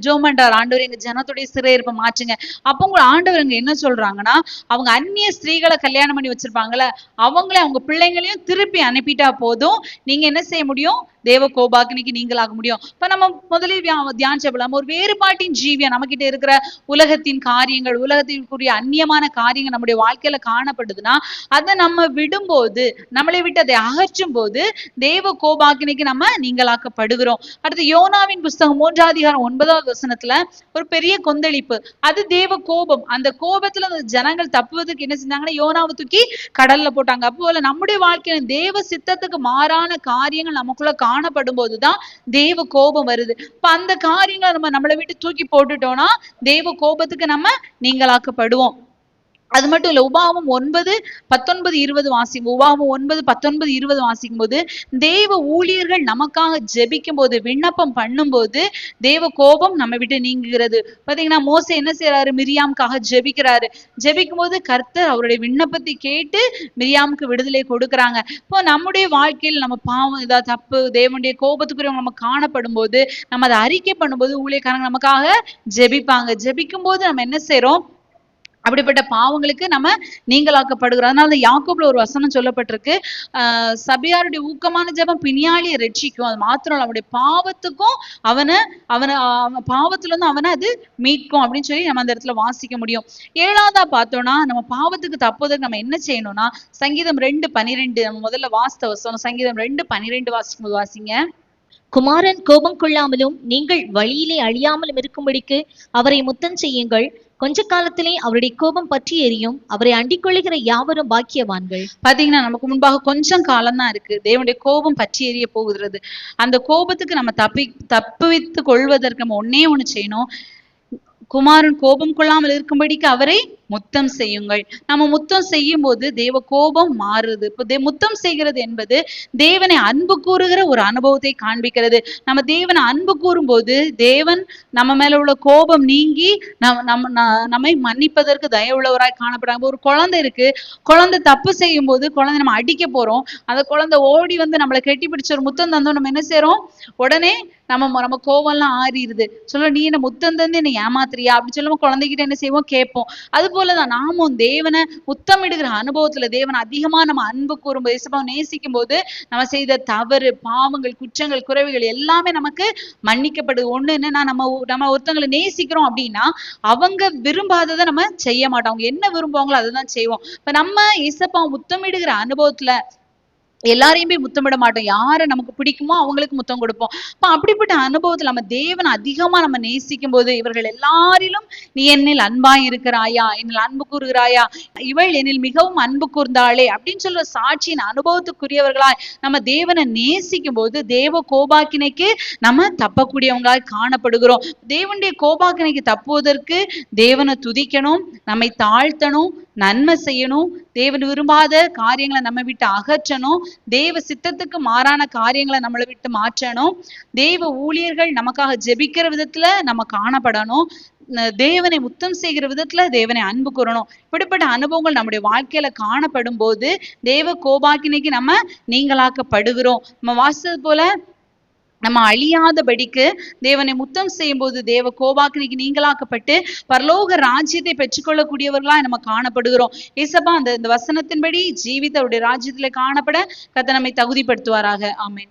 ஜோமண்டார், ஆண்டவர் எங்க ஜனத்துடைய சிறையிருப்பை மாற்றுங்க. அப்போ கூட ஆண்டவர் அங்க என்ன சொல்றாங்கன்னா, அவங்க அந்நிய ஸ்திரீகளை கல்யாணம் பண்ணி வச்சிருப்பாங்கல்ல, அவங்களே அவங்க பிள்ளைங்களையும் திருப்பி அனுப்பிட்டா போதும், நீங்க என்ன செய்ய முடியும், தேவ கோபாக்கினிக்கு நீங்களாக முடியும். இப்ப நம்ம முதலில் தியானிச்சப்பலாம், ஒரு வேறுபாட்டின் ஜீவியம் நம்ம கிட்ட இருக்கிற உலகத்தின் காரியங்கள், உலகத்திற்குரிய அந்நியமான காரியங்கள் நம்முடைய வாழ்க்கையில காணப்படுதுன்னா, அதை நம்ம விடும்போது, நம்மளை விட்டு அதை அகற்றும் போது தேவ கோபாக்கினிக்கு நம்ம நீங்களாக்கப்படுகிறோம். அடுத்து யோனாவின் புஸ்தகம் 3:9 ஒரு பெரிய கொந்தளிப்பு, அது தேவ கோபம். அந்த கோபத்துல அந்த ஜனங்கள் தப்புவதற்கு என்ன செஞ்சாங்கன்னா, யோனாவை தூக்கி கடல்ல போட்டாங்க. அப்போல நம்முடைய வாழ்க்கையில தேவ சித்தத்துக்கு மாறான காரியங்கள் நமக்குள்ள காணப்படும் போதுதான் தேவ கோபம் வருது. இப்ப அந்த காரியங்களை நம்மளை விட்டு தூக்கி போட்டுட்டோம்னா தேவ கோபத்துக்கு நம்ம நீங்களாக்கப்படுவோம். அது மட்டும் இல்ல, உபாகமம் 9:19-20 வாசிக்கும் போது தேவ ஊழியர்கள் நமக்காக ஜெபிக்கும் போது, விண்ணப்பம் பண்ணும் போது தேவ கோபம் நம்ம விட்டு நீங்குகிறது. பாத்தீங்கன்னா, மோசே என்ன செய்யறாரு, மிரியாமுக்காக ஜெபிக்கும் போது கர்த்தர் அவருடைய விண்ணப்பத்தை கேட்டு மிரியாமுக்கு விடுதலை கொடுக்கறாங்க. இப்போ நம்முடைய வாழ்க்கையில் நம்ம பாவம், ஏதாவது தப்பு, தேவனுடைய கோபத்துக்குரிய நம்ம காணப்படும் போது, நம்ம அதை அறிக்கை பண்ணும்போது ஊழியக்காரங்க நமக்காக ஜெபிக்கும் போது நம்ம என்ன செய்யறோம், அப்படிப்பட்ட பாவங்களுக்கு நம்ம நீங்களாக்கப்படுகிறோம். அதனால யாக்கோபுல ஒரு வசனம் சொல்லப்பட்டிருக்கு, சபையாருடைய ஊக்கமான ஜெபம் பிணியாளியை ரட்சிக்கும், அது மாத்திரம் அவனுடைய பாவத்துக்கும் பாவத்துல இருந்து அவனை அது மீட்கும் அப்படின்னு சொல்லி நம்ம அந்த இடத்துல வாசிக்க முடியும். 7ஆவதா பார்த்தோம்னா, நம்ம பாவத்துக்கு தப்புவதற்கு நம்ம என்ன செய்யணும்னா, சங்கீதம் 2:12 நம்ம முதல்ல வாசித்த வசனம், சங்கீதம் 2:12 வாசிக்கும்போது வாசிங்க. குமாரன் கோபம் கொள்ளாமலும் நீங்கள் வழியிலே அழியாமலும் இருக்கும்படிக்கு அவரை முத்தம் செய்யுங்கள், கொஞ்ச காலத்திலே அவருடைய கோபம் பற்றி எரியும், அவரை அண்டிக் கொள்ளுகிற யாவரும் பாக்கியவான்கள். பாத்தீங்கன்னா, நமக்கு முன்பாக கொஞ்சம் காலம் தான் இருக்கு, தேவனுடைய கோபம் பற்றி எரிய போகிறது. அந்த கோபத்துக்கு நம்ம தப்புவித்து கொள்வதற்கு நம்ம ஒண்ணு செய்யணும், குமாரன் கோபம் கொள்ளாமல் இருக்கும்படிக்கு அவரை முத்தம் செய்யுங்கள். நம்ம முத்தம் செய்யும் போது தேவ கோபம் மாறுது. இப்போ முத்தம் செய்கிறது என்பது தேவனை அன்பு கூறுகிற ஒரு அனுபவத்தை காண்பிக்கிறது. நம்ம தேவனை அன்பு கூறும் போது தேவன் நம்ம மேல உள்ள கோபம் நீங்கி நம்மை மன்னிப்பதற்கு தயவுள்ளவராய் காணப்படுறாங்க. ஒரு குழந்தை இருக்கு, குழந்தை தப்பு செய்யும் போது குழந்தை நம்ம அடிக்க போறோம், அந்த குழந்தை ஓடி வந்து நம்மளை கெட்டி பிடிச்ச ஒரு முத்தம் தந்தோம், நம்ம என்ன செய்யறோம், உடனே நம்ம கோவம் எல்லாம் ஆறிடுது. சொல்ல, நீ என்ன முத்தம் தந்து என்ன ஏமாத்துறியா அப்படின்னு சொல்லுவோம். குழந்தைகிட்ட என்ன செய்வோம், கேட்போம். அது போலதான் நாமும் தேவனை முத்தமிடுகிற அனுபவத்துல தேவனை அதிகமா நம்ம அன்பு கூறும்போது, நேசிக்கும் போது நம்ம செய்த தவறு, பாவங்கள், குற்றங்கள், குறைவுகள் எல்லாமே நமக்கு மன்னிக்கப்படுது. ஒண்ணு என்னன்னா, நம்ம ஒருத்தங்களை நேசிக்கிறோம் அப்படின்னா அவங்க விரும்பாததை நம்ம செய்ய மாட்டோம், அவங்க என்ன விரும்புவாங்களோ அதை தான் செய்வோம். இப்ப நம்ம இயேசப்பா முத்தமிடுகிற அனுபவத்துல எல்லாரையுமே முத்தமிட மாட்டோம். யாரை நமக்கு பிடிக்குமோ அவங்களுக்கு முத்தம் கொடுப்போம். அப்ப அப்படிப்பட்ட அனுபவத்துல நம்ம தேவனை அதிகமா நம்ம நேசிக்கும் போது, இவர்கள் எல்லாரிலும் நீ என்னில் அன்பாய் இருக்கிறாயா, என்னில் அன்பு கூறுகிறாயா, இவள் என்னில் மிகவும் அன்பு கூர்ந்தாளே அப்படின்னு சொல்ற சாட்சியின் அனுபவத்துக்குரியவர்களாய் நம்ம தேவனை நேசிக்கும் போது தேவ கோபாக்கினைக்கு நம்ம தப்பக்கூடியவங்களாய் காணப்படுகிறோம். தேவனுடைய கோபாக்கினைக்கு தப்புவதற்கு தேவனை துதிக்கணும், நம்மை தாழ்த்தணும், நன்மை செய்யணும், தேவன் விரும்பாத காரியங்களை நம்ம விட்டு அகற்றணும், தேவ சித்தத்துக்கு மாறான காரியங்களை நம்மளை விட்டு மாற்றணும், தேவ ஊழியர்கள் நமக்காக ஜெபிக்கிற விதத்துல நம்ம காணப்படணும், தேவனை முத்தம் செய்கிற விதத்துல தேவனை அன்பு கூறணும். இப்படிப்பட்ட அனுபவங்கள் நம்முடைய வாழ்க்கையில காணப்படும் போது தேவ கோபாக்கினைக்கு நம்ம நீங்களாக்கப்படுகிறோம். நம்ம வாசித்தது போல நம்ம அழியாதபடிக்கு தேவனை முத்தம் செய்யும் போது தேவ கோபாக்கினைக்கு நீங்களாக்கப்பட்டு பரலோக ராஜ்யத்தை பெற்றுக்கொள்ளக்கூடியவர்களா நம்ம காணப்படுகிறோம். ஏசப்பா இந்த வசனத்தின்படி ஜீவித்த அவருடைய ராஜ்யத்துல காணப்பட கர்த்தர் நம்மை தகுதிப்படுத்துவாராக. ஆமென்.